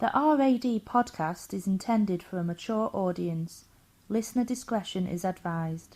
The RAD podcast is intended for a mature audience. Listener discretion is advised.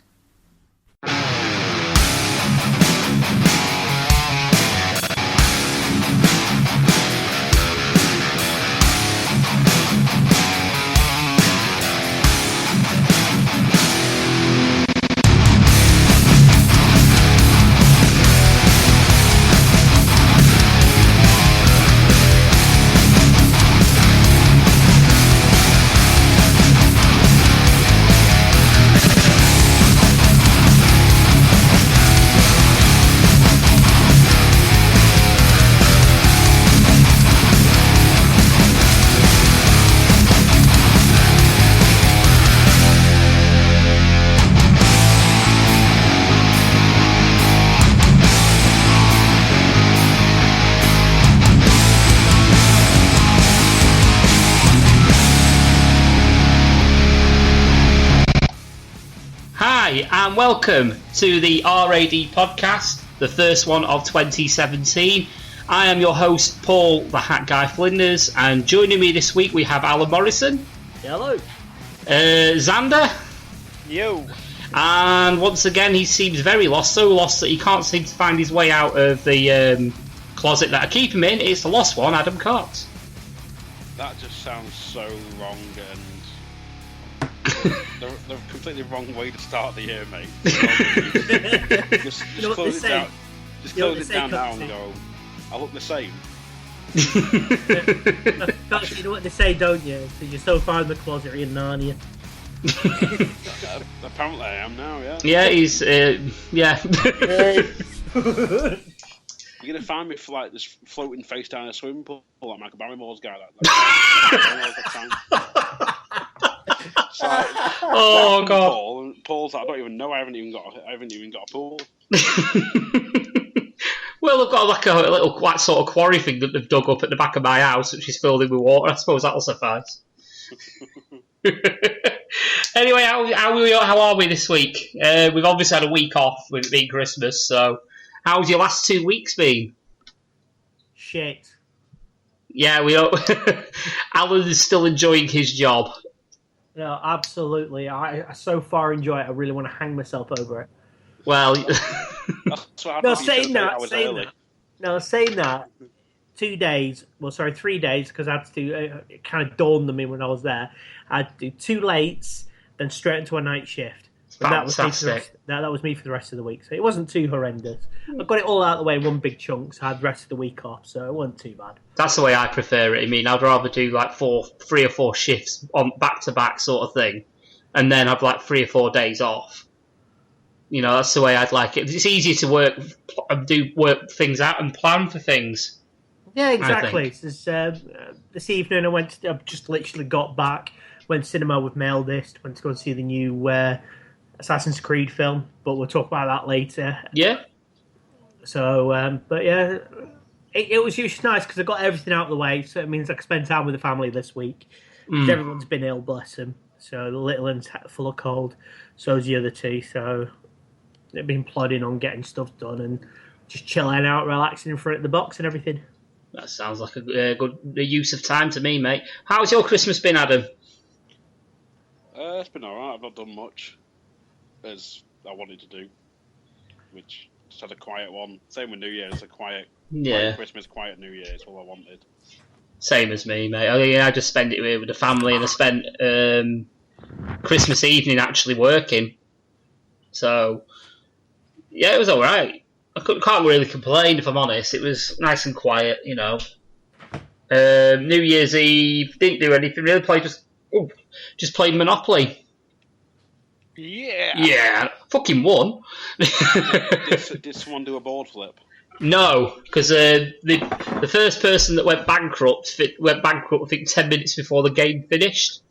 Hi and welcome to the RAD podcast, the first one of 2017. I am your host, Paul, the Hat Guy Flinders, and joining me this week we have Alan Morrison. Hello. Xander. Yo. And once again he seems very lost, so lost that he can't seem to find his way out of the closet that I keep him in. It's the lost one, Adam Cox. That just sounds so wrong and the completely wrong way to start the year, mate. Just close it down. Just close it down now and go, I look the same. Cox, you know what they say, don't you? So you're so far in the closet, you're in Narnia. Apparently I am now, yeah. Yeah, he's, yeah. You're going to find me for like this floating face down a swimming pool like Michael Barrymore's guy. Oh god! Paul's like, I don't even know. I haven't even got a pool. Well, I've got like a little sort of quarry thing that they've dug up at the back of my house, which is filled in with water. I suppose that'll suffice. Anyway, how are we this week? We've obviously had a week off with it being Christmas, so how's your last 2 weeks been? Shit. Yeah, we don't. Alan is still enjoying his job. No, absolutely. I so far enjoy it. I really want to hang myself over it. Well, saying that, 2 days. Well, sorry, 3 days because I had to do. It kind of dawned on me when I was there. I had to do 2 lates, then straight into a night shift. And that was me for the rest of the week. So it wasn't too horrendous. I got it all out of the way in one big chunk, so I had the rest of the week off, so it wasn't too bad. That's the way I prefer it. I mean, I'd rather do like 3 or 4 shifts on back-to-back sort of thing, and then have like 3 or 4 days off. You know, that's the way I'd like it. It's easier to work things out and plan for things. Yeah, exactly. This evening I just literally got back, went to cinema with my eldest, went to go and see the new Assassin's Creed film, but we'll talk about that later. Yeah. So, but yeah, it was just nice because I got everything out of the way, so it means I can spend time with the family this week. Everyone's been ill, bless them. So the little one's full of cold, so's the other two. So they've been plodding on getting stuff done and just chilling out, relaxing in front of the box and everything. That sounds like a good use of time to me, mate. How's your Christmas been, Adam? It's been alright. I've not done much as I wanted to do, which just had a quiet one. Same with New Year, it's a quiet Christmas, quiet New Year is all I wanted. Same as me, mate. I just spent it with the family, and I spent Christmas evening actually working. So yeah, it was all right. I can't really complain if I'm honest. It was nice and quiet, you know. New Year's Eve didn't do anything really. Just played Monopoly. Yeah, fucking won. Did someone do a board flip? No, because the first person that went bankrupt I think 10 minutes before the game finished.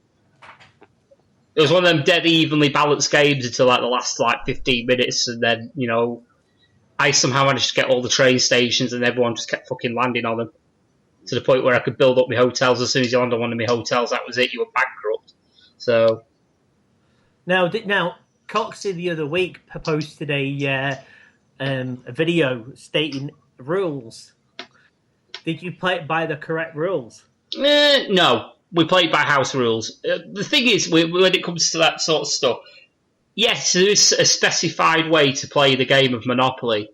It was one of them dead evenly balanced games until like the last 15 minutes, and then I somehow managed to get all the train stations, and everyone just kept fucking landing on them to the point where I could build up my hotels. As soon as you land on one of my hotels, that was it. You were bankrupt. So. Now, Coxy the other week posted a video stating rules. Did you play it by the correct rules? No, we played by house rules. The thing is, when it comes to that sort of stuff, yes, there is a specified way to play the game of Monopoly.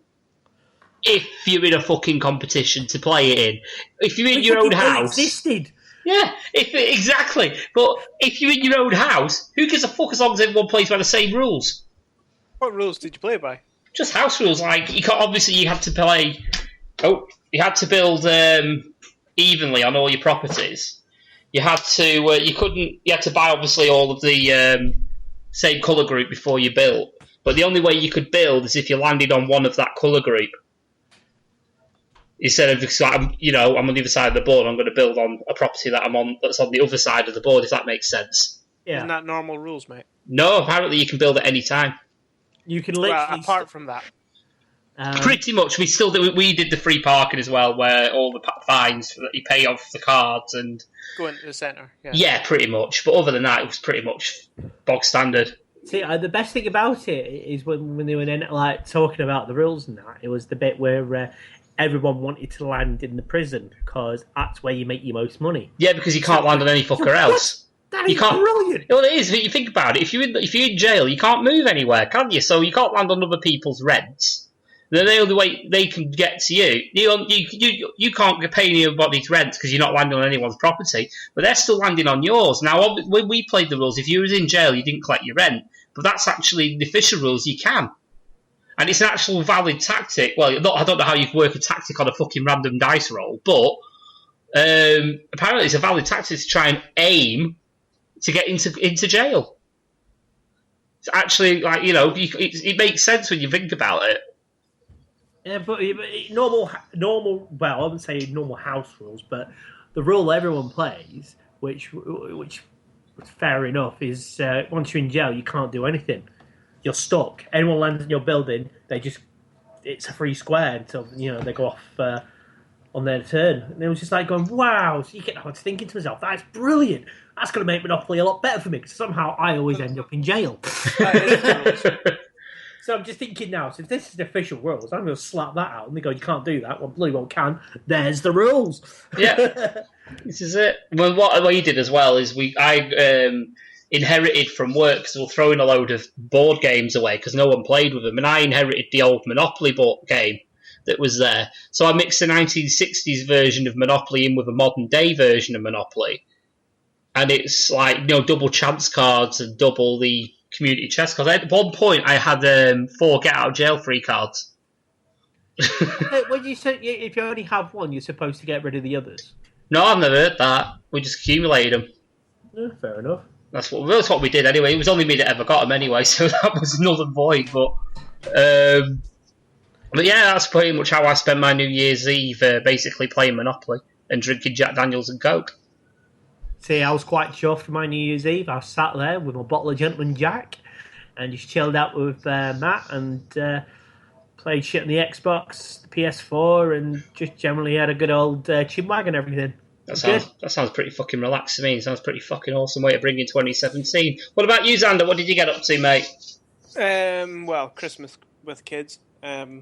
If you're in a fucking competition to play it in. If you're in your own house... existed. Yeah, exactly. But if you're in your own house, who gives a fuck as long as everyone plays by the same rules? What rules did you play by? Just house rules. Like, you had to play... Oh, you had to build evenly on all your properties. You had to... you had to buy, obviously, all of the same colour group before you built. But the only way you could build is if you landed on one of that colour group. Instead of just like, I'm on the other side of the board, I'm going to build on a property that's on the other side of the board, if that makes sense. Yeah. Isn't that normal rules, mate? No, apparently you can build at any time. You can literally... Well, apart from that. Pretty much. We did the free parking as well, where all the fines that you pay off the cards and... Go into the centre, yeah. Yeah, pretty much. But other than that, it was pretty much bog standard. See, the best thing about it is when they were like talking about the rules and that, it was the bit where... everyone wanted to land in the prison because that's where you make your most money. Yeah, because you can't land on any fucker else. That is brilliant. Well, it is. But you think about it. If you're in jail, you can't move anywhere, can you? So you can't land on other people's rents. The only way they can get to you can't pay anybody's rent because you're not landing on anyone's property. But they're still landing on yours. Now, when we played the rules, if you was in jail, you didn't collect your rent. But that's actually the official rules. You can. And it's an actual valid tactic. Well, I don't know how you can work a tactic on a fucking random dice roll, but apparently it's a valid tactic to try and aim to get into jail. It's actually, like, it makes sense when you think about it. Yeah, but normal. Well, I wouldn't say normal house rules, but the rule everyone plays, which fair enough, is once you're in jail, you can't do anything. You're stuck. Anyone lands in your building, it's a free square until they go off on their turn. And it was just like going, wow. So I was thinking to myself, that's brilliant. That's going to make Monopoly a lot better for me because somehow I always end up in jail. So I'm just thinking now, so if this is the official rules, I'm going to slap that out and they go, you can't do that. Well, bloody well can. There's the rules. Yeah, this is it. Well, what we did as well is I inherited from work because we were throwing a load of board games away because no one played with them, and I inherited the old Monopoly board game that was there. So I mixed the 1960s version of Monopoly in with a modern day version of Monopoly, and it's like double chance cards and double the community chest cards. At one point, I had 4 get out of jail free cards. When you say if you only have one, you're supposed to get rid of the others. No, I've never heard that. We just accumulated them. Yeah, fair enough. That's what we did anyway. It was only me that ever got them anyway, so that was null and void. But yeah, that's pretty much how I spent my New Year's Eve, basically playing Monopoly and drinking Jack Daniels and Coke. See, I was quite chuffed for my New Year's Eve. I sat there with my bottle of Gentleman Jack and just chilled out with Matt and played shit on the Xbox, the PS4, and just generally had a good old chinwag and everything. That sounds pretty fucking relaxed to me. It sounds pretty fucking awesome way to bring in 2017. What about you, Xander? What did you get up to, mate? Well, Christmas with kids. Yeah.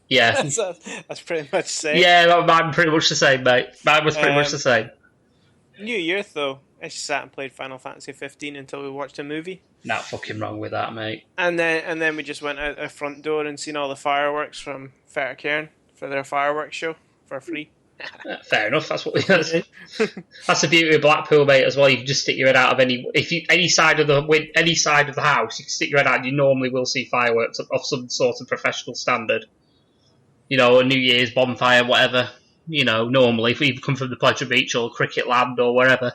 That's pretty much the same. Yeah, mine pretty much the same, mate. Mine was pretty much the same. New Year, though, I just sat and played Final Fantasy 15 until we watched a movie. Not fucking wrong with that, mate. And then we just went out our front door and seen all the fireworks from Faircairn for their fireworks show for free. Fair enough. That's what we. That's the beauty of Blackpool, mate. As well, you can just stick your head out of any side of the house. You can stick your head out, and you normally will see fireworks of some sort of professional standard. A New Year's bonfire, whatever. Normally, if we come from the Pleasure Beach or Cricket Land or wherever.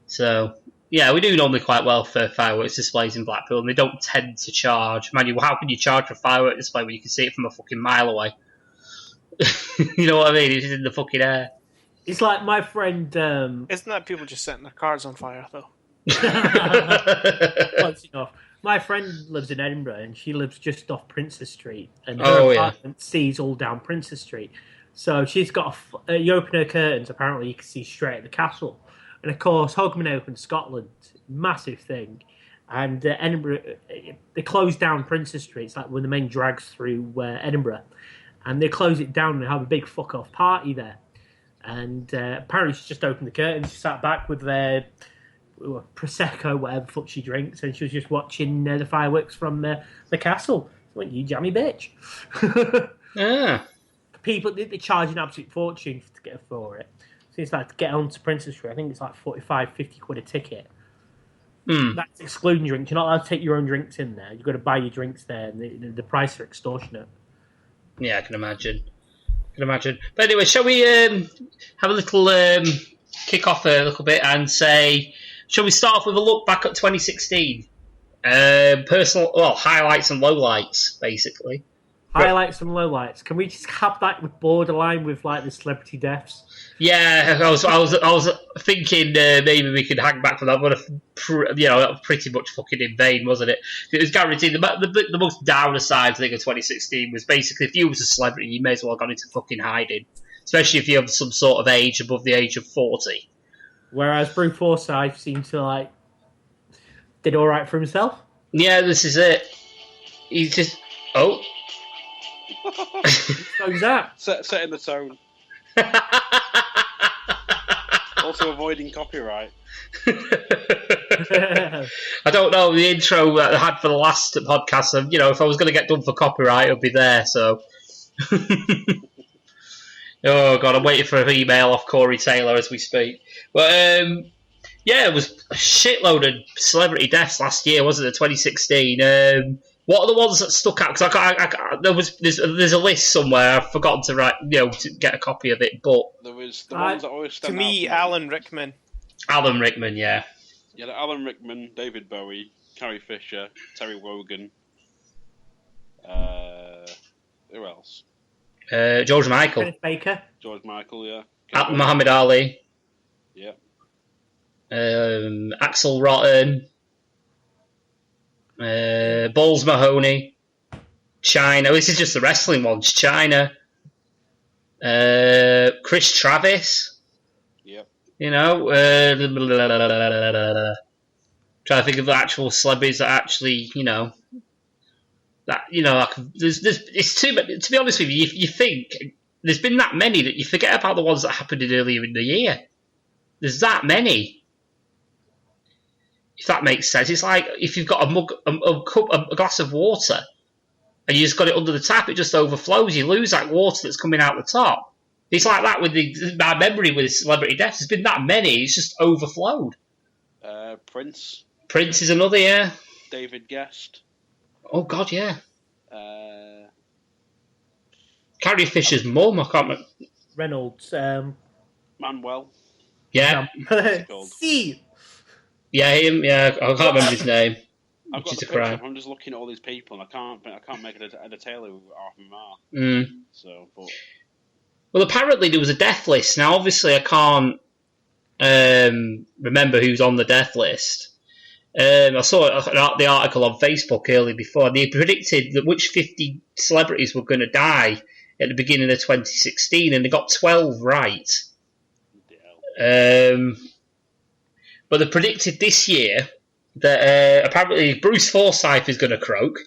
So, yeah, we do normally quite well for fireworks displays in Blackpool, and they don't tend to charge. Mind you, how can you charge for a firework display when you can see it from a fucking mile away? You know what I mean? It's in the fucking air. It's like my friend... Isn't that people just setting their cars on fire, though? My friend lives in Edinburgh, and she lives just off Princess Street, and her apartment sees all down Princess Street. So she's got you open her curtains, apparently you can see straight at the castle. And of course, Hogmanay Open Scotland, massive thing. And Edinburgh, they closed down Princess Street. It's like when the main drags through Edinburgh. And they close it down and have a big fuck-off party there. And apparently she just opened the curtains. She sat back with their Prosecco, whatever the fuck she drinks, and she was just watching the fireworks from the castle. I went, you jammy bitch. Yeah. People, they charge an absolute fortune to get for it. So it's like to get onto Princess Street, I think it's like 45, 50 quid a ticket. That's excluding drinks. You're not allowed to take your own drinks in there. You've got to buy your drinks there, and the prices are extortionate. Yeah, I can imagine. But anyway, shall we have a little kick off a little bit and say, shall we start off with a look back at 2016? Highlights and lowlights, basically. Highlights and lowlights. Can we just have that with borderline with like the celebrity deaths? Yeah, I was thinking maybe we could hang back from that, but that was pretty much fucking in vain, wasn't it? It was guaranteed. The most downer side thing of 2016 was basically if you was a celebrity, you may as well have gone into fucking hiding, especially if you have some sort of age above the age of 40. Whereas Bruce Forsyth seemed to did all right for himself. Yeah, this is it. He's just Who's that? Setting the tone. Also avoiding copyright. I don't know, the intro that I had for the last podcast, if I was going to get done for copyright, it would be there, so... Oh, God, I'm waiting for an email off Corey Taylor as we speak. But, it was a shitload of celebrity deaths last year, wasn't it, 2016? What are the ones that stuck out? Because there's a list somewhere. I've forgotten to write, to get a copy of it. But there was the ones that always stand to me, out. Alan Rickman. Alan Rickman, yeah. Yeah, Alan Rickman, David Bowie, Carrie Fisher, Terry Wogan. Who else? George Michael. Kenneth Baker. George Michael, yeah. Muhammad Ali. Yeah. Axl Rotten. Balls Mahoney, China. This is just the wrestling ones. China, Chris Travis. Yep. Trying to think of the actual celebrities that actually, it's too. To be honest with you, you think there's been that many that you forget about the ones that happened earlier in the year. There's that many. If that makes sense, it's like if you've got a mug, a glass of water, and you just got it under the tap, it just overflows. You lose that water that's coming out the top. It's like that with my memory with celebrity deaths. There's been that many, it's just overflowed. Prince. Prince is another, yeah. David Guest. Oh God, yeah. Carrie Fisher's mum, I can't remember. Reynolds. Manuel. Yeah. See. Yeah, him. Yeah, I can't remember his name. I've got the picture. I'm just looking at all these people, and I can't make a detail who half of them are. So, but well, apparently there was a death list. Now, obviously, I can't remember who's on the death list. I saw the article on Facebook earlier before. They predicted that which 50 celebrities were going to die at the beginning of 2016, and they got 12 right. But they predicted this year that apparently Bruce Forsyth is going to croak.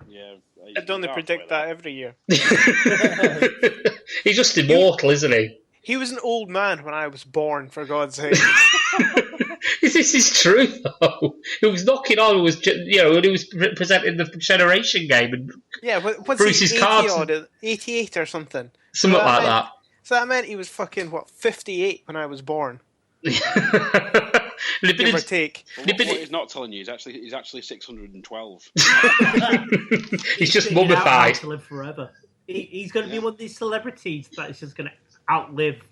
Yeah, Don't they predict that every year? He's just immortal, isn't he? He was an old man when I was born, for God's sake. This is true, though. He was knocking on, when he was presenting the Generation Game. And what's Bruce's he, 88 or something? Something like that. So that meant he was fucking, 58 when I was born. Give or take. What he's not telling you, he's actually 612. He's just mummified. To live forever. He's going to be one of these celebrities that is just going to outlive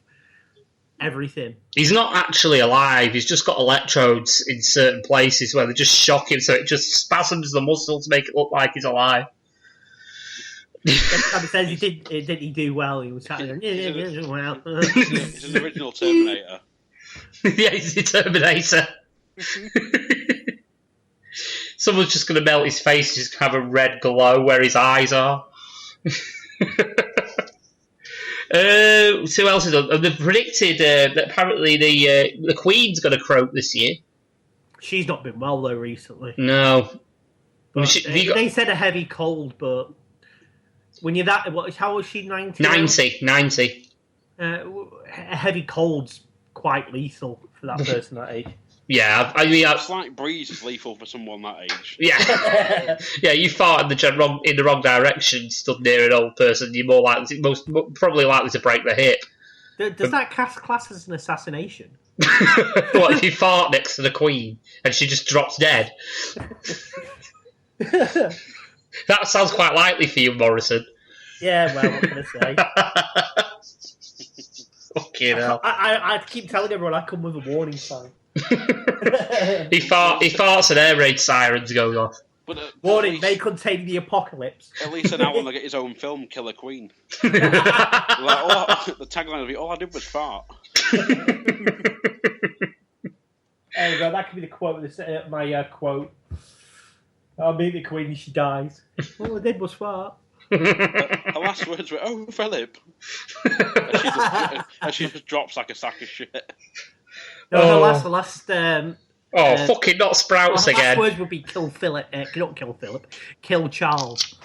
everything. He's not actually alive. He's just got electrodes in certain places where they just shock him, so it just spasms the muscle to make it look like he's alive. Every time he says did he do well, he was sat there. Well, he's an original Terminator. Yeah, he's the Terminator. Someone's just going to melt his face, just have a red glow where his eyes are. So who else is on? They've predicted that apparently the Queen's going to croak this year. She's not been well though recently. No. They said a heavy cold, but when you're that, how old is she? 90. A heavy cold's quite lethal for that person that age. Yeah, I mean, a slight breeze is lethal for someone that age. Yeah, yeah. You fart in the wrong direction, stood near an old person, you're probably likely to break their hip. Does that class as an assassination? What if you fart next to the Queen and she just drops dead? That sounds quite likely for you, Morrison. Yeah, well, what can I say? Fucking hell. I keep telling everyone I come with a warning sign. He farts and air raid sirens go off. But, warning, they contain the apocalypse. At least an Alan will get his own film, Killer Queen. The tagline will be, all I did was fart. There you go, that could be the quote, my quote. I'll meet the Queen and she dies. All I did was fart. Her last words were, "Oh, Philip," and she just drops like a sack of shit. No, the last. Fucking not Sprouts again. Last words would be "kill Philip." Not kill Philip. Kill Charles.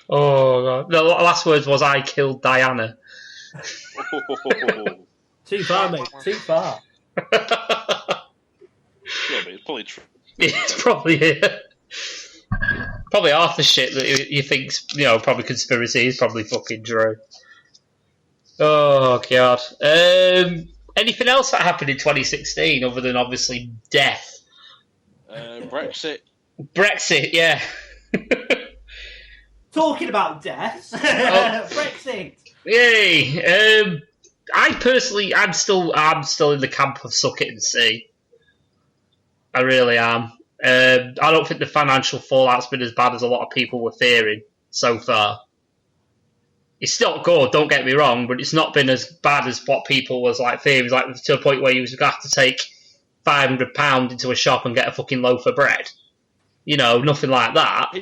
Oh god! The last words was "I killed Diana." Too far, mate. Too far. Yeah, but it's probably true. It's probably it. Probably half the shit that you think's, probably conspiracy is probably fucking true. Oh god. Anything else that happened in 2016 other than obviously death? Brexit. Brexit, yeah. Talking about death. Brexit. Yay. I'm still in the camp of suck it and see. I really am. I don't think the financial fallout's been as bad as a lot of people were fearing so far. It's not good, don't get me wrong, but it's not been as bad as what people was fearing. To a point where you was going to have to take £500 into a shop and get a fucking loaf of bread. Nothing like that.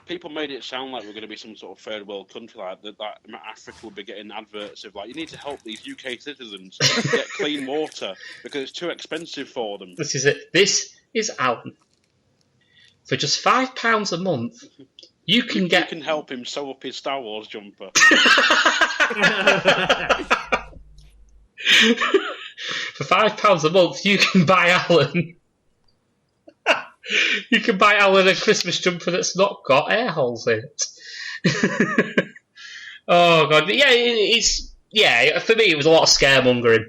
People made it sound like we're going to be some sort of third world country, that Africa would be getting adverts of you need to help these UK citizens get clean water because it's too expensive for them. This is it. This is Alan. For just £5 a month, you can help him sew up his Star Wars jumper. For £5 a month, you can buy Alan. You can buy Alan a Christmas jumper that's not got air holes in it. Oh god, but yeah, for me it was a lot of scaremongering.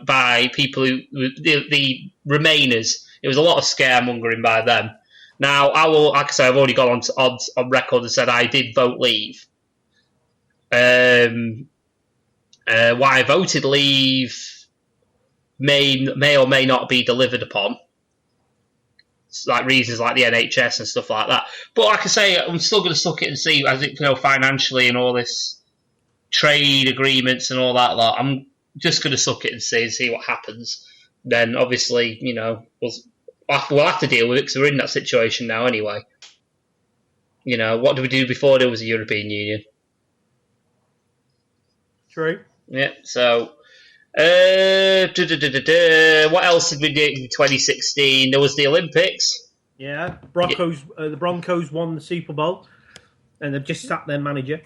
By people the Remainers. It was a lot of scaremongering by them. Now, like I say, I've already gone on record and said I did vote leave. Why I voted leave may or may not be delivered upon. Reasons like the NHS and stuff like that. But like I say, I'm still going to suck it and see, as it, financially and all this trade agreements and all that lot. I'm just going to suck it and see what happens. Then obviously, we'll have to deal with it because we're in that situation now anyway. What do we do before there was a European Union? True. Yeah, so... what else did we do in 2016? There was the Olympics. Yeah, the Broncos won the Super Bowl, and they've just sacked their manager.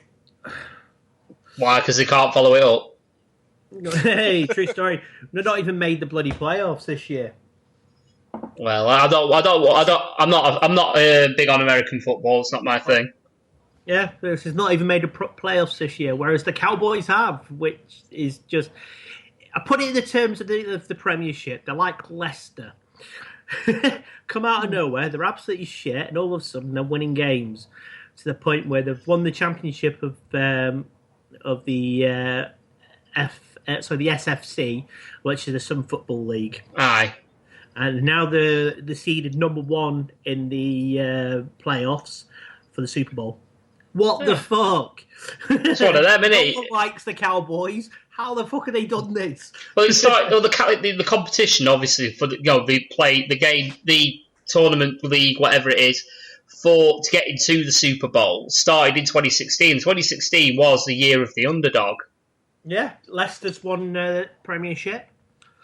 Why? Because they can't follow it up. Hey, true story. They've not even made the bloody playoffs this year. Well, I'm not big on American football. It's not my thing. Yeah, this has not even made the playoffs this year, whereas the Cowboys have, which is just. I put it in the terms of the Premiership. They're like Leicester. Come out of nowhere, they're absolutely shit, and all of a sudden they're winning games to the point where they've won the championship of the SFC, which is the Sun Football League. Aye. And now they're seeded number one in the playoffs for the Super Bowl. What the fuck? It's one of them, isn't it? No one likes the Cowboys. How the fuck have they done this? Well, it started, the competition, obviously, for they play the game, the tournament, league, whatever it is, to get into the Super Bowl, started in 2016. 2016 was the year of the underdog. Yeah, Leicester's won Premiership.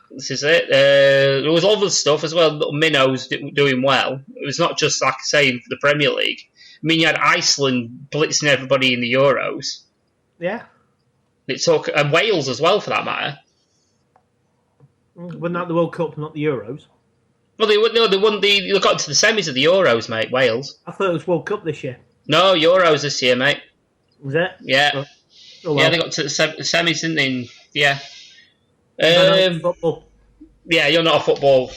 This is it. There was other stuff as well. Minnows doing well. It was not just, like I say, the Premier League. mean, you had Iceland blitzing everybody in the Euros. Yeah. And Wales as well, for that matter. Wasn't that the World Cup, not the Euros? Well, they got to the semis of the Euros, mate. Wales. I thought it was World Cup this year. No, Euros this year, mate. Was it? Yeah. Oh, well. Yeah, they got to the semis, didn't they? Yeah. Football. Yeah, you're not a football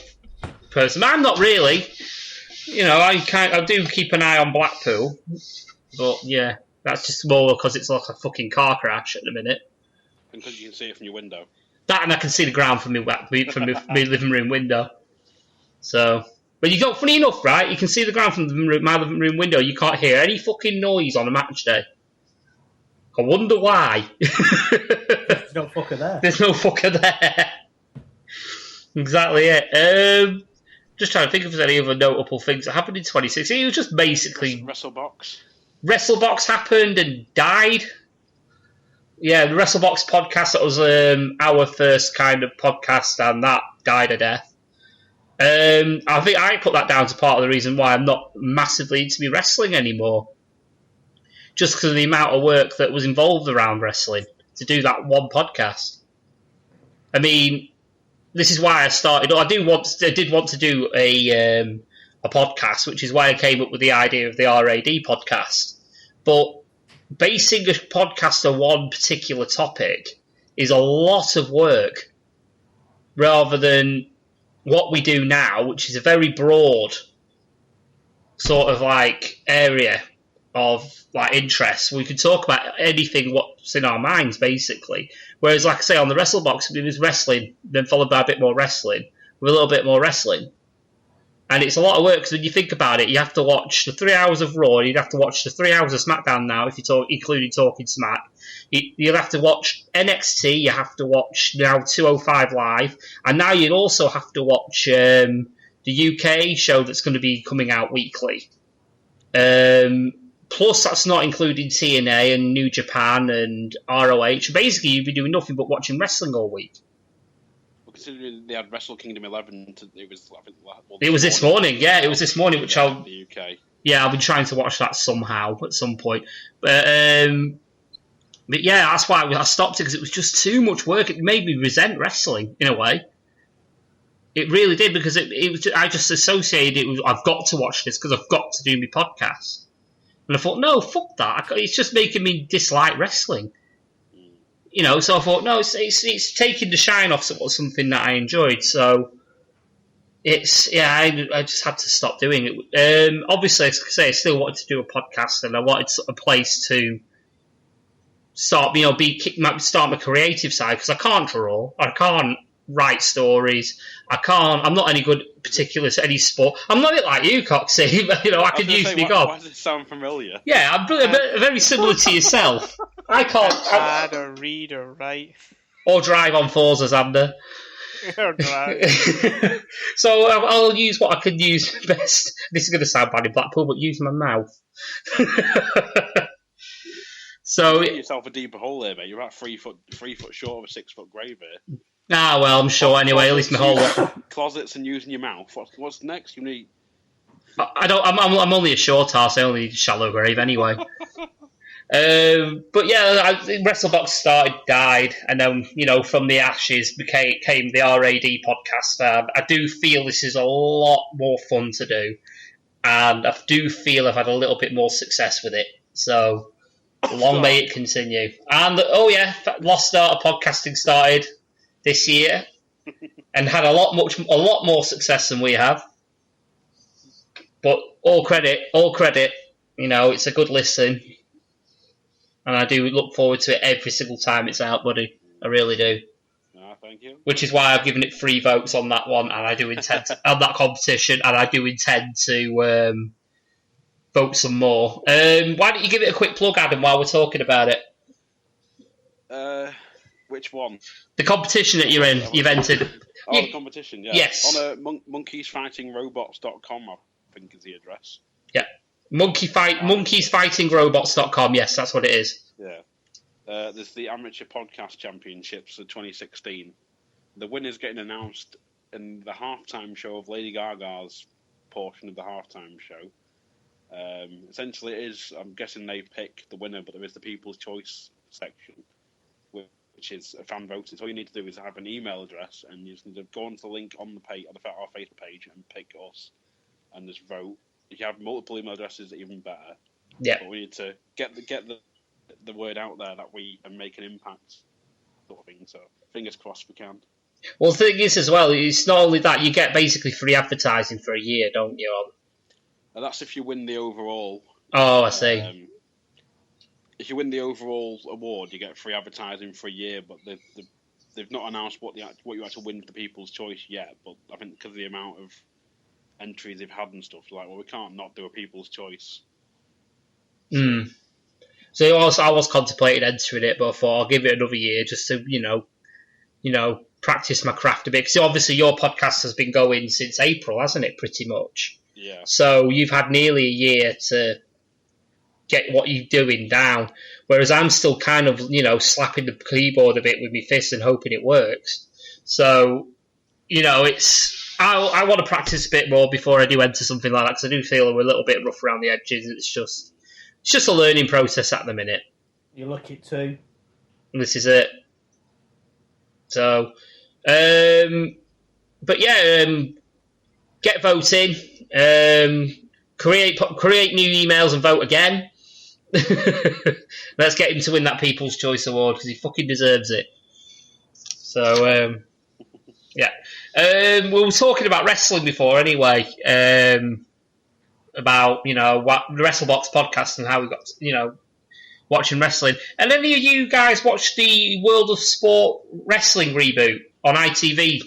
person. I'm not really. I do keep an eye on Blackpool, but yeah, that's just more because it's like a fucking car crash at the minute. And because you can see it from your window. That, and I can see the ground from my living room window. So, but funny enough, right? You can see the ground from my living room window. You can't hear any fucking noise on a match day. I wonder why. There's no fucker there. There's no fucker there. Exactly it. Just trying to think if there's any other notable things that happened in 2016. It was just basically... WrestleBox. WrestleBox happened and died. Yeah, the WrestleBox podcast, that was our first kind of podcast, and that died a death. I think I put that down to part of the reason why I'm not massively into me wrestling anymore. Just because of the amount of work that was involved around wrestling to do that one podcast. I mean, this is why I started. I did want to do a podcast, which is why I came up with the idea of the RAD podcast. But basing a podcast on one particular topic is a lot of work, rather than what we do now, which is a very broad sort of like area of like interest. We can talk about anything what's in our minds, basically. Whereas, like I say, on the WrestleBox, it was wrestling, then followed by a bit more wrestling, with a little bit more wrestling. And it's a lot of work, because when you think about it, you have to watch the 3 hours of Raw, you'd have to watch the 3 hours of SmackDown now, if you including Talking Smack. You'll have to watch NXT, you have to watch now 205 Live, and now you'd also have to watch the UK show that's going to be coming out weekly. Plus, that's not including TNA and New Japan and ROH. Basically, you'd be doing nothing but watching wrestling all week. Considering they had Wrestle Kingdom 11, it was this morning. Yeah, it was this morning, which the UK. Yeah, I've been trying to watch that somehow at some point. But yeah, that's why I stopped it, because it was just too much work. It made me resent wrestling in a way. It really did, because I just associated it with, I've got to watch this because I've got to do my podcast. And I thought, no, fuck that. It's just making me dislike wrestling. So I thought, no, it's taking the shine off something that I enjoyed. So I just had to stop doing it. Obviously, as I say, I still wanted to do a podcast, and I wanted a place to start, start my creative side, because I can't draw, I can't write stories, I'm not any good particular to any sport. I'm not a bit like you, Coxy, but I can use me gob. Why does it sound familiar? Yeah, I'm very similar to yourself. I can't add or read or write or drive on Forza, Xander. or drive. So I'll use what I can use best. This is going to sound bad in Blackpool, but use my mouth. So you get yourself a deeper hole there, mate. You're about 3 foot short of a 6 foot grave here. Ah, well, I'm sure anyway. At least my whole closets and using your mouth. What's next? You need. I don't. I'm only a short ass. I only need a shallow grave anyway. But yeah, WrestleBox died, and then from the ashes came the RAD podcast. I do feel this is a lot more fun to do, and I do feel I've had a little bit more success with it. So long may it continue. And Lost Start of Podcasting started this year, and had a lot more success than we have. But all credit. It's a good listen, and I do look forward to it every single time it's out, buddy. I really do. Thank you. Which is why I've given it 3 votes on that one, and I do intend on that competition, and I do intend to vote some more. Why don't you give it a quick plug, Adam, while we're talking about it? Which one? The competition that you've entered. The competition, yeah. Yes. On monkeysfightingrobots.com, I think is the address. Yeah. Monkeysfightingrobots.com, yes, that's what it is. Yeah. There's the Amateur Podcast Championships for 2016. The winner's getting announced in the halftime show of Lady Gaga's portion of the halftime show. Essentially, it is. I'm guessing they pick the winner, but there is the People's Choice section, which is a fan voting. So all you need to do is have an email address, and you just need to go onto the link on the page, on our Facebook page, and pick us, and just vote. If you have multiple email addresses, even better. Yeah. But we need to get the word out there that we can make an impact, sort of thing. So fingers crossed we can. Well, the thing is as well, it's not only that, you get basically free advertising for a year, don't you? And that's if you win the overall. Oh, I see. If you win the overall award, you get free advertising for a year, but they've not announced what you actually win for the People's Choice yet. But I think because of the amount of entries they've had and stuff, like, well, we can't not do a People's Choice. So I was contemplating entering it, but I thought I'll give it another year just to, practice my craft a bit. Because obviously your podcast has been going since April, hasn't it, pretty much? Yeah. So you've had nearly a year to get what you're doing down, whereas I'm still kind of, slapping the keyboard a bit with my fists and hoping it works. So, I want to practice a bit more before I do enter something like that, because I do feel we're a little bit rough around the edges. It's just a learning process at the minute. You're lucky too. This is it. So, but yeah, get voting, create new emails and vote again. Let's get him to win that People's Choice Award, because he fucking deserves it. So, yeah. We were talking about wrestling before anyway, about, what the WrestleBox podcast and how we got, watching wrestling. And any of you guys watched the World of Sport Wrestling reboot on ITV?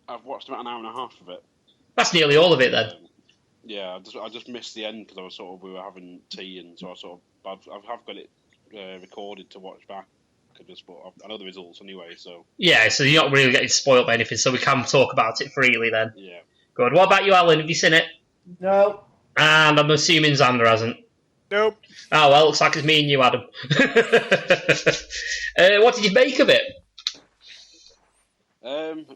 I've watched about an hour and a half of it. That's nearly all of it then. Yeah, I just missed the end because we were having tea, and so I have got it recorded to watch back. I know the results anyway, so... Yeah, so you're not really getting spoiled by anything, so we can talk about it freely then. Yeah. Good. What about you, Alan? Have you seen it? No. And I'm assuming Xander hasn't. Nope. Oh, well, looks like it's me and you, Adam. What did you make of it? I'm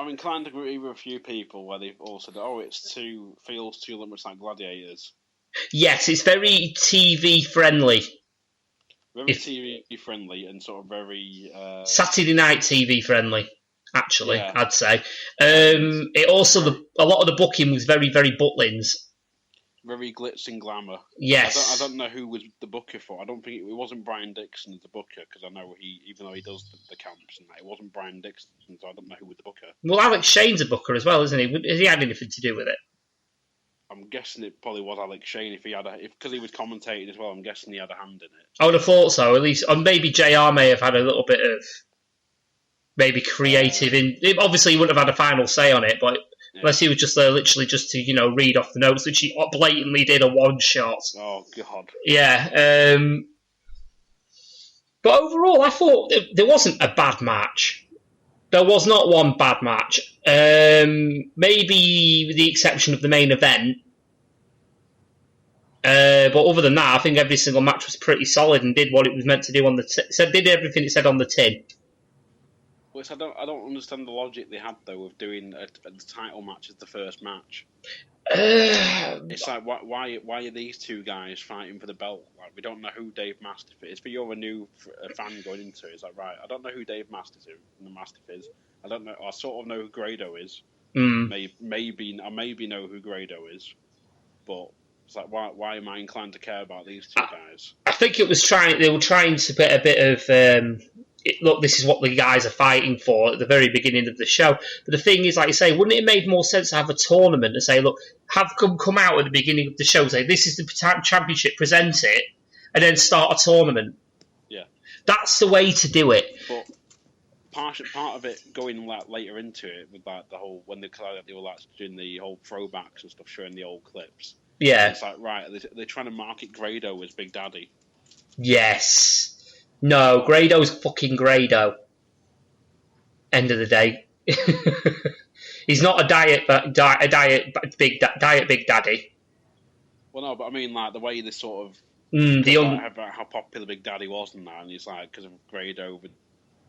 inclined to agree with a few people where they've all said, feels too much like Gladiators. Yes, it's very TV friendly. Very TV friendly and sort of very... Saturday night TV friendly, actually, yeah. I'd say. It also, a lot of the booking was very, very Butlins. Very glitz and glamour. Yes. I don't know who was the booker for. I don't think it wasn't Brian Dixon as the booker, because I know even though he does the camps and that, it wasn't Brian Dixon, so I don't know who was the booker. Well, Alex Shane's a booker as well, isn't he? Has he had anything to do with it? I'm guessing it probably was Alex Shane because he was commentating as well. I'm guessing he had a hand in it. I would have thought so, at least. Or maybe JR may have had a little bit of maybe creative. Obviously, he wouldn't have had a final say on it, but unless he was just there literally just to read off the notes, which he blatantly did a one shot. Oh God. Yeah. But overall, I thought there wasn't a bad match. There was not one bad match. Maybe with the exception of the main event. But other than that, I think every single match was pretty solid and did what it was meant to do on the did everything it said on the tin. Which I don't understand the logic they had though of doing a title match as the first match. It's like why are these two guys fighting for the belt? Like, we don't know who Dave Mastiff is. But you're a new fan going into it. It's like, right, I don't know who Dave Mastiff is. I don't know. I sort of know who Grado is. Maybe know who Grado is, but it's like why am I inclined to care about these two guys? I think they were trying to put a bit of. Look, this is what the guys are fighting for at the very beginning of the show. But the thing is, like you say, wouldn't it make more sense to have a tournament and say, look, have come out at the beginning of the show, say, this is the championship, present it, and then start a tournament? Yeah. That's the way to do it. But part of it going like later into it with like the whole, when they were like doing the whole throwbacks and stuff, showing the old clips. Yeah. It's like, right, they're trying to market Grado as Big Daddy. Yes. No, Grado's fucking Grado. End of the day. He's not a diet Big Daddy. Well, no, but I mean, like, the way they sort of... about how popular Big Daddy was and that, and it's like, because of Grado,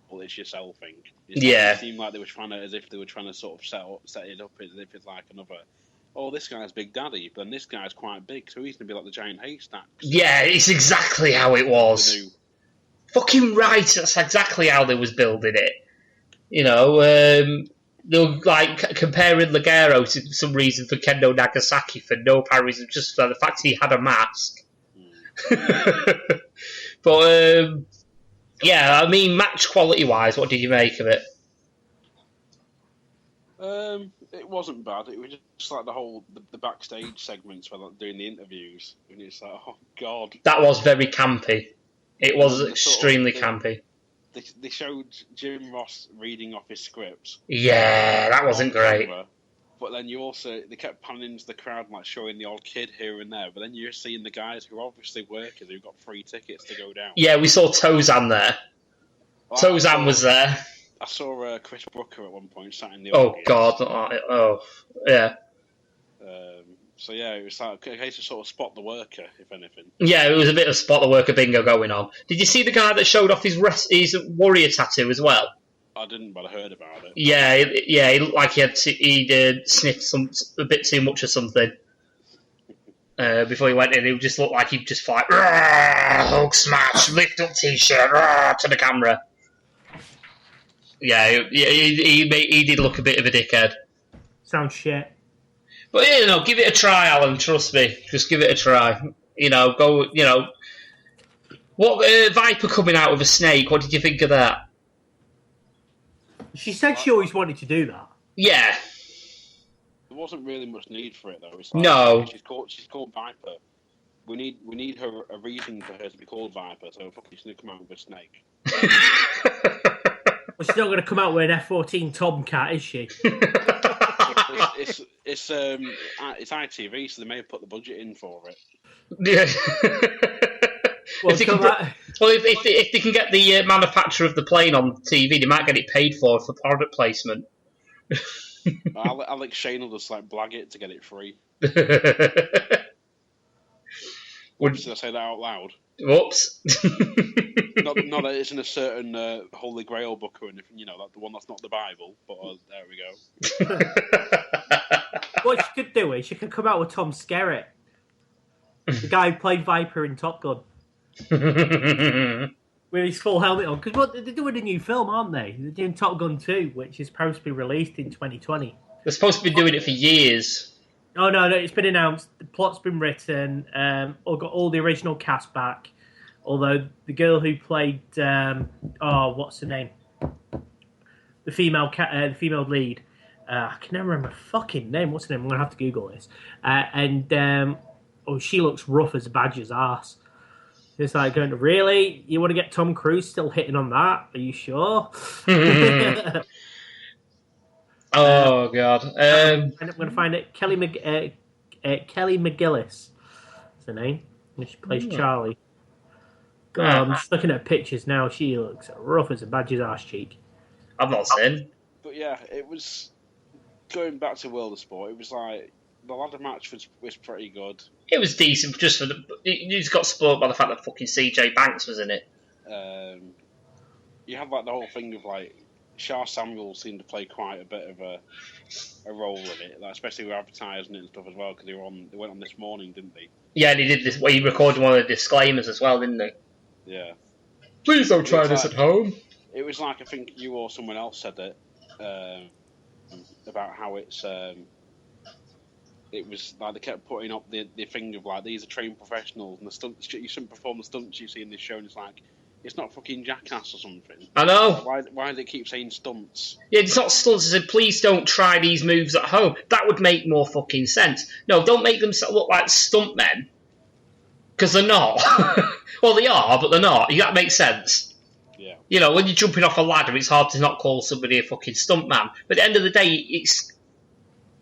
well, it's yourself thing. It seemed like they were trying to, as if they were trying to sort of set it up as if it's like another oh, this guy's Big Daddy, but then this guy's quite big, so he's going to be like the giant haystack. Yeah, it's exactly how it was. Fucking right, that's exactly how they was building it. You know, they were like comparing Ligero to some reason for Kendo Nagasaki for no apparent reason, just for the fact he had a mask. But yeah, I mean, match quality wise, what did you make of it? It wasn't bad. It was just like the backstage segments where like doing the interviews, and it's like, oh god, that was very campy. It was extremely campy. They showed Jim Ross reading off his scripts. Yeah, that wasn't great. Camera, but then they kept panning into the crowd, like showing the old kid here and there. But then you're seeing the guys who are obviously workers who got free tickets to go down. Yeah, we saw Tozan there. Tozan was there. I saw Chris Brooker at one point sat in the audience. God. Yeah. So yeah, it was like a case of sort of spot the worker, if anything. Yeah, it was a bit of spot the worker bingo going on. Did you see the guy that showed off his warrior tattoo as well? I didn't, but I heard about it. Yeah, he looked like he'd sniffed a bit too much or something before he went in. He just looked like he'd just fight, Hulk smash, lift up t-shirt to the camera. Yeah, he did look a bit of a dickhead. Sounds shit. But, you know, give it a try, Alan, trust me. Just give it a try. You know, What, Viper coming out with a snake, what did you think of that? She said she always wanted to do that. Yeah. There wasn't really much need for it, though. It's like, no. She's called Viper. We need a reason for her to be called Viper, so fucking she's going to come out with a snake. Well, she's not going to come out with an F-14 Tomcat, is she? It's ITV, so they may have put the budget in for it. Yeah. If they can get the manufacturer of the plane on TV, they might get it paid for product placement. Alex Shane will just like blag it to get it free. Did I say that out loud? Whoops. not that it's in a certain Holy Grail book or anything, you know, like the one that's not the Bible, but there we go. What she could do is she could come out with Tom Skerritt, the guy who played Viper in Top Gun, with his full helmet on. Because they're doing a new film, aren't they? They're doing Top Gun 2, which is supposed to be released in 2020. They're supposed to be doing it for years. Oh, no, it's been announced. The plot's been written. Got all the original cast back. Although the girl who played, what's her name? The female lead. I can never remember her fucking name. What's her name? I'm going to have to Google this. She looks rough as a badger's ass. It's like going, really? You want to get Tom Cruise still hitting on that? Are you sure? Oh, God. I'm going to find it. Kelly McGillis is her name. She plays Charlie. God, I'm just looking at pictures now. She looks rough as a badger's arse cheek. I've not seen. But yeah, it was... Going back to World of Sport, it was like... The ladder match was pretty good. It was decent, just for the... You just got spoiled by the fact that fucking CJ Banks was in it. You had like the whole thing of like... Shah Samuel seemed to play quite a bit of a role in it, like, especially with advertising it and stuff as well, because they went on This Morning, didn't they? Yeah, they did this. Well, he recorded one of the disclaimers as well, didn't they? Yeah. Please don't try this at home. It was like, I think you or someone else said it, about how it's... it was like they kept putting up the thing of like, these are trained professionals, and the stunts, you shouldn't perform the stunts you see in this show, and it's like... It's not fucking Jackass or something. I know. Why do they keep saying stunts? Yeah, it's not stunts. It said, please don't try these moves at home. That would make more fucking sense. No, don't make them look like stuntmen. Because they're not. Well, they are, but they're not. That makes sense. Yeah. You know, when you're jumping off a ladder, it's hard to not call somebody a fucking stuntman. But at the end of the day,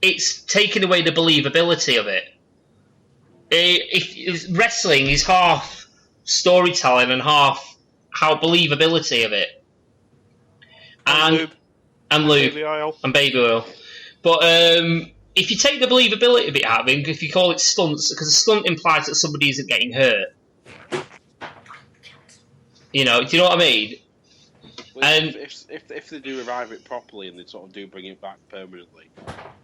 it's taking away the believability of it. If wrestling is half storytelling and half how believability of it, and lube and baby oil. But if you take the believability of it out of it, if you call it stunts, because a stunt implies that somebody isn't getting hurt. You know, do you know what I mean? Well, if they do revive it properly and they sort of do bring it back permanently,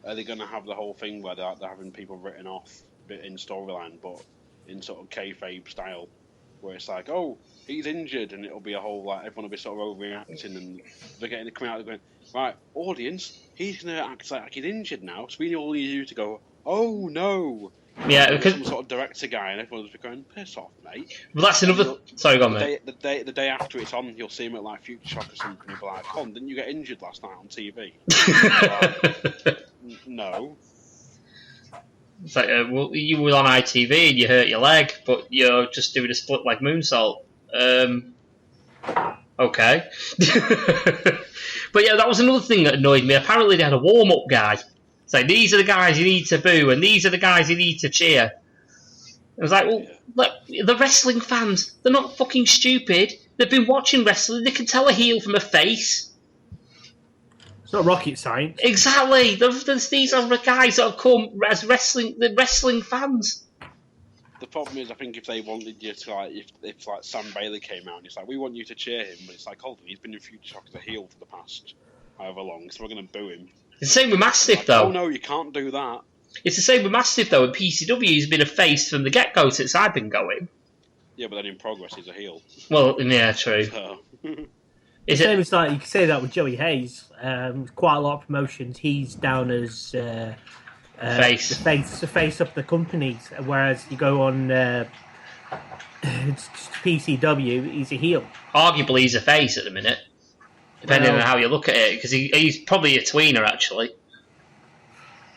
are they going to have the whole thing where they're having people written off in storyline, but in sort of kayfabe style, where it's like, oh, he's injured, and it'll be a whole like everyone will be sort of overreacting, and they're coming out and going, right, audience, he's going to act like he's injured now, so we all need you to go, oh no. Yeah, because some sort of director guy, and everyone's going, piss off, mate. Well, that's another. Sorry, go on, mate. The day after it's on, you'll see him at like Future Shock or something. You'll be like, "Con, didn't you get injured last night on TV?" No. It's like, well, you were on ITV and you hurt your leg, but you're just doing a split leg moonsault. Okay. But yeah, that was another thing that annoyed me. Apparently, they had a warm up guy. It's like, these are the guys you need to boo, and these are the guys you need to cheer. I was like, well, look, the wrestling fans, they're not fucking stupid. They've been watching wrestling. They can tell a heel from a face. It's not rocket science. Exactly. These are the guys that have come as wrestling fans. The problem is, I think if they wanted you to, like, if like Sam Bailey came out and it's like, we want you to cheer him, but it's like, hold on, he's been in Future Shock as a heel for the past however long, so we're going to boo him. It's the same with Mastiff, like, though. Oh no, you can't do that. It's the same with Mastiff, though, and PCW has been a face from the get-go since I've been going. Yeah, but then in Progress he's a heel. Well, yeah, true. So. It's same as like you can say that with Joey Hayes. Quite a lot of promotions, he's down as face. The face of the companies, whereas you go on PCW, he's a heel. Arguably, he's a face at the minute, depending on how you look at it, because he's probably a tweener, actually,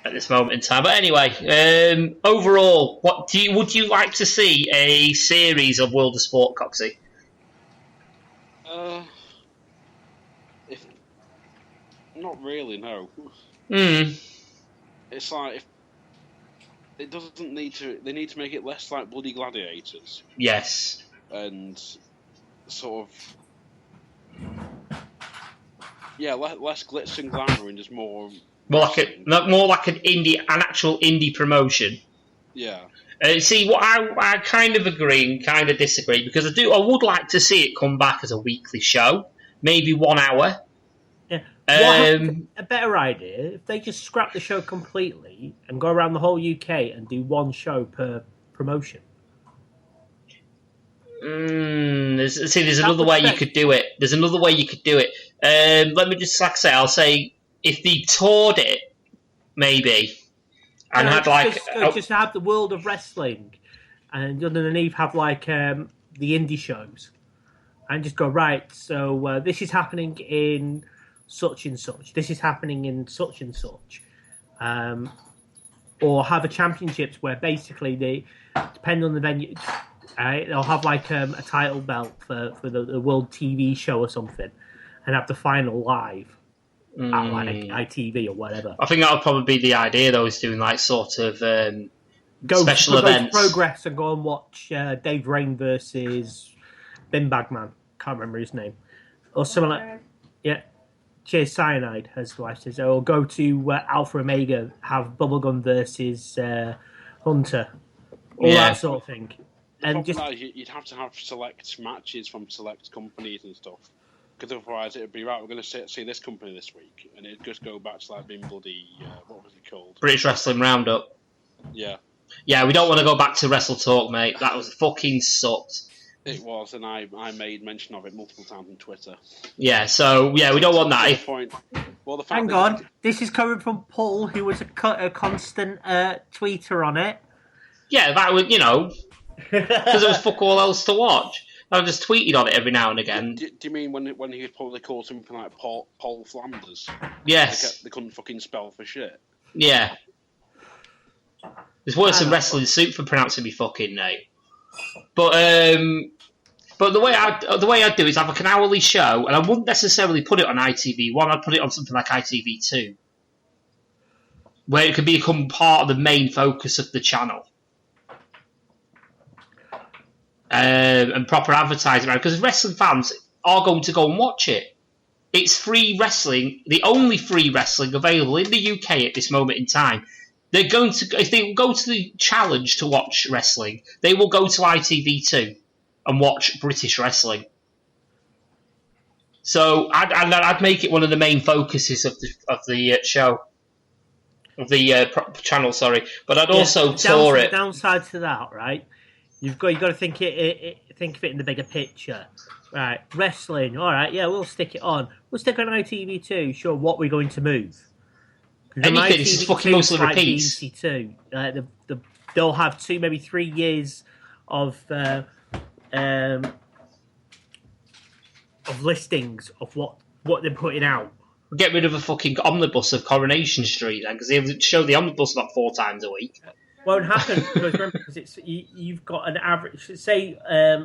at this moment in time. But anyway, overall, would you like to see a series of World of Sport, Coxy? Not really, no. It's like, if it doesn't need to. They need to make it less like Bloody Gladiators. Yes. And sort of, yeah, less glitz and glamour and just more. More like an actual indie promotion. Yeah. See, what I kind of agree and kind of disagree, because I would like to see it come back as a weekly show, maybe 1 hour. Yeah. A better idea if they just scrap the show completely and go around the whole UK and do one show per promotion. There's another way you could do it. There's another way you could do it. Let me just, like I say, I'll say if they toured it, maybe, and had just have the World of Wrestling, and underneath have like the indie shows, and just go right. So this is happening in such and such. This is happening in such and such. Or have a championships where basically they depend on the venue. They'll have like a title belt for the World TV show or something, and have the final live at like ITV or whatever. I think that would probably be the idea, though, is doing like sort of special events. Go to Progress and go and watch Dave Rain versus Bin Bagman. Can't remember his name. Or something like yeah. Cheers Cyanide, as the wife says. Or go to Alpha Omega, have Bubblegum versus Hunter. All that sort of thing. And just you'd have to have select matches from select companies and stuff, because otherwise it'd be right. We're going to see this company this week, and it'd just go back to like being bloody what was it called? British Wrestling Roundup. Yeah. Yeah, we don't want to go back to Wrestle Talk, mate. That was fucking sucked. It was, and I made mention of it multiple times on Twitter. Yeah, so yeah, we don't want that. Hang on, this is coming from Paul, who was a constant tweeter on it. Yeah, that was, because there was fuck all else to watch. I just tweeted on it every now and again. Do you mean when he was probably called something like Paul Flinders? Yes. They couldn't fucking spell for shit. Yeah. It's worse than Wrestling Soup for pronouncing me fucking name. But the way I'd do is have like an hourly show, and I wouldn't necessarily put it on ITV1. I'd put it on something like ITV2, where it could become part of the main focus of the channel, and proper advertising around, because wrestling fans are going to go and watch it. It's free wrestling, the only free wrestling available in the UK at this moment in time. They're going to, if they go to the challenge to watch wrestling, they will go to ITV2 and watch British wrestling. So I'd make it one of the main focuses of the show. channel. Sorry, but I'd also tour it. The downside to that, right? You've got to think of it in the bigger picture, right? Wrestling, all right, yeah, we'll stick it on. We'll stick on ITV2. Sure, what we're going to move. Anything, it's just fucking mostly repeats. They'll have 2, maybe 3 years of listings of what they're putting out. Get rid of a fucking omnibus of Coronation Street then, because they show the omnibus about 4 times a week. Won't happen because remember, because you've got an average. Say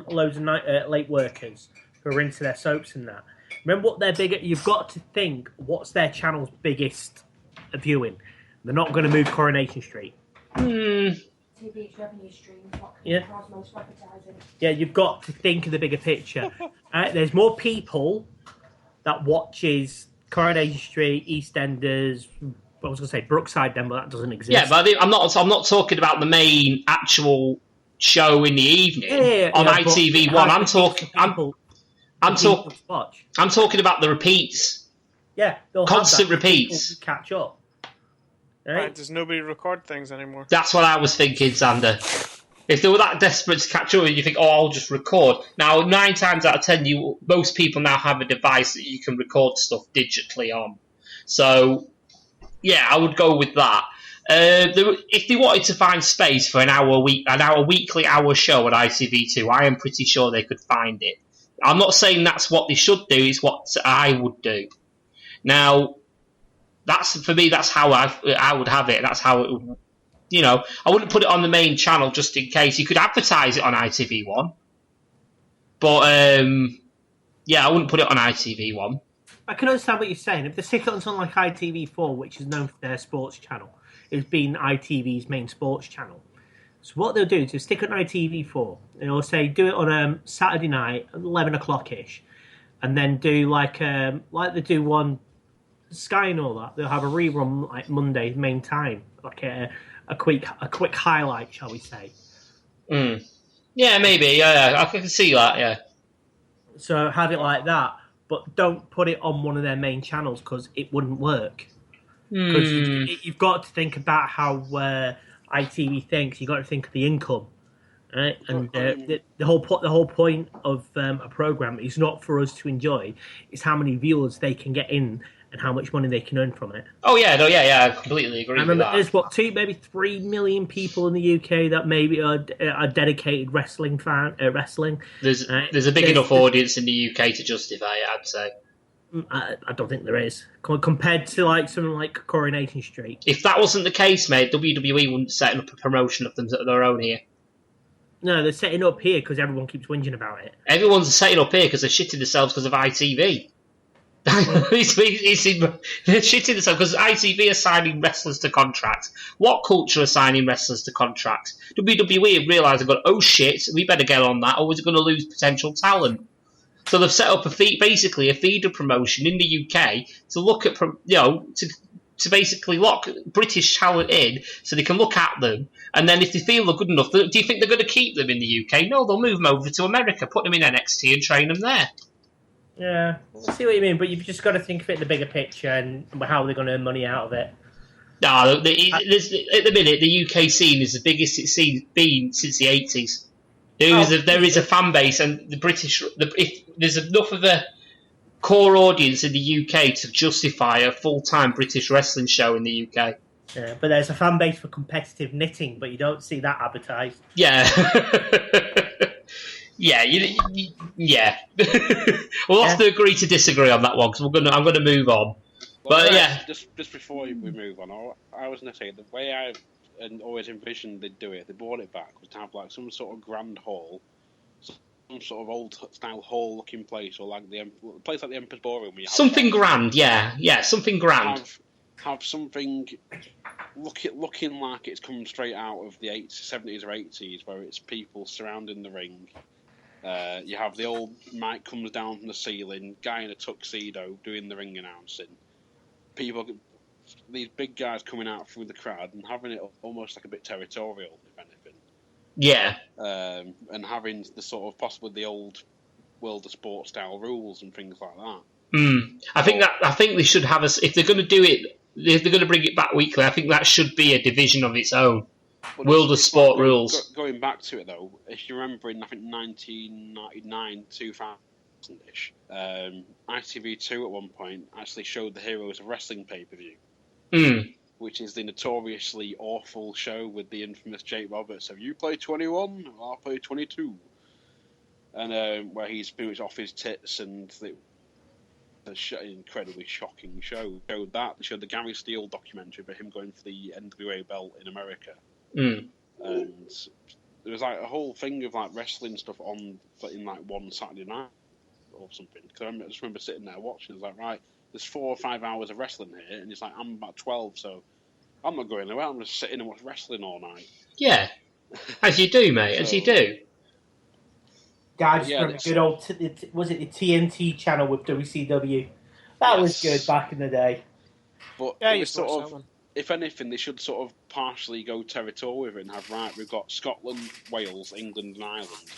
loads of late workers who are into their soaps and that. Remember what they're bigger. You've got to think what's their channel's biggest viewing. They're not going to move Coronation Street. TV's revenue stream. Most advertising. Yeah, you've got to think of the bigger picture. There's more people that watches Coronation Street, EastEnders. I was going to say Brookside then, but that doesn't exist. Yeah, but I'm not talking about the main actual show in the evening on ITV1. I'm talking about the repeats. Yeah, constant repeats. Catch up. Right? Does nobody record things anymore? That's what I was thinking, Xander. If they were that desperate to catch up, you think, I'll just record. Now, 9 times out of 10, most people now have a device that you can record stuff digitally on. So, yeah, I would go with that. If they wanted to find space for an weekly show at ITV2, I am pretty sure they could find it. I'm not saying that's what they should do, it's what I would do. Now, for me, that's how I would have it. That's how it would, I wouldn't put it on the main channel just in case. You could advertise it on ITV1. But, I wouldn't put it on ITV1. I can understand what you're saying. If they stick it on something like ITV4, which is known for their sports channel, it's been ITV's main sports channel. So what they'll do is they'll stick it on ITV4, and they'll say, do it on Saturday night, 11 o'clock-ish, and then do like they do one Sky and all that. They'll have a rerun like Monday main time, like a quick highlight, shall we say? Yeah, maybe. Yeah, I can see that. Yeah. So have it like that, but don't put it on one of their main channels because it wouldn't work. Because you've got to think about how ITV thinks. You've got to think of the income, right? And the whole point of a program is not for us to enjoy; it's how many viewers they can get in and how much money they can earn from it. Oh yeah, I completely agree. I remember there's 3 million people in the UK that maybe are dedicated wrestling fan. Wrestling. There's a big enough audience in the UK to justify it, I'd say. I don't think there is compared to like something like Coronation Street. If that wasn't the case, mate, WWE wouldn't set up a promotion of them of their own here. No, they're setting up here because everyone keeps whinging about it. Everyone's setting up here because they're shitting themselves because of ITV. They're shitting themselves because ITV are signing wrestlers to contracts. What culture are signing wrestlers to contracts? WWE have realised they've got, oh shit, we better get on that or we're going to lose potential talent. So they've set up basically a feeder promotion in the UK to look at, to basically lock British talent in so they can look at them. And then if they feel they're good enough, do you think they're going to keep them in the UK? No, they'll move them over to America, put them in NXT and train them there. Yeah, I see what you mean, but you've just got to think of it in the bigger picture and how they're going to earn money out of it. No, at the minute, the UK scene is the biggest it's been since the 80s. There is a fan base, and if there's enough of a core audience in the UK to justify a full-time British wrestling show in the UK. Yeah, but there's a fan base for competitive knitting, but you don't see that advertised. Yeah. Yeah. We'll have to agree to disagree on that one because I'm going to move on. Well, but just before we move on, I was going to say the way I always envisioned they'd do it, they brought it back, was to have like some sort of grand hall, some sort of old style hall looking place, or like the place like the Emperor's Ballroom. Something grand, yeah, something grand. Have something looking like it's come straight out of the 70s or 80s, where it's people surrounding the ring. You have the old mic comes down from the ceiling, guy in a tuxedo doing the ring announcing. These big guys coming out through the crowd and having it almost like a bit territorial, if anything. Yeah. And having the sort of possibly the old World of Sport style rules and things like that. I think they should have if they're going to do it if they're going to bring it back weekly, I think that should be a division of its own. Well, World of Sport rules. Going back to it though, if you remember in I think 1999, 2000ish, ITV2 at one point actually showed the Heroes of Wrestling pay-per-view, which is the notoriously awful show with the infamous Jake Roberts. So you play 21, I'll play 22, and where he's pretty much off his tits, and the incredibly shocking show. Showed that. They showed the Gary Steele documentary about him going for the NWA belt in America. And there was like a whole thing of like wrestling stuff on in like one Saturday night or something. Because I just remember sitting there watching. I was like, right, there's 4 or 5 hours of wrestling here, and it's like I'm about 12, so I'm not going anywhere. I'm just sitting and watch wrestling all night. Yeah, as you do, mate. As you do. Guys, from good old was it the TNT channel with WCW? That was good back in the day. But yeah, you sort of. If anything, they should sort of partially go territorial with it and have, right, we've got Scotland, Wales, England and Ireland,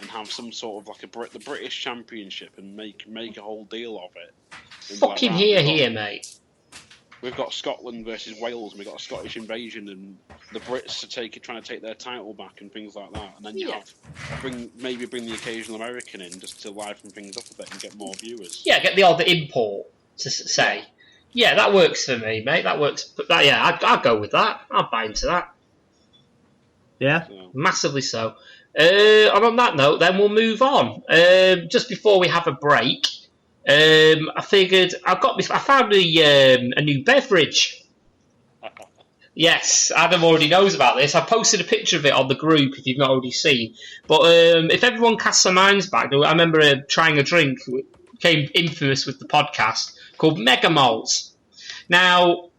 and have some sort of like the British Championship and make a whole deal of it. Fucking here, mate. We've got Scotland versus Wales, and we've got a Scottish invasion, and the Brits are trying to take their title back and things like that. And then you bring the occasional American in just to liven things up a bit and get more viewers. Yeah, get the odd import, to say. Yeah, that works for me, mate. That works. I'd go with that. I'll buy into that. Yeah, massively so. And on that note, then we'll move on. Just before we have a break, I figured I found a new beverage. Yes, Adam already knows about this. I posted a picture of it on the group if you've not already seen. But if everyone casts their minds back, I remember trying a drink became infamous with the podcast called Mega Malt. Now,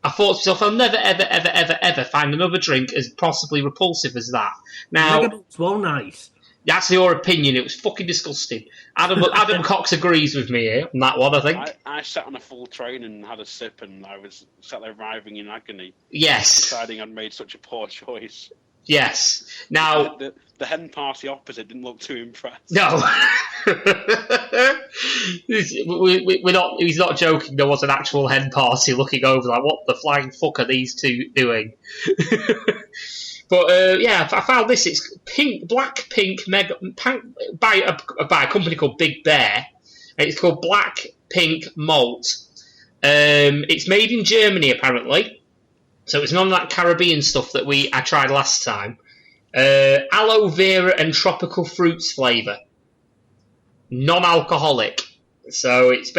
I thought to myself, I'll never, ever, ever, ever, ever find another drink as possibly repulsive as that. Now, Mega Malt's well nice. That's your opinion. It was fucking disgusting. Adam Cox agrees with me here on that one, I think. I sat on a full train and had a sip, and I was sat there writhing in agony. Yes. Deciding I'd made such a poor choice. Yes. Now the hen party opposite didn't look too impressed. No. We're not. He's not joking. There was an actual hen party looking over, like, what the flying fuck are these two doing? But I found this. It's black pink mega by a company called Big Bear. It's called Black Pink Malt. It's made in Germany apparently. So it's none of that Caribbean stuff that I tried last time. Aloe vera and tropical fruits flavour. Non-alcoholic. So it's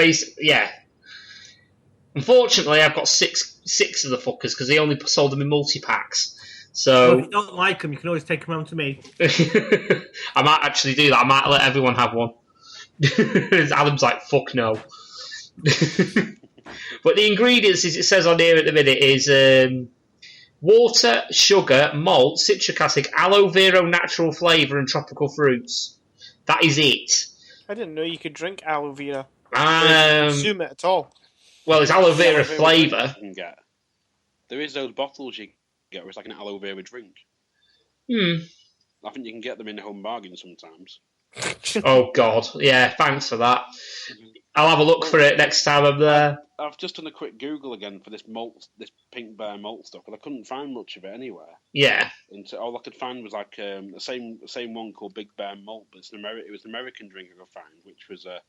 Unfortunately, I've got six of the fuckers because they only sold them in multi-packs. So if you don't like them, you can always take them home to me. I might actually do that. I might let everyone have one. Adam's like, fuck no. But the ingredients, as it says on here at the minute, is water, sugar, malt, citric acid, aloe vera natural flavour, and tropical fruits. That is it. I didn't know you could drink aloe vera. Consume it at all. Well, it's aloe vera flavour. There is those bottles you can get where it's like an aloe vera drink. I think you can get them in the Home Bargain sometimes. Oh, God. Yeah, thanks for that. I'll have a look for it next time I'm there. I've just done a quick Google again for this malt, this Pink Bear malt stuff, but I couldn't find much of it anywhere. Yeah. And so all I could find was like the same one called Big Bear Malt, but it was an American drink I could find, which was a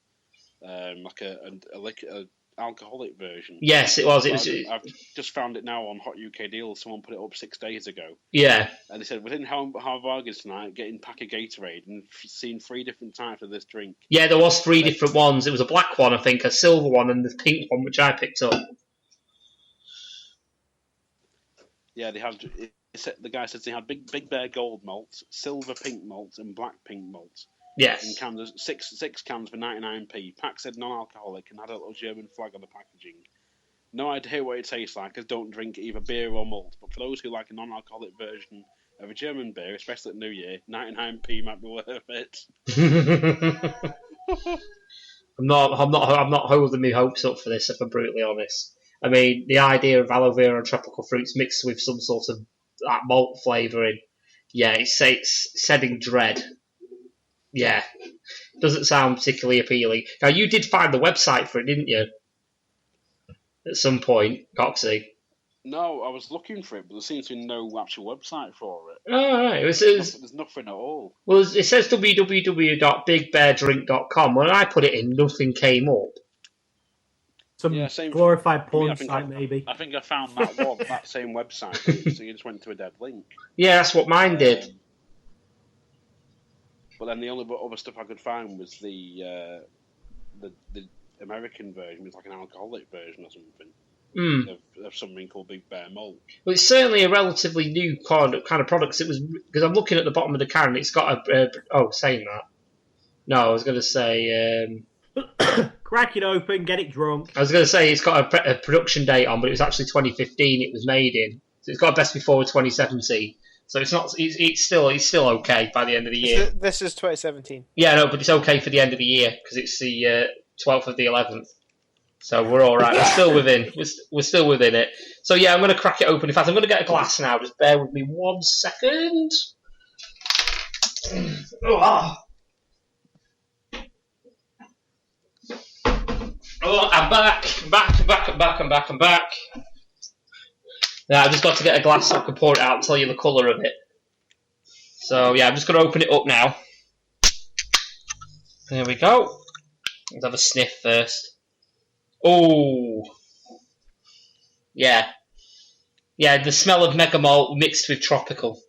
alcoholic version. Yes, it was. I've just found it now on Hot UK Deals. Someone put it up 6 days ago. Yeah. And they said, within Home Bargains tonight, getting pack of Gatorade, and seen 3 different types of this drink. Yeah, there was 3 different ones. It was a black one, I think, a silver one, and the pink one, which I picked up. Yeah, they had. The guy says they had Big Bear Gold malt, Silver Pink malt, and Black Pink malt. Yes. In cans, six cans for 99p. Pack said non-alcoholic and had a little German flag on the packaging. No idea what it tastes like, as don't drink either beer or malt. But for those who like a non-alcoholic version of a German beer, especially at New Year, 99p might be worth it. I'm not holding my hopes up for this, if I'm brutally honest. I mean, the idea of aloe vera and tropical fruits mixed with some sort of that malt flavouring, it's setting dread. Yeah, doesn't sound particularly appealing. Now, you did find the website for it, didn't you? at some point, Coxy. No, I was looking for it, but there seems to be no actual website for it. Oh, right. There's nothing at all. Well, it says www.bigbeardrink.com. When I put it in, nothing came up. Some Same glorified for me. porn site, maybe. I think I found that same website, so you just went to a dead link. Yeah, that's what mine did. But then the only other stuff I could find was the American version. It was like an alcoholic version or something of something called Big Bear Malt. Well, it's certainly a relatively new kind of product. It was because I'm looking at the bottom of the can. It's got saying that. No, I was going to say. Crack it open, get it drunk. I was going to say it's got a production date on, but it was actually 2015. It was made in, so it's got a best before 2017. So it's not. It's still okay by the end of the year. This is 2017. Yeah, no, but it's okay for the end of the year because it's the 12th of the 11th. So we're all right. We're still within. We're still within it. So yeah, I'm going to crack it open. In fact, I'm going to get a glass now. Just bear with me 1 second. Oh, I'm back. I'm back. Now I've just got to get a glass so I can pour it out and tell you the colour of it. So yeah, I'm just going to open it up now. There we go. Let's have a sniff first. Oh, yeah. Yeah, the smell of Mega Malt mixed with tropical.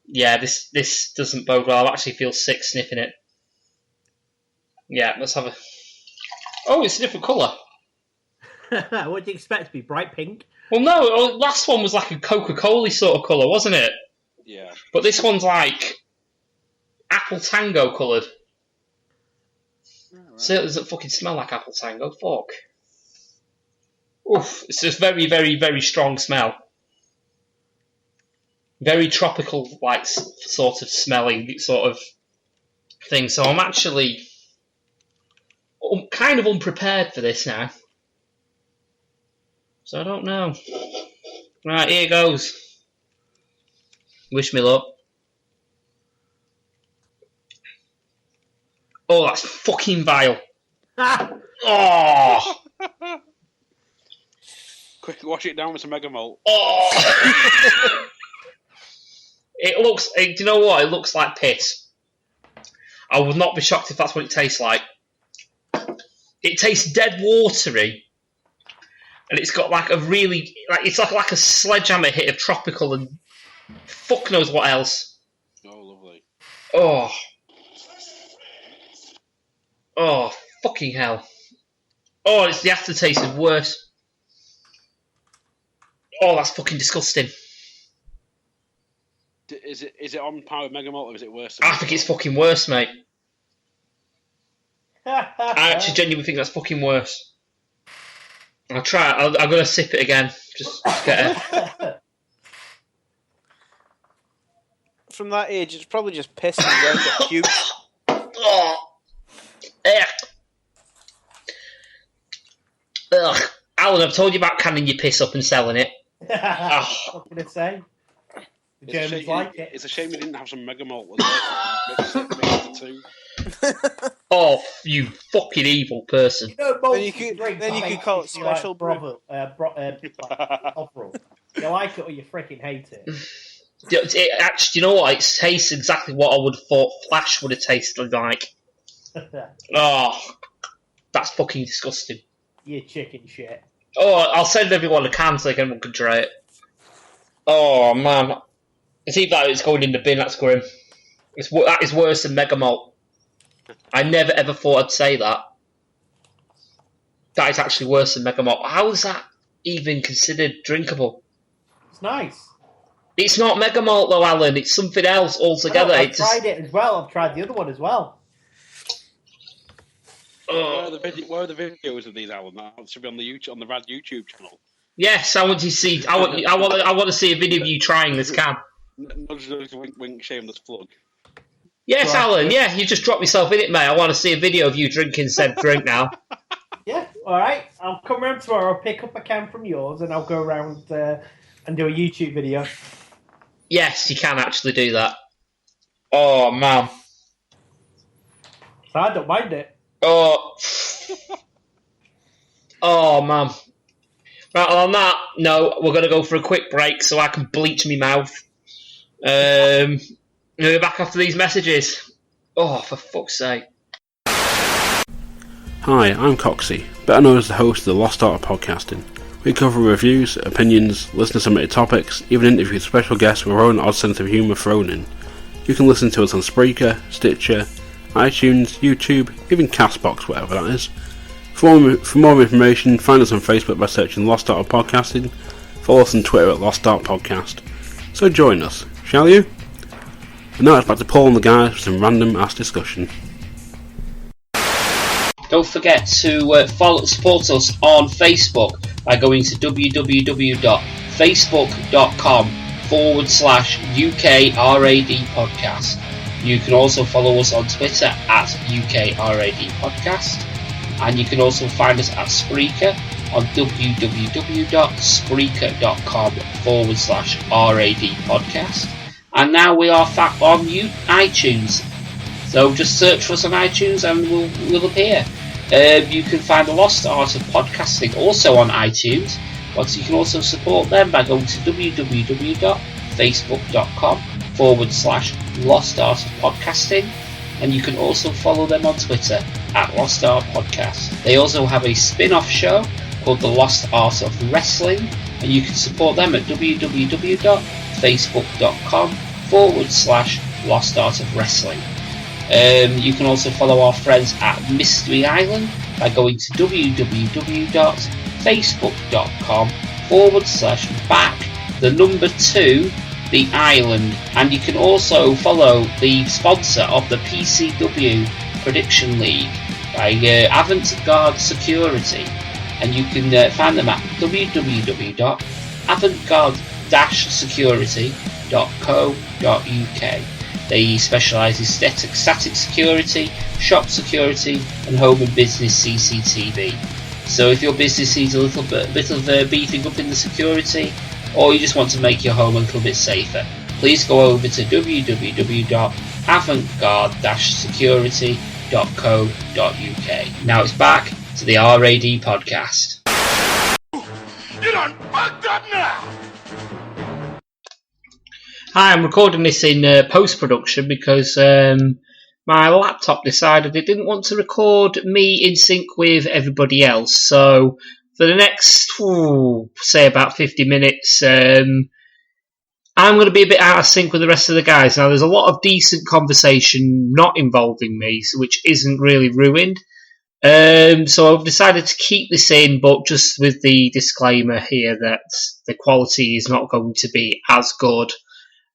Yeah, this doesn't bode well. I actually feel sick sniffing it. Yeah, let's have a... Oh, it's a different colour. What do you expect to be? Bright pink? Well, no, last one was like a Coca-Cola sort of colour, wasn't it? Yeah. But this one's like apple tango coloured. Right. So it doesn't fucking smell like apple tango. Fuck. Oof, it's just very, very, very strong smell. Very tropical, like, sort of smelling sort of thing. So I'm actually kind of unprepared for this now. So I don't know. Right, here goes. Wish me luck. Oh, that's fucking vile. Oh! Quick, wash it down with some Mega Malt. Oh! It looks... Do you know what? It looks like piss. I would not be shocked if that's what it tastes like. It tastes dead watery. And it's got like a really... it's like a sledgehammer hit of tropical and fuck knows what else. Oh, lovely. Oh. Oh, fucking hell. Oh, it's the aftertaste is worse. Oh, that's fucking disgusting. Is it on par with Mega Malt or is it worse? I think it's fucking worse, mate. I actually genuinely think that's fucking worse. I'll try it. I'm going to sip it again. Just get it. From that age, it's probably just piss and then get pukes. Oh. Ugh. Alan, I've told you about canning your piss up and selling it. What can I say? The Germans like it. It's a shame you didn't have some Mega Malt as well. Mix the two. Oh, you fucking evil person. You know, then you could call it special brew. You like it or you freaking hate it. It actually, you know what? It tastes exactly what I would have thought Flash would have tasted like. Oh, that's fucking disgusting. You chicken shit. Oh, I'll send everyone a can so everyone can try it. Oh, man. It's either that or it's going in the bin, that's grim. That is worse than Mega Malt. I never ever thought I'd say that. That is actually worse than Mega Malt. How is that even considered drinkable? It's nice. It's not Mega Malt though, Alan. It's something else altogether. I've tried it as well. I've tried the other one as well. Where are the videos of these, Alan? That should be on the RAD YouTube channel. Yes, I want to see. I want to see a video of you trying this can. Nudge, wink, shameless plug. Yes, Alan. Yeah, you just dropped yourself in it, mate. I want to see a video of you drinking said drink now. Yeah, all right. I'll come around tomorrow. I'll pick up a can from yours, and I'll go around and do a YouTube video. Yes, you can actually do that. Oh man. So I don't mind it. Oh. Oh, man. Right, on that note, we're going to go for a quick break so I can bleach my mouth. We'll be back after these messages. Oh, for fuck's sake. Hi, I'm Coxy, better known as the host of the Lost Art of Podcasting. We cover reviews, opinions, listener-submitted topics, even interview special guests with our own odd sense of humour thrown in. You can listen to us on Spreaker, Stitcher, iTunes, YouTube, even Castbox, whatever that is. For more information, find us on Facebook by searching Lost Art of Podcasting. Follow us on Twitter at Lost Art Podcast. So join us, shall you? And now it's back to Paul and the guys for some random ass discussion. Don't forget to support us on Facebook by going to www.facebook.com/UKRAD podcast. You can also follow us on Twitter at UKRAD podcast. And you can also find us at Spreaker on www.spreaker.com/RAD podcast. And now we are on iTunes. So just search for us on iTunes and we'll appear. You can find the Lost Art of Podcasting also on iTunes, but you can also support them by going to www.facebook.com/Lost Art of Podcasting, and you can also follow them on Twitter at Lost Art Podcast. They also have a spin-off show called The Lost Art of Wrestling, and you can support them at www.facebook.com/Lost Art of Wrestling. You can also follow our friends at Mystery Island by going to www.facebook.com/back2 the island, and you can also follow the sponsor of the PCW Prediction League by Avant-Garde Security, and you can find them at www.avantgarde-security.co.uk. They specialise in static security, shop security, and home and business CCTV. So if your business needs a little bit of beefing up in the security, or you just want to make your home a little bit safer, please go over to www.avantgarde-security.co.uk. Now it's back to the RAD podcast. You done fucked up now! Hi, I'm recording this in post-production because my laptop decided it didn't want to record me in sync with everybody else. So for the next, say about 50 minutes, I'm going to be a bit out of sync with the rest of the guys. Now, there's a lot of decent conversation not involving me, which isn't really ruined. So I've decided to keep this in, but just with the disclaimer here that the quality is not going to be as good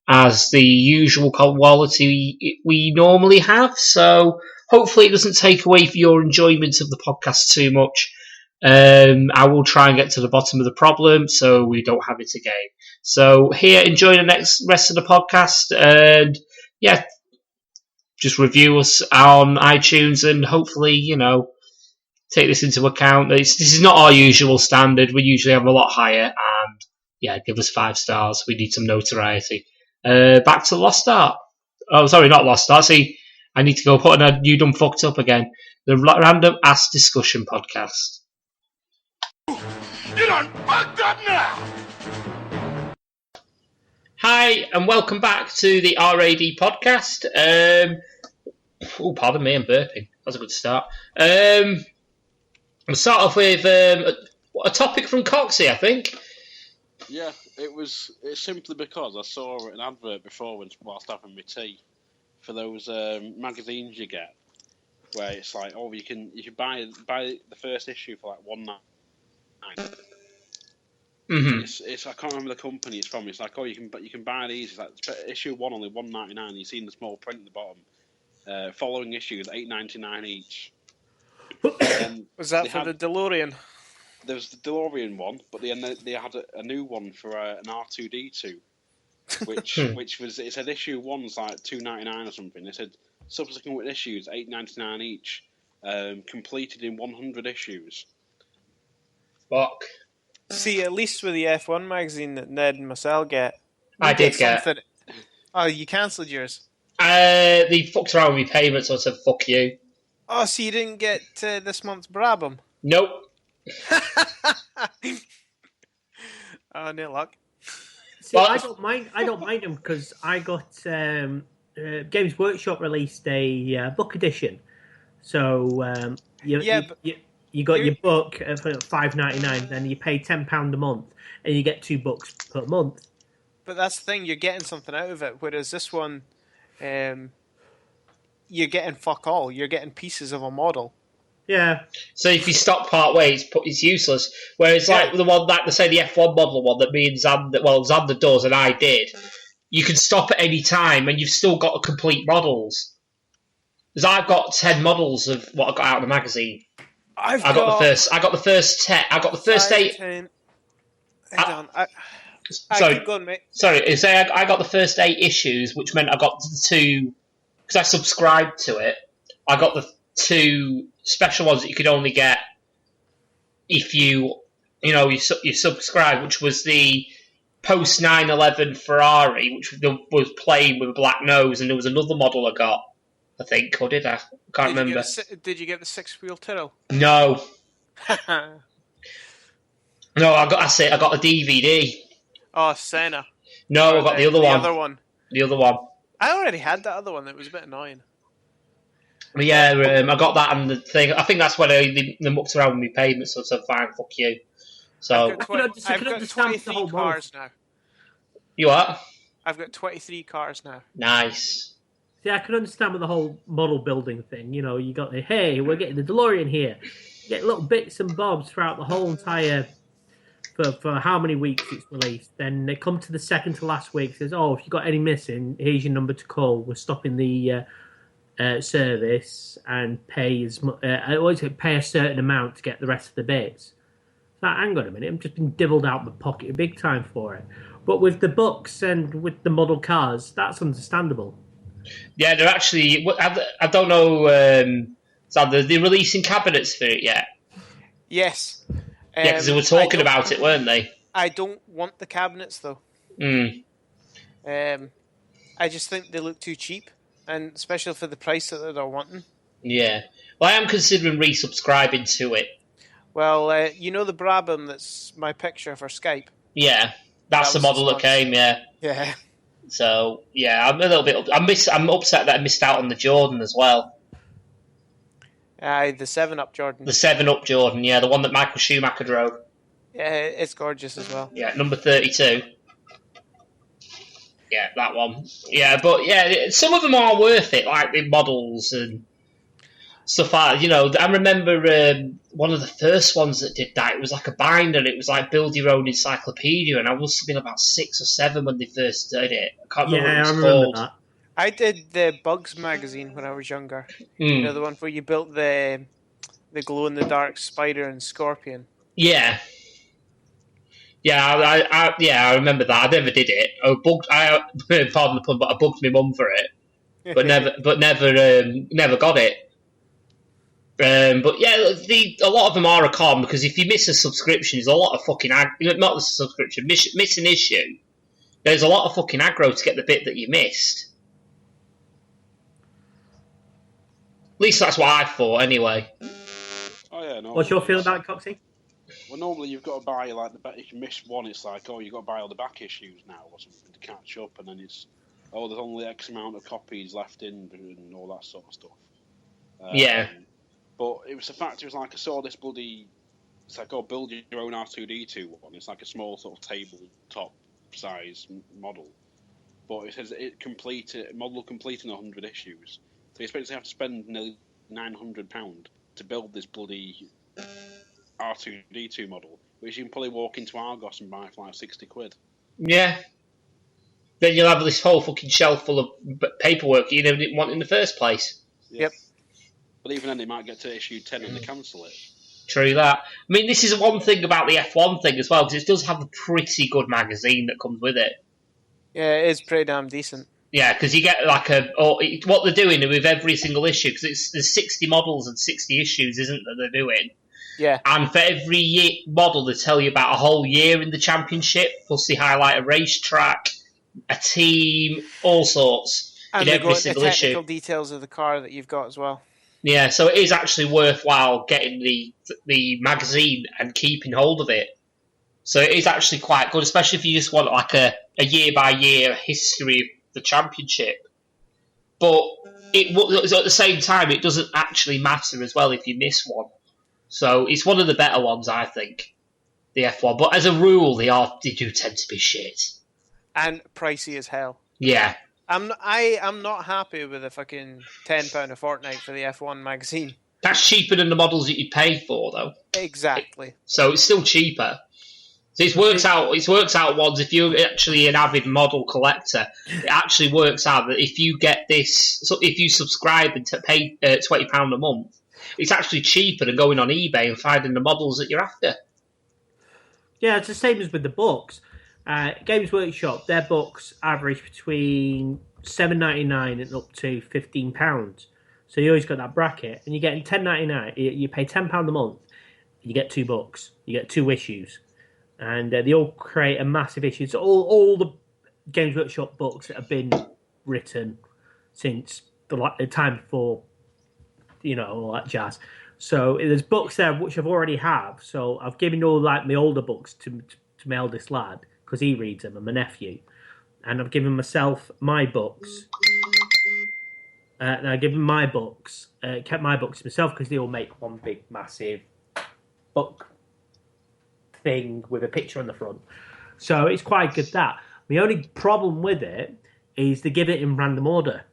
as the usual quality we normally have. So hopefully it doesn't take away from your enjoyment of the podcast too much. I will try and get to the bottom of the problem so we don't have it again. So here, enjoy the rest of the podcast, and yeah, just review us on iTunes and hopefully, take this into account. This is not our usual standard. We usually have a lot higher, and yeah, give us 5 stars. We need some notoriety. Back to Lost Art. Oh, sorry, not Lost Art. See, I need to go put on a You Done Fucked Up again. The Random Ass Discussion Podcast. You done fucked up now! Hi, and welcome back to the RAD podcast. Pardon me, I'm burping. That's a good start. I'll start off with a topic from Coxy, I think. Yeah, it's simply because I saw an advert before whilst having my tea for those magazines you get, where it's like, oh, you can buy the first issue for like $1.99. Mm-hmm. It's I can't remember the company it's from. It's like, oh, you can buy these. It's like issue 1 only $1.99. You've seen the small print at the bottom. Following issues $8.99 each. Was that for the DeLorean? There was the DeLorean one, but they had a new one for an R2D2, which was, it said issue 1's like $2.99 or something. They said subsequent issues $8.99 each, completed in 100 issues. Fuck. See, at least with the F1 magazine that Ned and Marcel get, I did get. Something. Oh, you cancelled yours? They fucked around with my payments, so I said, fuck you. Oh, so you didn't get this month's Brabham? Nope. Oh, no luck. See, I don't mind them because I got Games Workshop released a book edition, so you got your book for $5.99, then you pay £10 a month, and you get 2 books per month. But that's the thing, you're getting something out of it, whereas this one, you're getting fuck all. You're getting pieces of a model. Yeah. So if you stop part way, it's useless. Whereas like the one, like say the F1 model one that me and Xander does and I did, you can stop at any time and you've still got complete models. Because I've got 10 models of what I got out of the magazine. I got the first 10. I got the first 8. 10. Hang on. Sorry, keep going, mate. Sorry, say I got the first 8 issues, which meant I got the 2 because I subscribed to it. I got the 2 special ones that you could only get if you subscribe, which was the post 911 Ferrari, which was plain with a black nose, and there was another model I got, I think, or did I? Can't remember. Did you get the 6-wheel Tyrrell? No. No, I got a DVD. Oh, Senna. No, I got the other one. The other one. I already had that other one. That was a bit annoying. But yeah, I got that and the thing. I think that's when they mucked around with my payments, so I said, fine, fuck you. So I've got 23 cars now. You what? I've got 23 cars now. Nice. See, I can understand with the whole model building thing. You know, you got the, hey, we're getting the DeLorean here. You get little bits and bobs throughout the whole entire, for how many weeks it's released. Then they come to the second to last week, says, oh, if you've got any missing, here's your number to call. We're stopping the service and pay I always pay a certain amount to get the rest of the bits. So hang on a minute, I'm just been divilled out my pocket big time for it. But with the books and with the model cars, that's understandable. Yeah, they're actually. I don't know. Are they releasing cabinets for it yet? Yes. Yeah, because they were talking about it, weren't they? I don't want the cabinets though. I just think they look too cheap, and especially for the price that they're wanting. Yeah. Well, I am considering resubscribing to it. Well, you know the Brabham that's my picture for Skype? Yeah, that's the model that came, yeah. Yeah. So, yeah, I'm a little bit... I'm upset that I missed out on the Jordan as well. The 7-Up Jordan. The 7-Up Jordan, yeah, the one that Michael Schumacher drove. Yeah, it's gorgeous as well. Yeah, number 32. Yeah, that one. Yeah, but yeah, some of them are worth it, like the models and stuff like that. You know, I remember one of the first ones that did that, it was like a binder, and it was like build your own encyclopedia, and I must have been about 6 or 7 when they first did it. I can't remember what it was called. That. I did the Bugs magazine when I was younger. You know, the one where you built the glow-in-the-dark spider and scorpion. Yeah. Yeah, I remember that. I never did it. Pardon the pun, but I bugged my mum for it, but never got it. But yeah, a lot of them are a con because if you miss a subscription, there's a lot of fucking not a subscription, miss an issue. There's a lot of fucking aggro to get the bit that you missed. At least that's what I thought, anyway. Oh yeah, no. What's your feel about it, Coxy? Well, normally you've got to buy like if you miss one, it's like you've got to buy all the back issues now or something to catch up, and then it's there's only X amount of copies left in and all that sort of stuff. Yeah. But it was the fact it was like I saw this bloody. It's like build your own R2D2 one. It's like a small sort of tabletop size model, but it says model completing 100 issues. So you basically have to spend nearly £900 to build this bloody R2D2 model, which you can probably walk into Argos and buy for like £60. Yeah. Then you'll have this whole fucking shelf full of paperwork you never didn't want in the first place. Yep. But even then, they might get to issue 10 and they cancel it. True that. I mean, this is one thing about the F1 thing as well, because it does have a pretty good magazine that comes with it. Yeah, it is pretty damn decent. Yeah, because you get like what they're doing with every single issue, because there's 60 models and 60 issues, isn't there, they're doing? Yeah. And for every model, they tell you about a whole year in the championship, plus they highlight a racetrack, a team, all sorts. And in they every go into single technical issue. details of the car that you've got as well. Yeah, so it is actually worthwhile getting the magazine and keeping hold of it. So it is actually quite good, especially if you just want like a year-by-year history of the championship. But at the same time, it doesn't actually matter as well if you miss one. So it's one of the better ones, I think, the F1. But as a rule, they do tend to be shit. And pricey as hell. Yeah. I'm not happy with a fucking £10 a fortnight for the F1 magazine. That's cheaper than the models that you pay for, though. Exactly. So it's still cheaper. So it works out once if you're actually an avid model collector. It actually works out that if you get this, so if you subscribe and pay £20 a month, it's actually cheaper than going on eBay and finding the models that you're after. Yeah, it's the same as with the books. Games Workshop, their books average between $7.99 and up to £15. So you always got that bracket, and you're getting $10.99. You pay £10 a month, you get 2 books, you get 2 issues, and they all create a massive issue. So all the Games Workshop books that have been written since the time before, all that jazz. So there's books there which I've already have. So I've given all like my older books to my eldest lad, because he reads them, and my nephew. And I've given myself my books. And I've given my books, kept my books to myself, because they all make one big, massive book thing with a picture on the front. So it's quite good that. The only problem with it is they give it in random order.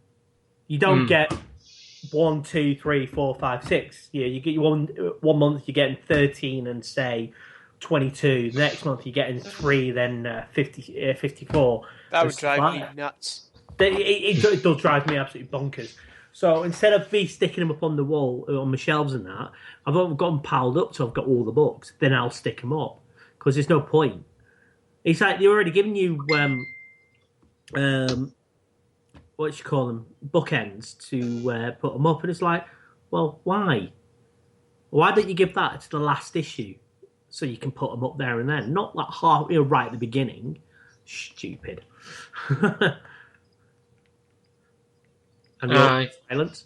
You don't get 1, 2, 3, 4, 5, 6. Yeah, you get one month you're getting 13 and say 22. The next month you're getting 3, then 54. That would drive me nuts. It does drive me absolutely bonkers. So instead of me sticking them up on the wall, on my shelves and that, I've got them piled up so I've got all the books. Then I'll stick them up, because there's no point. It's like they're already giving you what you call them, bookends to put them up, and it's like, well, why? Why don't you give that to the last issue so you can put them up there and then, not like right at the beginning? Stupid. And silence.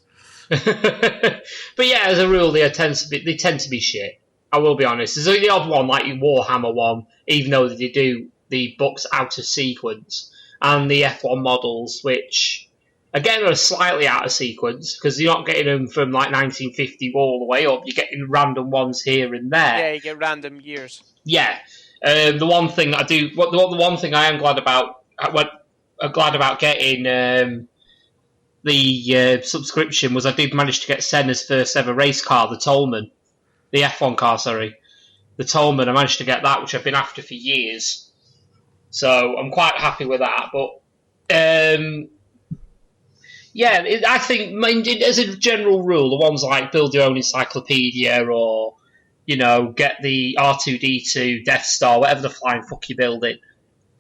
But yeah, as a rule, they tend to be shit. I will be honest. There's the odd one, like the Warhammer one, even though they do the books out of sequence, and the F1 models, which again are slightly out of sequence because you're not getting them from like 1950 all the way up. You're getting random ones here and there. Yeah, you get random years. Yeah. The one thing I am glad about, I'm glad about getting the subscription was I did manage to get Senna's first ever race car, the Tolman. The F1 car, sorry. The Tolman, I managed to get that, which I've been after for years. So I'm quite happy with that. But, I think, as a general rule, the ones like build your own encyclopedia or, get the R2-D2, Death Star, whatever the flying fuck you're building,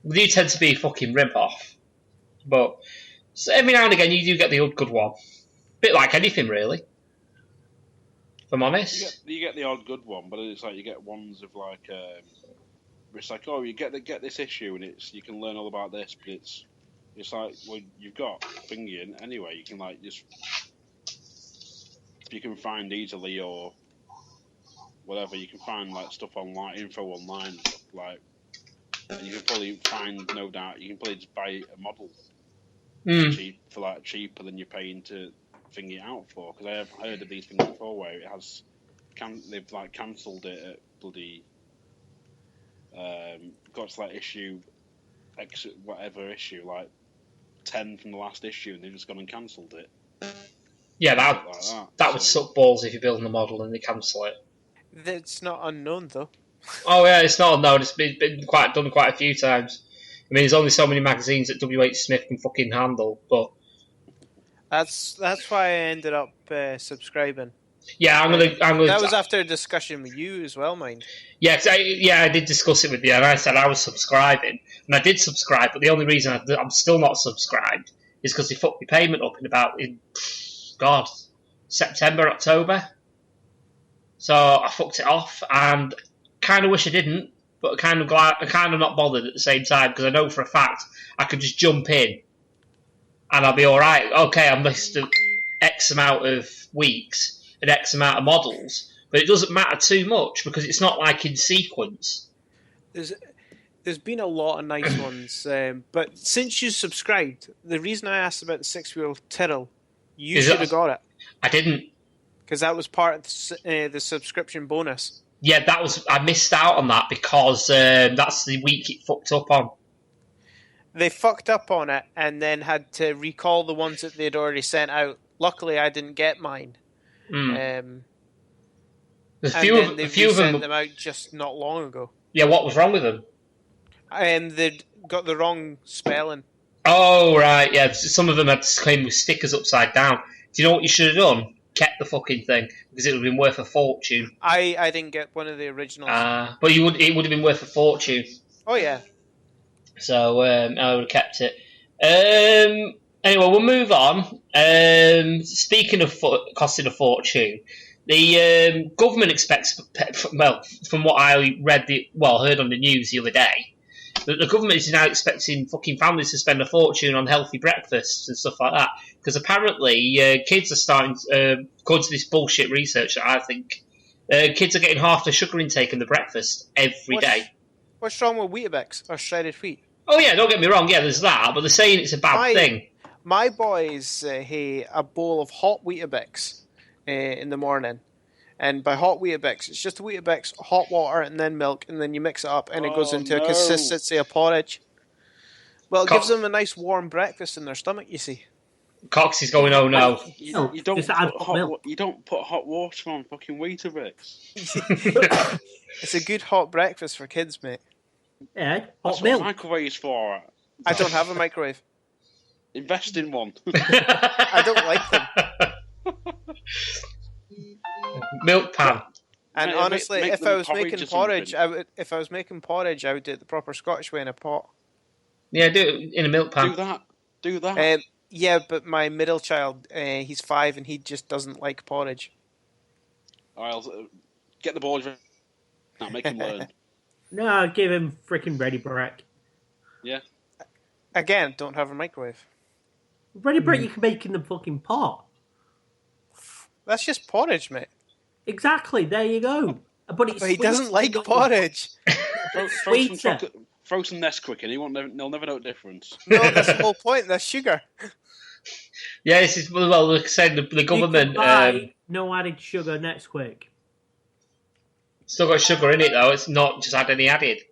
they do tend to be a fucking rip-off. But so every now and again, you do get the odd good one. Bit like anything, really. If I'm honest. You get the odd good one, but it's like you get ones of like, it's like, oh, you get this issue, and you can learn all about this, but it's like, well, you've got thingy in anyway. You can like you can find easily or whatever. You can find like stuff online, info online, and stuff like, and you can probably find, no doubt, you can probably just buy a model cheaper than you're paying to thing it out for, because I have heard of these things before where it has they've like cancelled it at bloody got to like issue whatever issue, like 10 from the last issue, and they've just gone and cancelled it. Yeah, that would suck balls if you're building a model and they cancel it. It's not unknown though. Oh yeah, it's not unknown. It's been done quite a few times. I mean, there's only so many magazines that W.H. Smith can fucking handle, but that's why I ended up subscribing. Yeah, I'm gonna. That was after a discussion with you as well, mind. Yeah, I did discuss it with you, and I said I was subscribing, and I did subscribe. But the only reason I'm still not subscribed is because they fucked my payment up in September, October. So I fucked it off, and kind of wish I didn't, but kind of not bothered at the same time, because I know for a fact I could just jump in, and I'll be all right. Okay, I missed X amount of weeks. an X amount of models, but it doesn't matter too much because it's not like in sequence. There's been a lot of nice ones, but since you subscribed, the reason I asked about the 6-wheel Tyrrell, you should have got it. I didn't. Because that was part of the subscription bonus. Yeah, I missed out on that because that's the week it fucked up on. They fucked up on it and then had to recall the ones that they'd already sent out. Luckily, I didn't get mine. A They've few of sent them out just not long ago. Yeah, what was wrong with them? They'd got the wrong spelling. Oh, right, yeah. Some of them had claimed with stickers upside down. Do you know what you should have done? Kept the fucking thing, because it would have been worth a fortune. I didn't get one of the originals. But it would have been worth a fortune. Oh, yeah. So I would have kept it. Anyway, we'll move on. Speaking of costing a fortune, the government expects, well, from what I heard on the news the other day, that the government is now expecting fucking families to spend a fortune on healthy breakfasts and stuff like that. Because apparently kids are starting, according to this bullshit research that I think, kids are getting half the sugar intake in the breakfast every day. What's wrong with Weetabix or shredded wheat? Oh yeah, don't get me wrong, yeah, there's that, but they're saying it's a bad thing. My boys have a bowl of hot Weetabix in the morning. And by hot Weetabix, it's just Weetabix, hot water, and then milk, and then you mix it up, and it goes into a consistency of porridge. Well, it gives them a nice warm breakfast in their stomach, you see. Coxy's going, oh no. You don't put hot water on fucking Weetabix. It's a good hot breakfast for kids, mate. Yeah, That's what microwave's for. I don't have a microwave. Invest in one. I don't like them. Milk pan. And honestly, if I was making porridge, I would do it the proper Scottish way in a pot. Yeah, do it in a milk pan. Do that. Yeah, but my middle child, he's 5 and he just doesn't like porridge. I'll get the ball. Now make him learn. No, give him freaking ready brick. Yeah. Again, don't have a microwave. Ready brick you can make in the fucking pot. That's just porridge, mate. Exactly, there you go. But he doesn't like porridge. Throw some Nesquik in. He'll never know the difference. No, that's the whole point. That's sugar. Yeah, this is, well, like I said, the government... no added sugar Nesquik. Still got sugar in it, though. It's not just had any added.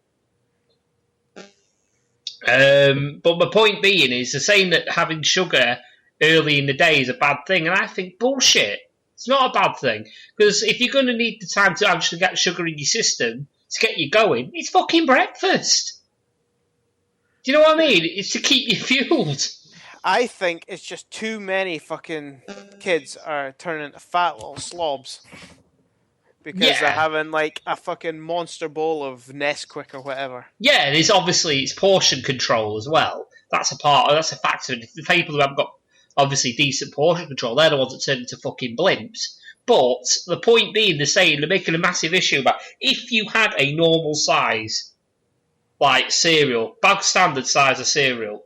But my point being is, they're saying that having sugar early in the day is a bad thing, and I think bullshit. It's not a bad thing. Because if you're going to need the time to actually get sugar in your system to get you going, it's fucking breakfast. Do you know what I mean? It's to keep you fueled. I think it's just too many fucking kids are turning into fat little slobs. Because they're having like a fucking monster bowl of Nesquik or whatever. Yeah, and it's portion control as well. That's a factor. The people who haven't got obviously decent portion control, they're the ones that turn into fucking blimps. But the point being, they're making a massive issue about if you had a normal size, like cereal, bog standard size of cereal,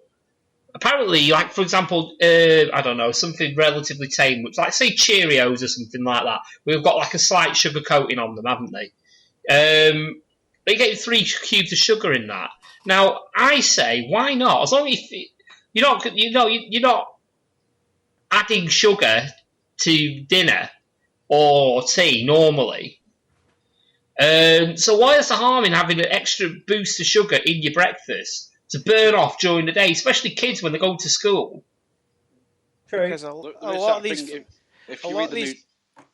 apparently, like for example, I don't know, something relatively tame, which like say Cheerios or something like that, we've got like a slight sugar coating on them, haven't they? They get 3 cubes of sugar in that. Now, I say, why not? As long as you're not adding sugar to dinner or tea normally. So why is the harm in having an extra boost of sugar in your breakfast to burn off during the day, especially kids when they're going to school? True. Because a lot of these...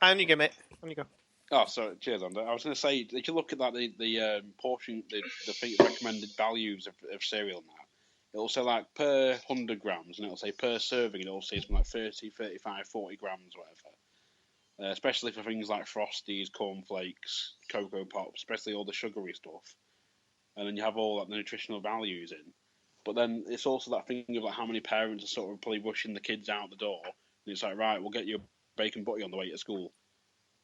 And you go, mate. And you go. Oh, sorry. Cheers, Xander. I was going to say, if you look at that, the portion, the recommended values of cereal and that, it'll say like per 100 grams, and it'll say per serving, and it'll say something like 30, 35, 40 grams, whatever. Especially for things like Frosties, cornflakes, Cocoa Pops, especially all the sugary stuff. And then you have all like, the nutritional values in. But then it's also that thing of like how many parents are sort of probably rushing the kids out the door. And it's like, right, we'll get you a bacon butty on the way to school.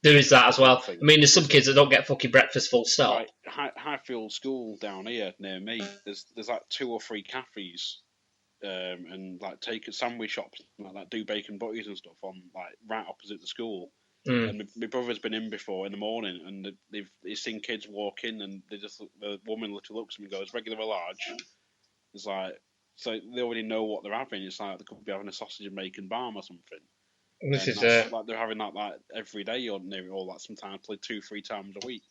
There is that as well. I mean, there's some kids that don't get fucking breakfast full stop. Like Highfield School down here near me, there's like 2 or 3 cafes, and like take a sandwich shops like that do bacon butties and stuff on like right opposite the school. And my brother's been in before in the morning, and he's seen kids walk in, and the woman literally looks at me and goes, "Regular or large?" It's like, so they already know what they're having. It's like they could be having a sausage and bacon barm or something. This is like they're having that every day or like sometimes like 2-3 times a week.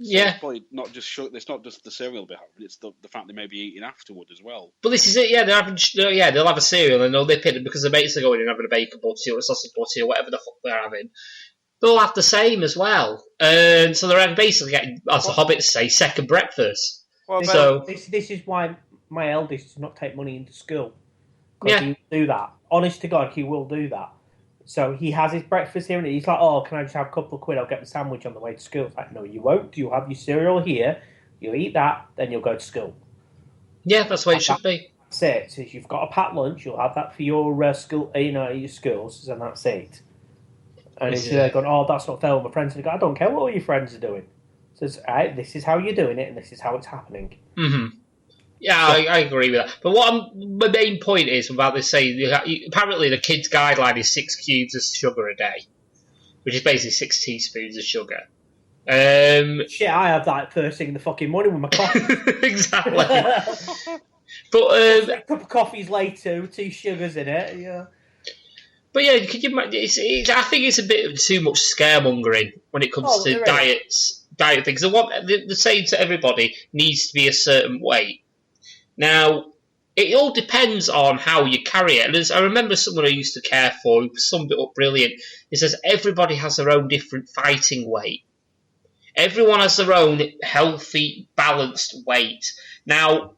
So it's probably not just it's not just the cereal they're having, it's the fact they may be eating afterward as well. But this is it, they're having, they'll have a cereal and they'll nip it because their mates are going and having a bacon butty or a sausage butty or whatever the fuck they're having. They'll have the same as well. And so they're basically getting, as the hobbits say, second breakfast. Well, this is why my eldest does not take money into school. Because he will do that. Honest to God, he will do that. So he has his breakfast here, and he's like, "Oh, can I just have a couple of quid? I'll get the sandwich on the way to school." It's like, no, you won't. You'll have your cereal here. You'll eat that, then you'll go to school. Yeah, that's the way it should be. That's it. So if you've got a packed lunch, you'll have that for your school, your schools, and that's it. And if they're going, "Oh, that's not fair with my friends," and they go, "I don't care what all your friends are doing." So it's, this is how you're doing it, and this is how it's happening. Mm-hmm. Yeah, I agree with that. But my main point is about this saying, apparently the kids' guideline is 6 cubes of sugar a day, which is basically 6 teaspoons of sugar. Shit, I have that first thing in the fucking morning with my coffee. Exactly. But a cup of coffee's later with 2 sugars in it. Yeah. But yeah, could you imagine? I think it's a bit of too much scaremongering when it comes to diet things. They're saying to everybody needs to be a certain weight. Now, it all depends on how you carry it. And I remember someone I used to care for who summed it up brilliant. He says, everybody has their own different fighting weight. Everyone has their own healthy, balanced weight. Now,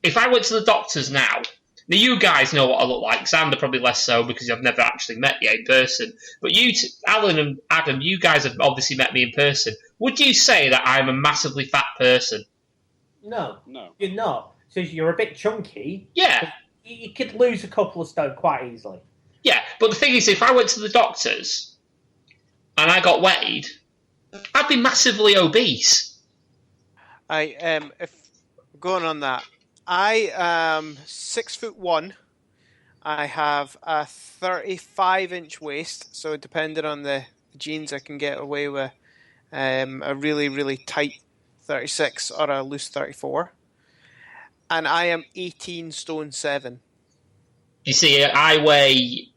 if I went to the doctors now, you guys know what I look like. Xander probably less so because I've never actually met you in person. But you, Alan and Adam, you guys have obviously met me in person. Would you say that I'm a massively fat person? No, you're not. So you're a bit chunky. Yeah. You could lose a couple of stone quite easily. Yeah, but the thing is, if I went to the doctors and I got weighed, I'd be massively obese. If going on that, I am 6'1". I have a 35-inch waist, so depending on the jeans, I can get away with a really, really tight 36 or a loose 34. And I am 18 stone 7. You see, I weigh...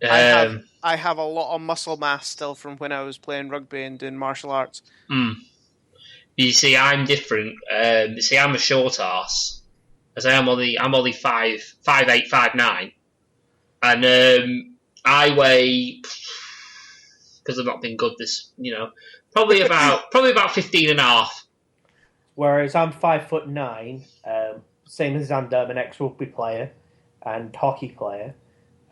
I have a lot of muscle mass still from when I was playing rugby and doing martial arts. You see, I'm different. I'm a short arse. As I'm only 5'8", 5'9". And I weigh... Because I've not been good this, probably about 15 and a half. Whereas I'm 5'9", same as Xander, I'm an ex-rugby player and hockey player.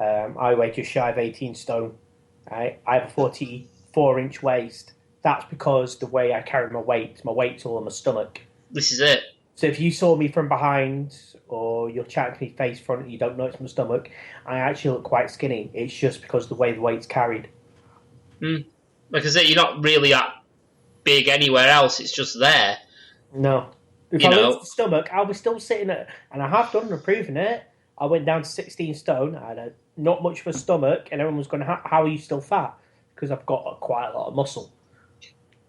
I weigh just shy of 18 stone. I have a 44-inch waist. That's because the way I carry my weight's all on my stomach. This is it. So if you saw me from behind or you're chatting to me face front and you don't know it's my stomach, I actually look quite skinny. It's just because of the way the weight's carried. Like I said, you're not really that big anywhere else. It's just there. No. If I looked at the stomach, I'll be still sitting at, and I have done and proven it, I went down to 16 stone, I had not much of a stomach, and everyone was going, how are you still fat? Because I've got quite a lot of muscle.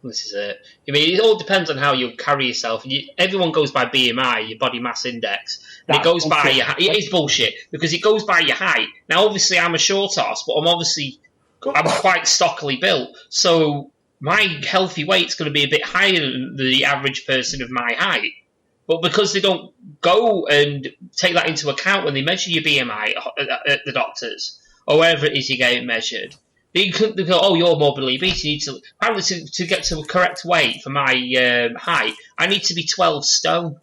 This is it. I mean, it all depends on how you carry yourself. Everyone goes by BMI, your body mass index. And it goes by your height. It is bullshit, because it goes by your height. Now, obviously, I'm a short ass, but I'm quite stockily built, so my healthy weight's going to be a bit higher than the average person of my height. But because they don't go and take that into account when they measure your BMI at the doctors, or wherever it is you get it measured, they go, oh, you're morbidly obese. You need to, apparently to get to a correct weight for my height, I need to be 12 stone.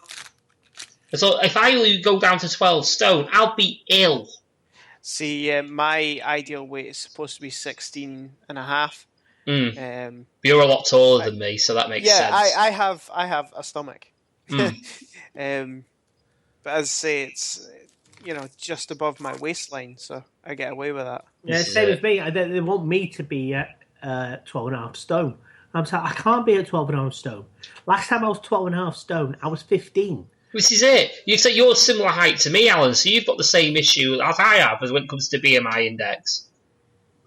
So if I go down to 12 stone, I'll be ill. See, my ideal weight is supposed to be 16 and a half. You're a lot taller than me, so that makes sense. Yeah, I have a stomach. But as I say, it's just above my waistline, so I get away with that. Yeah, same as me. They want me to be at 12.5 stone. I'm saying I can't be at 12.5 stone. Last time I was 12.5 stone, I was 15. This is it. You say you're similar height to me, Alan, so you've got the same issue as I have when it comes to BMI index.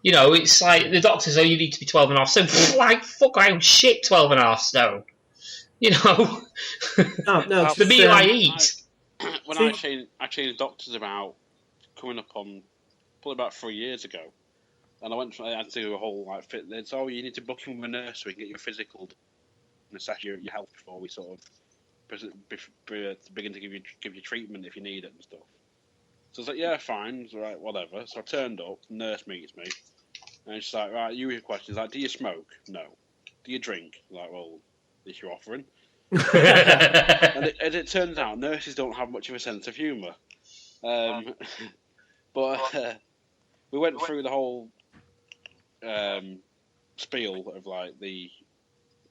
You know, it's like the doctor says, you need to be 12.5 stone. Like, fuck, I'm shit 12.5 stone. You know? No, For me, I eat. When I changed doctors about coming up on probably about 3 years ago, and I had to do a whole like fitness. Oh, you need to book in with a nurse so we can get your physical and assess your health before we sort of begin to give you treatment if you need it and stuff. So I was like, yeah, fine, right, whatever. So I turned up, the nurse meets me, and she's like, right, you have questions. Like, do you smoke? No. Do you drink? I'm like, well, this you're offering. And it turns out nurses don't have much of a sense of humour. But we went through the whole spiel of like the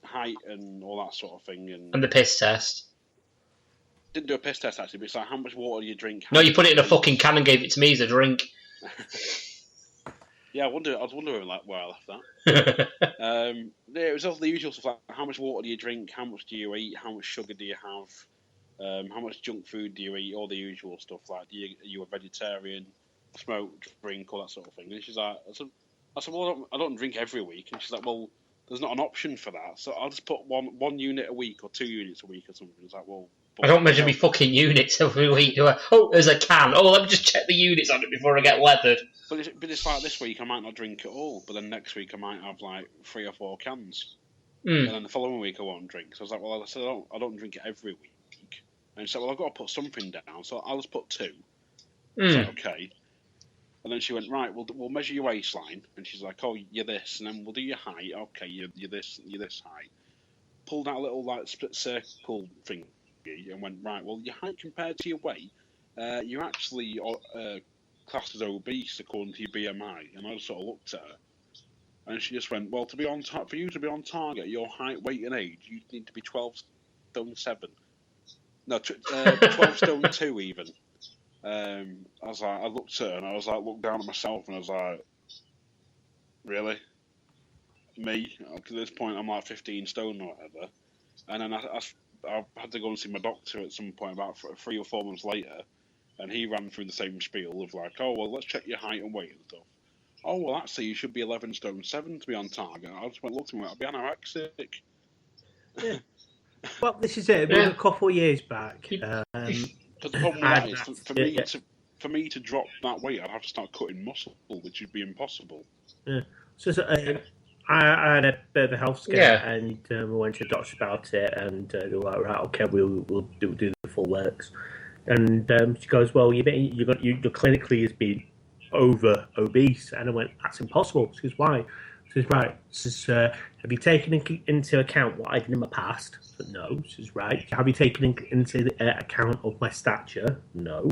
height and all that sort of thing. And the piss test. Didn't do a piss test actually, but it's like, how much water do you drink? No, you put it in a fucking can and gave it to me as a drink. Yeah, I was wondering like where I left that. Yeah, it was all the usual stuff like how much water do you drink, how much do you eat, how much sugar do you have, how much junk food do you eat, all the usual stuff like are you a vegetarian, smoke, drink, all that sort of thing. And she's like, I said, well, I don't drink every week, and she's like, well, there's not an option for that, so I'll just put one unit a week or 2 units a week or something. It's like, well. I don't measure my fucking units every week, do I? Oh, there's a can. Oh, let me just check the units on it before I get weathered. But it's like this week I might not drink at all, but then next week I might have like 3 or 4 cans. And then the following week I won't drink. So I was like, well, I said I don't drink it every week. And she said, well, I've got to put something down, so I'll just put 2. I was like, okay. And then she went, right, we'll measure your waistline. And she's like, oh, you're this. And then we'll do your height. Okay, you're this height. Pulled out a little like split circle thing. And went, right, well, your height compared to your weight, you're actually classed as obese according to your BMI. And I just sort of looked at her, and she just went, well, for you to be on target, your height, weight, and age, you need to be 12 stone 7. No, 12 stone 2 even. I was like, I looked at her, and I was like, looked down at myself, and I was like, really? Me? At this point, I'm like 15 stone or whatever. And then I had to go and see my doctor at some point about 3 or 4 months later, and he ran through the same spiel of like, oh, well, let's check your height and weight and stuff. Oh, well, actually, you should be 11 stone 7 to be on target. I just went, look to me, I'll be anorexic. Yeah. Well, this is it. It was a couple of years back. Because the problem with that is, for me to drop that weight, I'd have to start cutting muscle, which would be impossible. Yeah. So I had a bit of a health scare, and we went to the doctor about it, and they were like, right, okay, we'll do the full works. And she goes, well, you're clinically has been over obese. And I went, that's impossible. She goes, why? She says, right. She says, have you taken into account what I did in my past? I said, no. She says, right. Have you taken into account of my stature? No.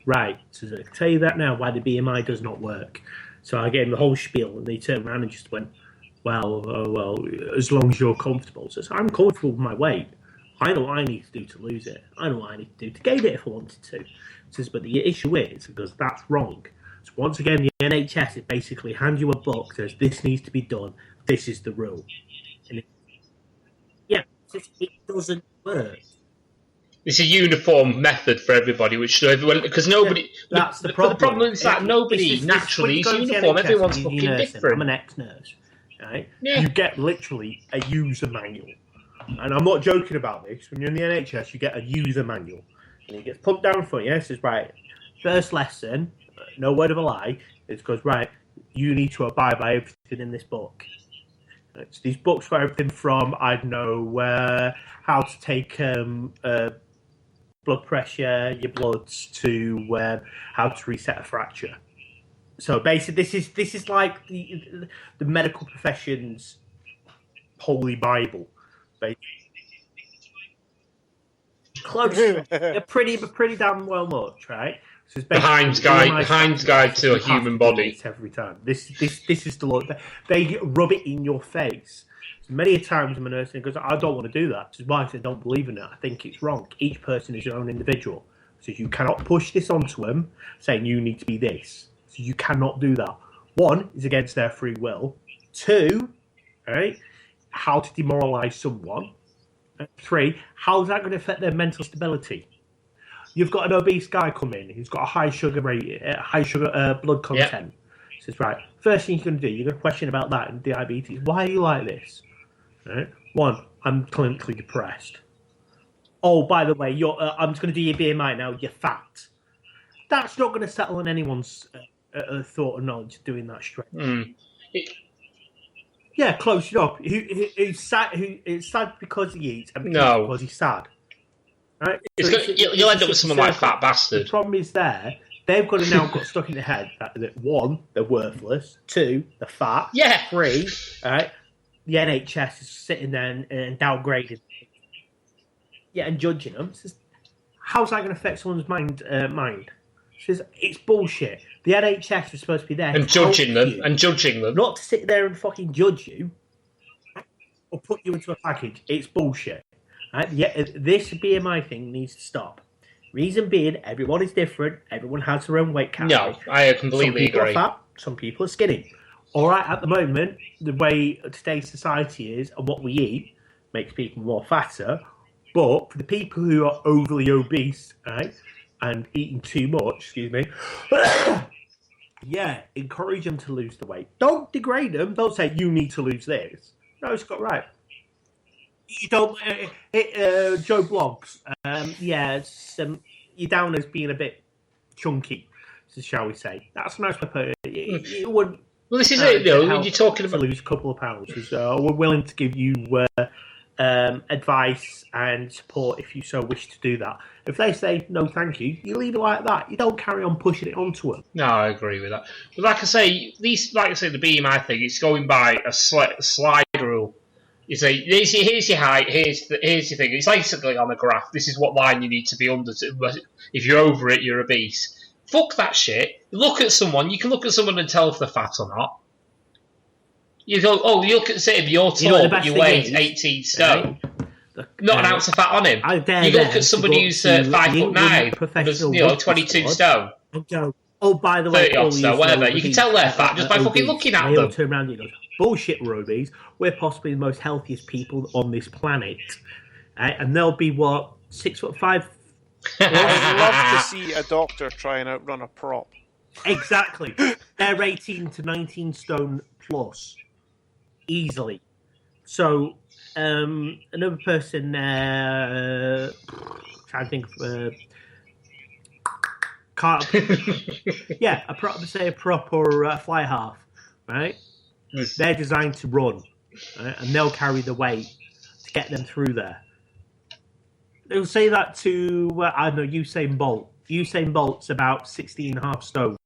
Right. She says, I can tell you that now, why the BMI does not work. So I gave him the whole spiel, and they turned around and just went, well, as long as you're comfortable. So I'm comfortable with my weight. I know what I need to do to lose it. I know what I need to do to gain it if I wanted to. Says, but the issue is, because that's wrong. So once again, the NHS is basically hand you a book, says this needs to be done. This is the rule. And it doesn't work. It's a uniform method for everybody, which everyone, because nobody. That's the problem. The problem is that nobody naturally is uniform. Everyone's fucking different. I'm an ex-nurse. Right? Yeah. You get literally a user manual. And I'm not joking about this. When you're in the NHS, you get a user manual. And it gets pumped down for you. It says, right, first lesson, no word of a lie, it goes, right, you need to abide by everything in this book. It's these books for everything from, I don't know, how to take blood pressure, your bloods, to how to reset a fracture. So basically, this is like the medical profession's holy Bible. Close, pretty damn well much, right? So it's the Heinz guide to a human body. Every time, this is the law. They rub it in your face. So many times, I'm a nurse and goes, I don't want to do that. This is why I don't believe in it. I think it's wrong. Each person is their own individual, so you cannot push this onto them, saying you need to be this. So you cannot do that. 1 is against their free will. 2, right? How to demoralise someone. 3, how is that going to affect their mental stability? You've got an obese guy come in who's got a high sugar blood content. Says, right, first thing you're going to do, you're going to question about that and diabetes. Why are you like this? Right? One, I'm clinically depressed. Oh, by the way, I'm just going to do your BMI now. You're fat. That's not going to settle on anyone's thought or knowledge doing that straight. Yeah, close it up. Who's sad? It's sad because he eats and because he's sad. Right? You'll end up with someone like Fat Bastard. The problem is they've got to now got stuck in the head that one, they're worthless. Two, they're fat. Yeah. Three, right? The NHS is sitting there and downgrading. Yeah, and judging them. Says, how's that going to affect someone's mind? Says it's bullshit. The NHS is supposed to be there and judging them, not to sit there and fucking judge you or put you into a package. It's bullshit. Right? Yeah, this BMI thing needs to stop. Reason being, everyone is different. Everyone has their own weight category. No, I completely agree. Some people are fat. Some people are skinny. All right, at the moment, the way today's society is and what we eat makes people more fatter. But for the people who are overly obese, right, and eating too much, yeah, encourage them to lose the weight. Don't degrade them. Don't say, you need to lose this. No, it's got right. You don't... Joe Blogs, you're down as being a bit chunky, shall we say. That's a nice way to put it. It would... Well, this is it, though. You're talking about... To lose a couple of pounds. We're willing to give you... advice and support if you so wish to do that. If they say no thank you, you leave it like that. You don't carry on pushing it onto them. No, I agree with that. But like I say, the BMI thing, it's going by a slide rule. You say, here's your height, here's your thing. It's basically on a graph. This is what line you need to be under. If you're over it, you're obese. Fuck that shit. You can look at someone and tell if they're fat or not. You go, you look at him, you're tall, but you weigh 18 stone. Not an ounce of fat on him. You look at somebody who's 5'9", 22 stone. Oh, by the way, 30 odd stone, whatever. You can tell they're fat just by fucking looking at them. Turn around and goes, bullshit, we're obese. We're possibly the most healthiest people on this planet. And they'll be, 6'5"? I'd love to see a doctor try and outrun a prop. Exactly. They're 18 to 19 stone plus. Easily. So, another person, trying to think of, a prop or a fly half, right? Yes. They're designed to run, right? And they'll carry the weight to get them through there. They'll say that to, Usain Bolt. Usain Bolt's about 16.5 stone,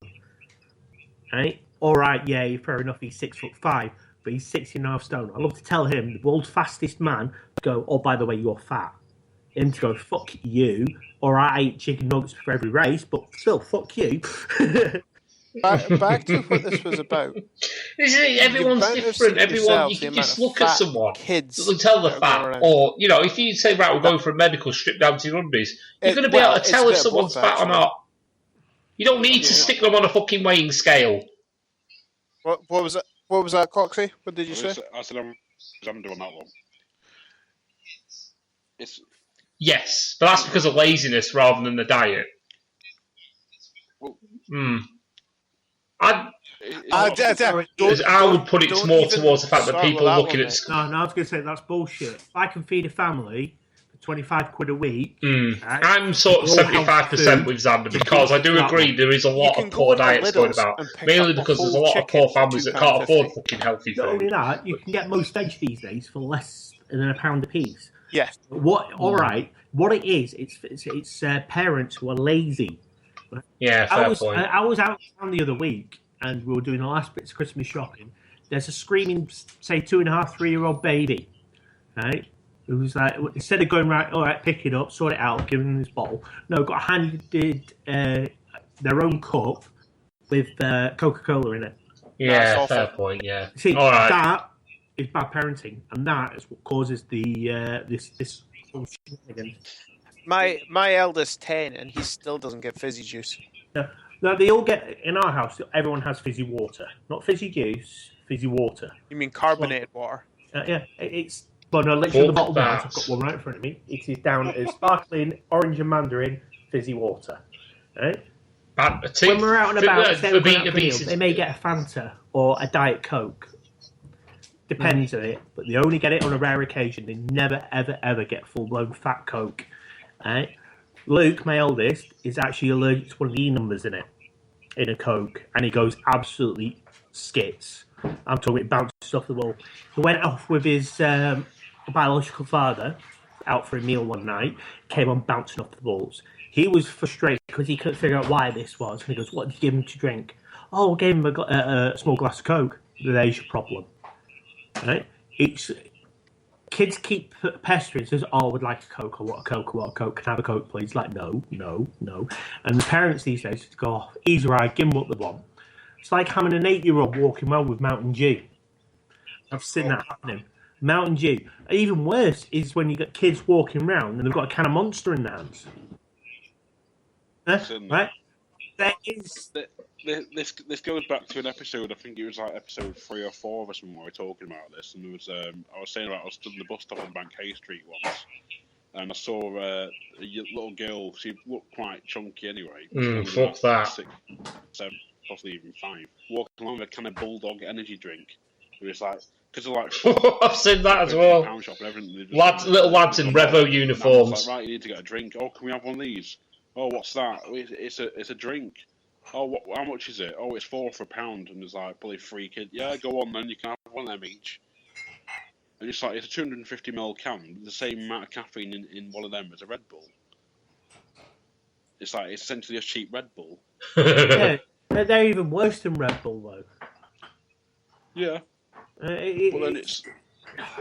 right? All right, yeah, fair enough, he's 6'5", but he's 16.5 stone. I love to tell him, the world's fastest man, to go, oh, by the way, you're fat. Him to go, fuck you. All right, I eat chicken nuggets for every race, but still, fuck you. Back to what this was about. Everyone's different. You can just look at someone, tell they're fat. Or, if you say, right, we're going for a medical, strip down to your undies, you're going to be able to tell if someone's fat or not. You don't need to stick them on a fucking weighing scale. What was that? What was that, Coxy? What did you say? I said I'm doing that one. Yes, but that's because of laziness rather than the diet. I would put it more towards the fact that people are looking at... No, I was going to say that's bullshit. If I can feed a family for £25 a week... I'm sort of 75% with Xander because I do agree there is a lot of poor diets going about. Mainly because there's a lot of poor families that can't afford fucking healthy food. Not only that, you can get most veg these days for less than £1 a piece. Yes. What it is, it's parents who are lazy. Yeah, fair point. I was out the other week and we were doing the last bits of Christmas shopping. There's a screaming, say, 2.5, 3-year-old baby, right? Who was like, instead of going, right, all right, pick it up, sort it out, give them this bottle. No, got handed their own cup with Coca-Cola in it. Yeah, fair point, yeah. See, that is bad parenting, and that is what causes the this My eldest's 10, and he still doesn't get fizzy juice. No, they all get in our house. Everyone has fizzy water, not fizzy juice, fizzy water. You mean carbonated water? Yeah, it's. But no, literally the bottle down. I've got one right in front of me. It is down as sparkling orange and mandarin fizzy water, right? when we're out and about, say we're going out for a meal, they may get a Fanta or a Diet Coke. Depends on it, but they only get it on a rare occasion. They never, ever, ever get full-blown fat Coke. Right? Luke, my eldest, is actually allergic to one of the E numbers in a Coke, and he goes absolutely skits. I'm talking about bouncing off the wall. He went off with his biological father out for a meal one night, came on bouncing off the walls. He was frustrated because he couldn't figure out why this was. And he goes, "What did you give him to drink?" "Oh, I gave him a small glass of Coke." There's your problem. Right? It's kids keep pestering, says, "Oh, I would like a Coke, I want a Coke, I want a Coke, can I have a Coke, please?" Like, no. And the parents these days go, "Oh, easy right, give them what they want." It's like having an 8-year-old walking around with Mountain Dew. I've seen that happening. Mountain Dew. Even worse is when you get kids walking around and they've got a can of Monster in their hands. Right? There is... This goes back to an episode. I think it was like episode 3 or 4 of us when we were talking about this, and there was I was saying about I was stood in the bus stop on Bankhay Street once, and I saw a little girl. She looked quite chunky anyway. Fuck that. 6, 7, possibly even 5. Walking along with a kind of Bulldog energy drink. It was like because of like I've seen that as well. Pound shop and everything. Little lads in Revo uniforms. Like, right, you need to get a drink. Oh, can we have one of these? Oh, what's that? It's a drink. Oh, how much is it? Oh, it's £4 for £1. And there's like probably 3 kids. Yeah, go on then. You can have one of them each. And it's like it's a 250ml can, the same amount of caffeine in one of them as a Red Bull. It's like it's essentially a cheap Red Bull. Yeah, they're even worse than Red Bull though. Yeah. Well, then it's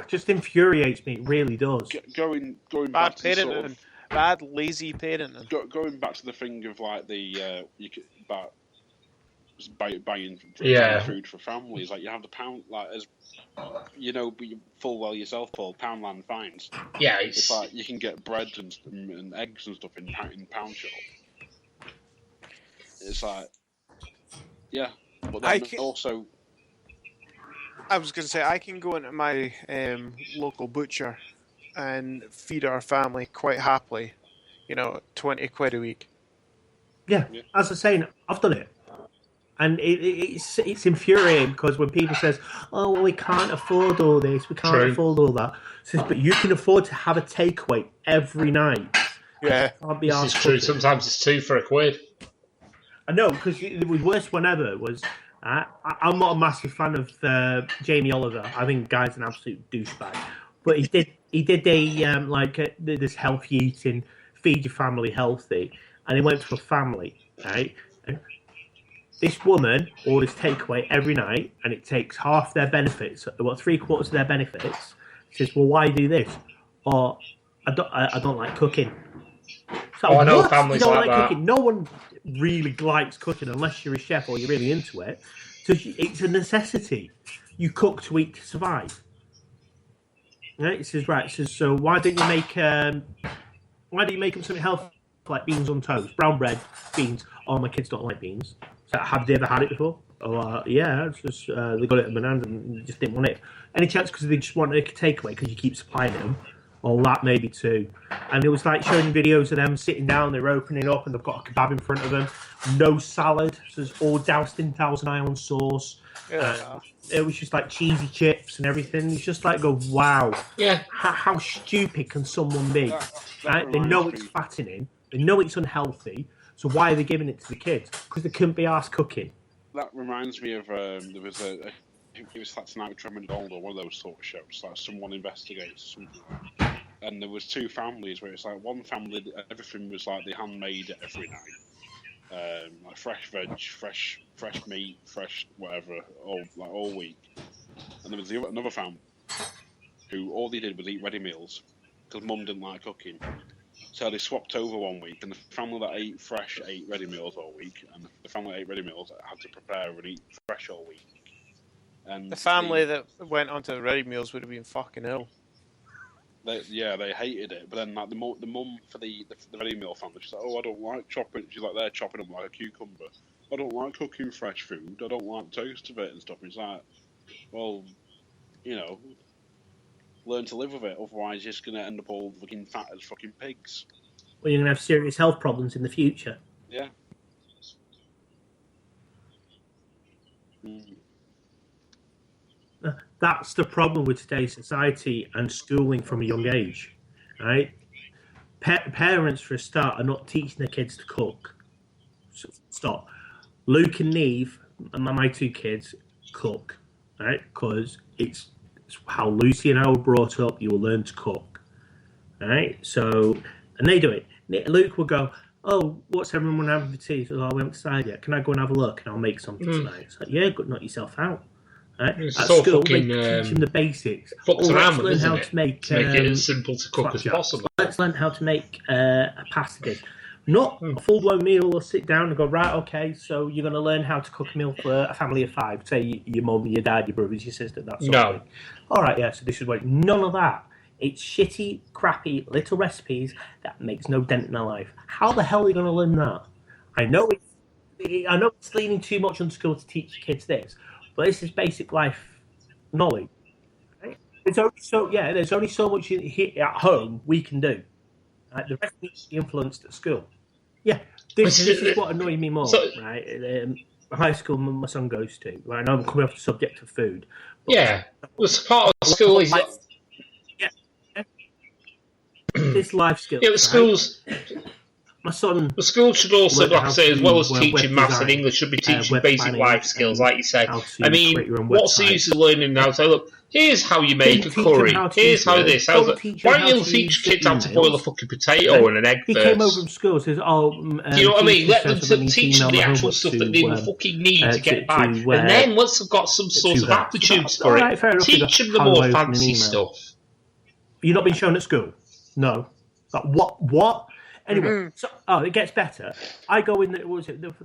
just infuriates me. It really does. Going bad back to parenting. sort of, Bad lazy parenting. Going back to the thing of like the buying food for families, like you have the pound, like as you know, be full well yourself, Paul. Poundland Finds. Yeah, it's like you can get bread and eggs and stuff in pound shop. It's like, yeah, but then also. I was going to say I can go into my local butcher and feed our family quite happily, 20 quid a week. Yeah, as I was saying, I've done it. And it's infuriating because when people says, "Oh, well, we can't afford all this, we can't afford all that," says, "But you can afford to have a takeaway every night." Yeah, this is true. Sometimes it's 2 for £1. I know, because the worst one ever was, I'm not a massive fan of Jamie Oliver. I think the guy's an absolute douchebag. But he did this healthy eating, feed your family healthy, and he went to a family, right? This woman orders takeaway every night, and it takes half their benefits, 3/4 of their benefits. She says, "Well, why do this?" "Oh, I don't like cooking." So, I know families you don't like that. Cooking? No one really likes cooking unless you're a chef or you're really into it. So it's a necessity. You cook to eat to survive. Right? It says, "So why don't you make them something healthy like beans on toast, brown bread, beans?" "Oh, my kids don't like beans." "So have they ever had it before?" "Oh, yeah, it's just they got it at Bonanza and just didn't want it." "Any chance because they just want a takeaway because you keep supplying them?" "Or that maybe too." And it was like showing videos of them sitting down, they're opening up and they've got a kebab in front of them, no salad, so it's all doused in Thousand Island sauce. Yeah. It was just like cheesy chips and everything. It's just like, go, wow. Yeah. How stupid can someone be? Right? They know it's fattening, they know it's unhealthy, so why are they giving it to the kids? Because they couldn't be arsed cooking. That reminds me of there was it was like Tonight with Trevor Gold or one of those sort of shows, like someone investigates something. And there was 2 families where it's like one family, everything was like they handmade it every night, like fresh veg, fresh meat, fresh whatever, all week. And there was another family who all they did was eat ready meals because mum didn't like cooking. So they swapped over one week, and the family that ate fresh ate ready meals all week, and the family that ate ready meals had to prepare and eat fresh all week. And the family that went onto the ready meals would have been fucking ill. They hated it, but then like the mum for the ready meal family, she's like, "Oh, I don't like chopping." She's like, "They're chopping up like a cucumber. I don't like cooking fresh food. I don't like taste of it and stuff." And it's like, well, learn to live with it. Otherwise, you're just gonna end up all fucking fat as fucking pigs. Well, you're gonna have serious health problems in the future. Yeah. That's the problem with today's society and schooling from a young age, right? Parents, for a start, are not teaching their kids to cook. So stop. Luke and Neve, my two kids, cook, right? Because it's how Lucy and I were brought up. You will learn to cook, right? So, and they do it. Luke will go, "Oh, what's everyone having for tea?" So, "Oh, we haven't decided yet. Can I go and have a look? And I'll make something tonight." It's like, "Yeah, go knock yourself out." Right? At so school, fucking, they teach them the basics. Fucks around with, learn isn't how it? to make it as simple to cook as possible. Let's learn how to make a pasta dish. Not a full-blown meal or sit down and go, right, okay, so you're going to learn how to cook a meal for a family of 5. Say your mum, your dad, your brothers, your sister, that sort of thing. All right, yeah, so this is what... None of that. It's shitty, crappy, little recipes that makes no dent in their life. How the hell are you going to learn that? I know it's leaning too much on school to teach kids this, but this is basic life knowledge. Right? There's only so much here at home we can do. Right? The rest needs to be influenced at school. Yeah, this is what annoys me more, right? High school my son goes to. Right? I know I'm coming off the subject of food. Yeah, well, part of school is... This life skill. Yeah, the schools... My son... The school should also, like I say, as well as teaching maths and English, should be teaching basic life skills, like you say. I mean, what's the use of learning now? So, look, here's how you make a curry. Here's how this. Why don't you teach kids how to boil a fucking potato and an egg first? He came over from school and says, "Oh, do you know what I mean? Let them teach them the actual stuff that they will fucking need to get by. And then, once they've got some sort of aptitudes for it, teach them the more fancy stuff." You've not been shown at school? No. Like, what? Anyway, it gets better. I go in. No,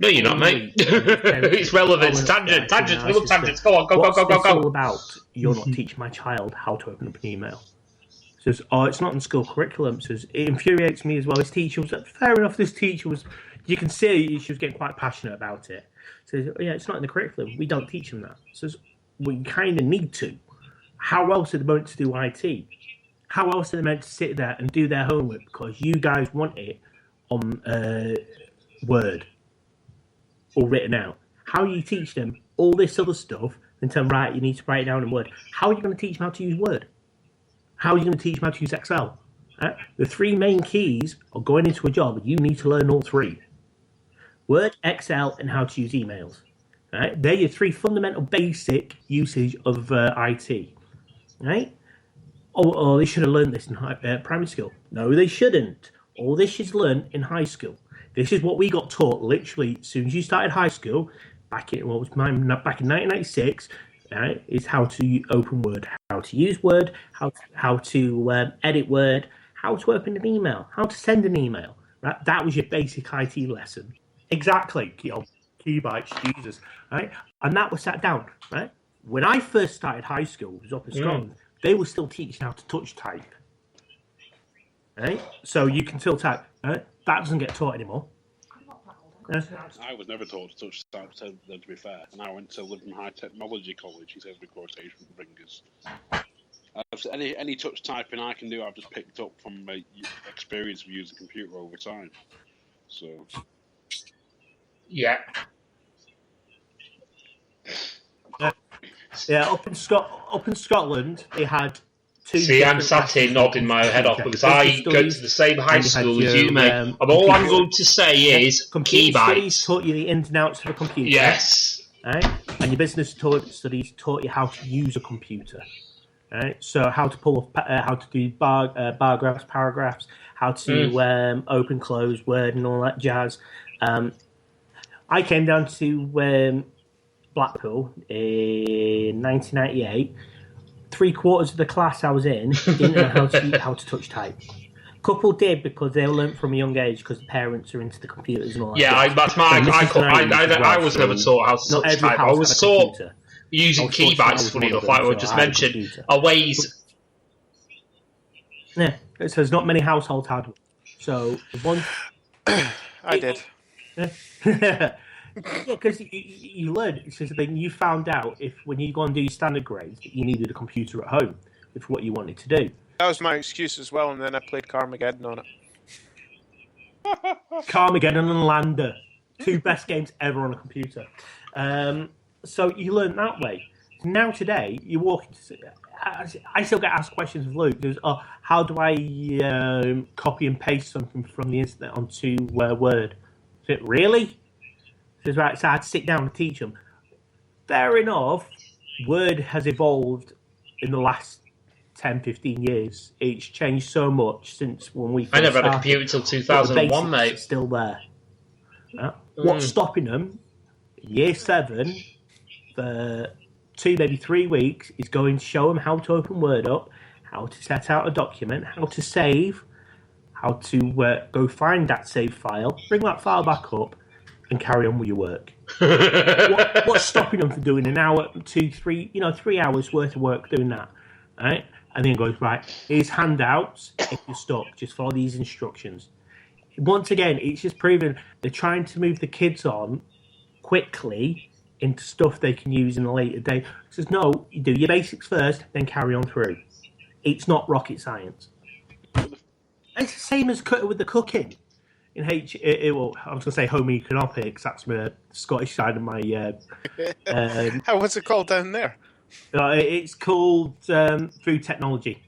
you're not, mate. It's relevant. Tangents. We love tangents. Go on. Go. What's this all about? You're not teaching my child how to open up an email. Says, it's not in school curriculum. Says, it infuriates me as well. His teacher was fair enough. This teacher was. You can see she was getting quite passionate about it. Says, yeah, it's not in the curriculum. We don't teach them that. Says, we kind of need to. How else are they meant to do IT? How else are they meant to sit there and do their homework because you guys want it on Word or written out? How you teach them all this other stuff and tell them, right, you need to write it down in Word? How are you going to teach them how to use Word? How are you going to teach them how to use Excel? The 3 main keys of going into a job, you need to learn all 3. Word, Excel, and how to use emails. Right? They're your 3 fundamental basic usage of IT. Right? Oh, they should have learned this in primary school. No, they shouldn't. All this is learned in high school. This is what we got taught literally as soon as you started high school, back in 1996, right, is how to open Word, how to use Word, how to edit Word, how to open an email, how to send an email. Right? That was your basic IT lesson. Exactly. Key bites, Jesus. Right? And that was sat down. Right? When I first started high school, it was up in Scotland. They were still teaching how to touch type. Right? So you can still type. Right? That doesn't get taught anymore. I was never taught to touch type, to be fair. And I went to Living High Technology College, he says with quotation fingers. Any touch typing I can do, I've just picked up from my experience of using a computer over time. So. Yeah. Yeah, up in Scotland, they had 2. See, I'm sat here nodding my head off because I go to the same high school as you, mate. And all I'm going to say is key bites. Taught you the ins and outs of a computer. Yes. Right? And your business studies taught you how to use a computer. Right? So how to pull, how to do bar graphs, paragraphs, how to open, close, Word, and all that jazz. I came down to Blackpool in 1998. 3/4 of the class I was in didn't know how to touch type. A couple did because they learnt from a young age because the parents are into the computers and all that. Yeah, I was never taught how to touch type. I was taught using key bites, funny enough, like we just mentioned, are ways. Yeah, so there's not many households had one. So one. I did. Yeah, because you learned. It's just thing you found out when you go and do your standard grades that you needed a computer at home for what you wanted to do. That was my excuse as well, and then I played Carmageddon on it. Carmageddon and Lander, 2 best games ever on a computer. So you learn that way. Now today, you walk into... I still get asked questions of Luke. Goes, oh, how do I copy and paste something from the internet onto Word? I said, really? Says, right, so I had to sit down and teach them. Fair enough. Word has evolved in the last 10, 15 years. It's changed so much since when we first I never had a started. computer until 2001, mate. Are still there. What's stopping them? Year 7, for 2, maybe 3 weeks, is going to show them how to open Word up, how to set out a document, how to save, how to go find that save file, bring that file back up, and carry on with your work. What's stopping them from doing an hour, 2, 3, 3 hours worth of work doing that, right? And then goes, right, here's handouts. If you're stuck, just follow these instructions. Once again, it's just proven they're trying to move the kids on quickly into stuff they can use in a later day. It says, no, you do your basics first, then carry on through. It's not rocket science. It's the same as with the cooking. In I was going to say home economics. That's the Scottish side of my... What's it called down there? It's called food technology.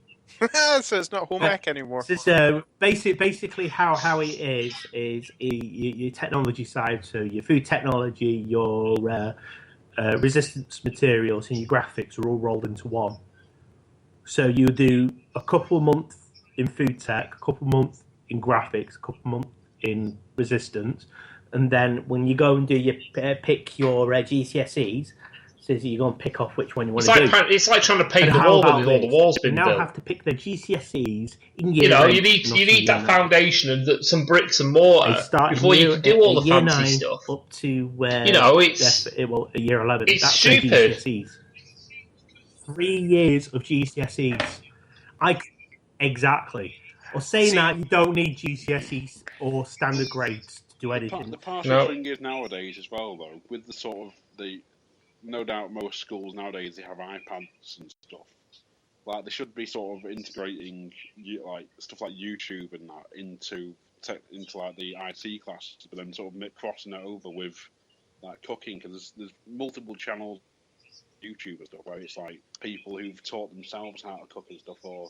So it's not home ec anymore. So basically how it is your technology side. So your food technology, your resistance materials, and your graphics are all rolled into one. So you do a couple of months in food tech, a couple of months in graphics, a couple of months in resistance, and then when you go and do your pick your GCSEs, says you're going to pick off which one you want to do. It's like trying to paint the wall when all the walls been built. You now have to pick the GCSEs in year. You need that foundation and some bricks and mortar before you can do all the fancy stuff. Up to it's year 11. It's That's stupid. GCSEs. 3 years of GCSEs. Exactly. Or saying that you don't need GCSEs or standard grades to do anything. The partial thing is nowadays as well, though, with the sort of no doubt most schools nowadays they have iPads and stuff. Like they should be sort of integrating like stuff like YouTube and that into like the IT classes, but then sort of crossing it over with like cooking, because there's multiple channels, YouTube and stuff, where it's like people who've taught themselves how to cook and stuff, or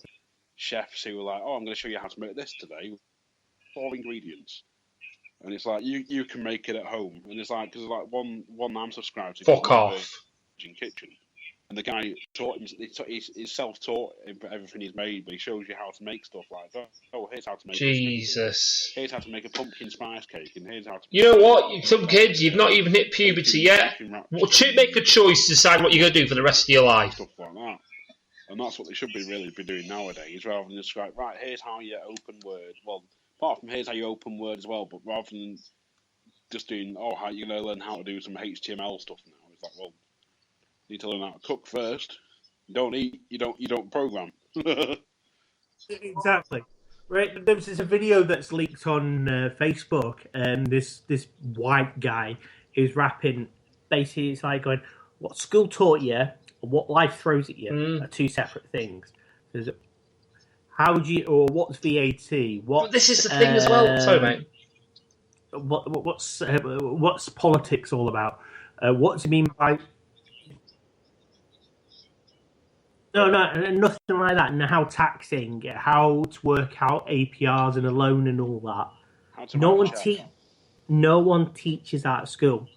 chefs who are like, oh, I'm going to show you how to make this today, 4 ingredients. And it's like you can make it at home, and it's like because like one I'm subscribed to. Fuck off. Kitchen, and the guy taught him. He's self-taught for everything he's made, but he shows you how to make stuff like that. Oh, here's how to make. Jesus. Here's how to make a pumpkin spice cake, and here's how to. You know what? Some kids, you've not even hit puberty yet. Make a choice to decide what you're going to do for the rest of your life. Stuff like that, and that's what they should really be doing nowadays, rather than just like, right, here's how you open Word. Well. Apart from here's how you open Word as well, but rather than just doing, how you're going to learn how to do some HTML stuff now. It's like, well, you need to learn how to cook first. You don't eat, you don't program. Exactly. Right. There's a video that's leaked on Facebook, and this white guy is rapping. Basically, it's like going, what school taught you and what life throws at you are two separate things. There's what's VAT? But this is the thing as well. Sorry, mate. What's politics all about? What does it mean by? No, nothing like that. And how taxing, how to work out APRs and a loan and all that. No one teaches that at school.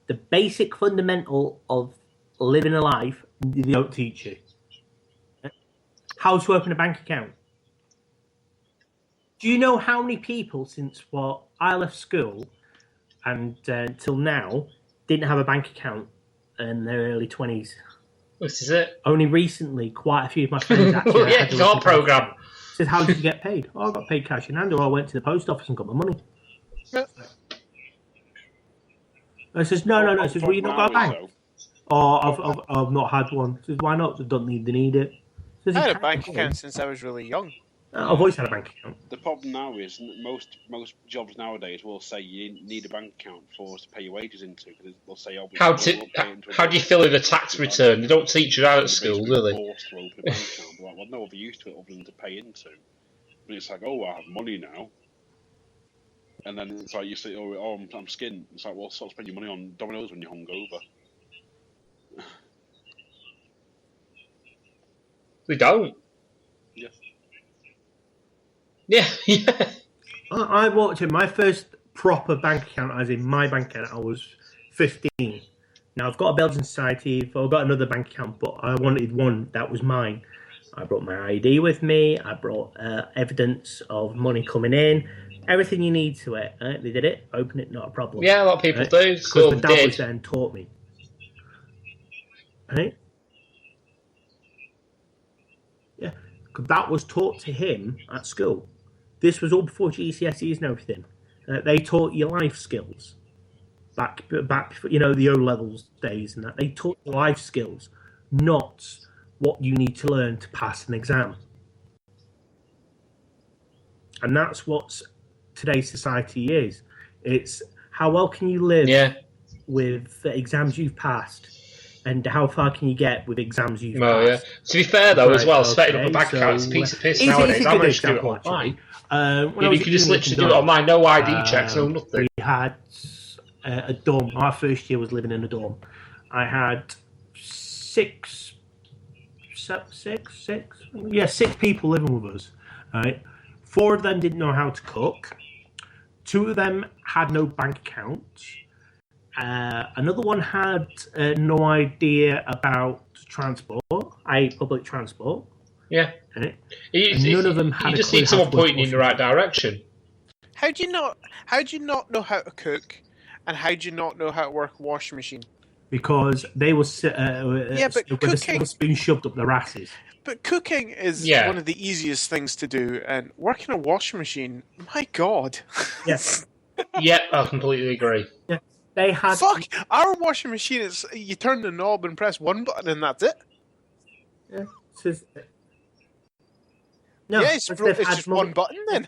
The basic fundamental of living a life, they don't teach you. How to open a bank account. Do you know how many people since I left school and till now didn't have a bank account in their early 20s? This is it. Only recently, quite a few of my friends actually. It's our program. Says, how did you get paid? I got paid cash in hand, or I went to the post office and got my money. I says, no. I says, well, you not got a bank? I've not had one. I says, why not? I don't need it. Says, I had a bank account since I was really young. I've always had a bank account. The problem now is most jobs nowadays will say you need a bank account for us to pay your wages into, because they'll say, how do you fill in a tax return? They don't teach you that at school, do they? Forced to open a bank account. Like, well, no other use to it other than to pay into. But it's like, I have money now. And then it's like you say, I'm skint. It's like, well, stop spending your money on Domino's when you're hungover. They don't. Yeah. Yeah, yeah. I walked in my first proper bank account, as in my bank account, I was 15. Now, I've got a Belgian society, I've got another bank account, but I wanted one that was mine. I brought my ID with me, I brought evidence of money coming in, everything you need to it. They did it, open it, not a problem. Yeah, a lot of people do. Because So my dad did. was there and taught me. Right? Yeah, that was taught to him at school. This was all before GCSEs and everything. They taught you life skills. Back, the O levels days and that. They taught you life skills, not what you need to learn to pass an exam. And that's what today's society is. It's how well can you live with the exams you've passed, and how far can you get with exams you've passed. Yeah. To be fair, though, as well, setting up a bank account is a piece of piss nowadays. I managed to do it online. You can just literally do it online, no ID checks, no nothing. We had a dorm. Our first year was living in a dorm. I had six people living with us. Right, 4 of them didn't know how to cook. 2 of them had no bank accounts. Another one had no idea about transport, i.e. public transport. Yeah. Right? None of them had. You just need someone pointing you in the right direction. How do you not know how to cook, and how do you not know how to work a washing machine? Because they were but cooking, a spoon shoved up their asses. But cooking is one of the easiest things to do, and working a washing machine, my God. Yes. Yeah, I completely agree. Yeah. They had our washing machine is you turn the knob and press one button and that's it. Yeah. It's just one button then.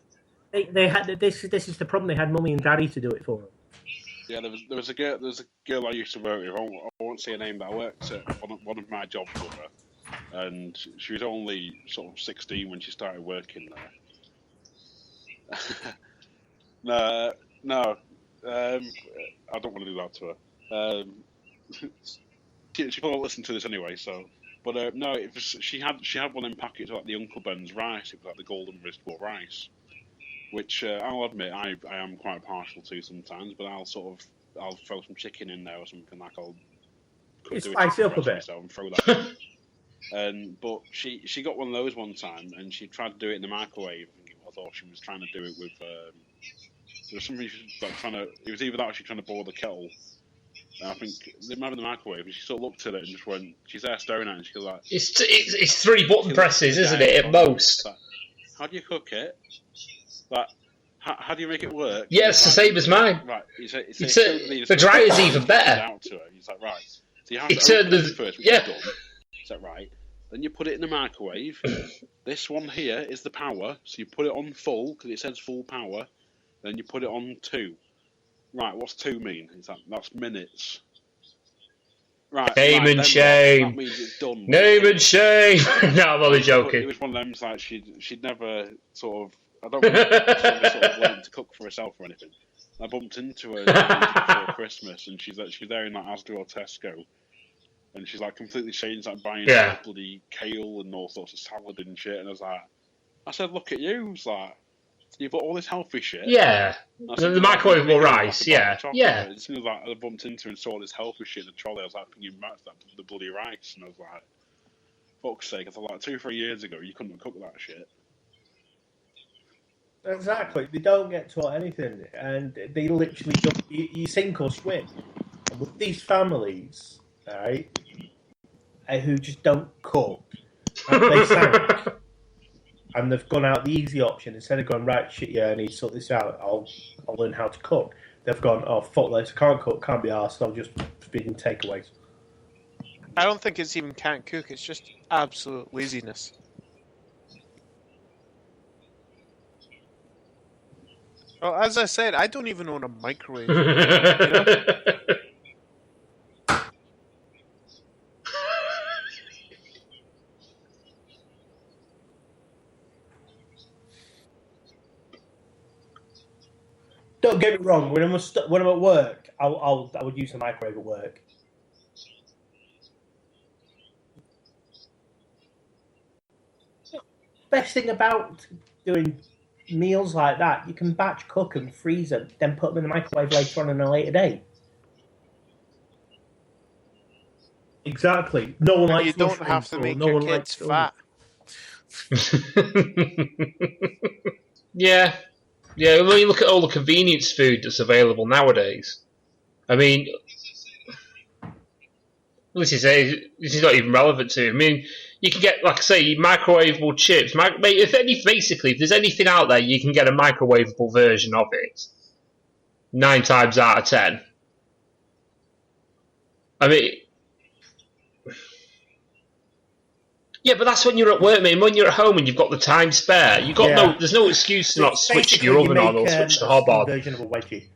They had this is the problem. They had mummy and daddy to do it for them. Yeah, there was a girl I used to work with. I won't say her name, but I worked at one of my jobs with her, and she was only sort of 16 when she started working there. No. I don't want to do that to her. She probably listen to this anyway. So, but no, she had one in packets like the Uncle Ben's rice. It was like the golden vegetable rice, which I'll admit I am quite partial to sometimes. But I'll throw some chicken in there or something like spice it up a bit and throw that. But she got one of those one time and she tried to do it in the microwave. I think it was, or she was trying to do it with. There was something she was like trying to. It was either that or she was trying to boil the kettle. And I think they might have the microwave. And she sort of looked at it and just went. She's there staring at it. And she was like, "It's 3 button presses, isn't it? At most." Like, how do you cook it? Like, how do you make it work? Yeah, it's the same as mine. Right. The dryer's even better. Out to her. He's like, right. So you have to open it first. Which is done. Is that right? Then you put it in the microwave. This one here is the power. So you put it on full because it says full power. Then you put it on 2. Right, what's 2 mean? It's like, that's minutes. Right. Name and shame. That means it's done. Name and shame. No, I'm only joking. It was one of them, like, she'd never sort of, I don't think she sort of learned to cook for herself or anything. I bumped into her before Christmas, and she's there in like Asda or Tesco. And she's like completely changed, like buying bloody kale and all sorts of salad and shit. And I said, look at you. It's like, you've got all this healthy shit. Yeah. The microwavable rice, yeah. Yeah. As soon as I bumped into and saw this healthy shit in the trolley, I was like, thinking back to the bloody rice. And I was like, fuck's sake. I thought like 2-3 years ago, you couldn't cook that shit. Exactly. They don't get taught anything. And they literally just, you sink or swim. And with these families, right, who just don't cook, they sank. And they've gone out the easy option. Instead of going, right, shit, yeah, I need to sort this out. I'll learn how to cook. They've gone, oh, fuck this, I can't cook, can't be arsed, I'll just feed in takeaways. I don't think it's even can't cook, it's just absolute laziness. Well, as I said, I don't even own a microwave. You know? Don't get me wrong. When I'm at work, I would use the microwave at work. best thing about doing meals like that, you can batch cook and freeze them, then put them in the microwave later on a later day. Exactly. No one likes You don't have to make your kids fat. Yeah. When you look at all the convenience food that's available nowadays, I mean, this is not even relevant to. I mean, you can get, like I say, microwavable chips. If there's anything out there, you can get a microwavable version of it. 9 times out of 10. I mean, yeah, but that's when you're at work, mate. When you're at home and you've got the time spare, there's no excuse to not switch your oven on or switch the hob on. Version of a wedgie.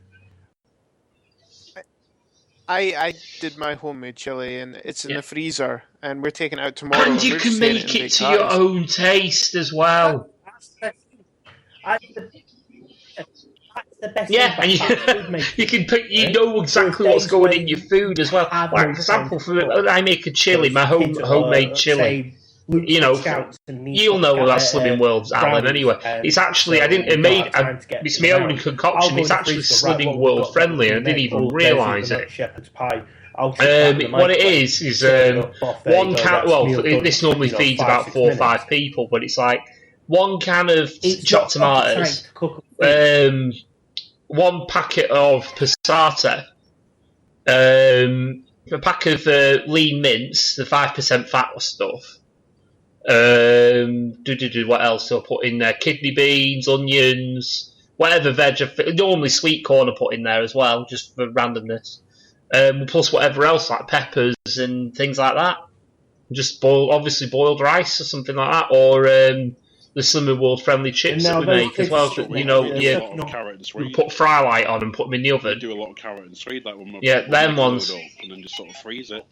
I did my homemade chili, and it's in the freezer, and we're taking it out tomorrow. And you can make it to your own taste as well. That's the best yeah, and you can pick. You know exactly what's going in your food as well. Like, for example, when I make a chili, my homemade chili. You know, you'll know what that Slimming World's Alan anyway. It's actually, it's my own concoction. It's actually Slimming World friendly, and I didn't even realise it. What it is one can. Well, this normally feeds about 4 or 5 people, but it's like 1 can of chopped tomatoes, 1 packet of passata, a pack of lean mince, the 5% fat stuff. What else do I put in there? Kidney beans, onions, whatever veg. Normally sweet corn I put in there as well, just for randomness. Plus whatever else, like peppers and things like that. Just boiled rice or something like that, or the Slimming World friendly chips that we make as well. You put fry light on and put them in the oven. Do a lot of carrot and swede, like when them ones, and then just sort of freeze it.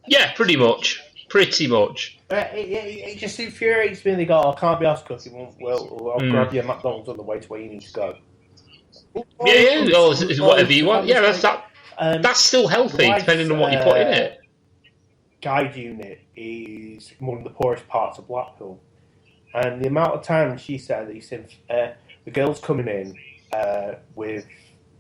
Yeah, pretty much. It just infuriates me. They go, I can't be asked cooking. Well, I'll grab you a McDonald's on the way to where you need to go. Whatever you want. Yeah, that's still healthy, depending on what you put in it. Guide unit is one of the poorest parts of Blackpool. And the amount of time she said that the girl's coming in with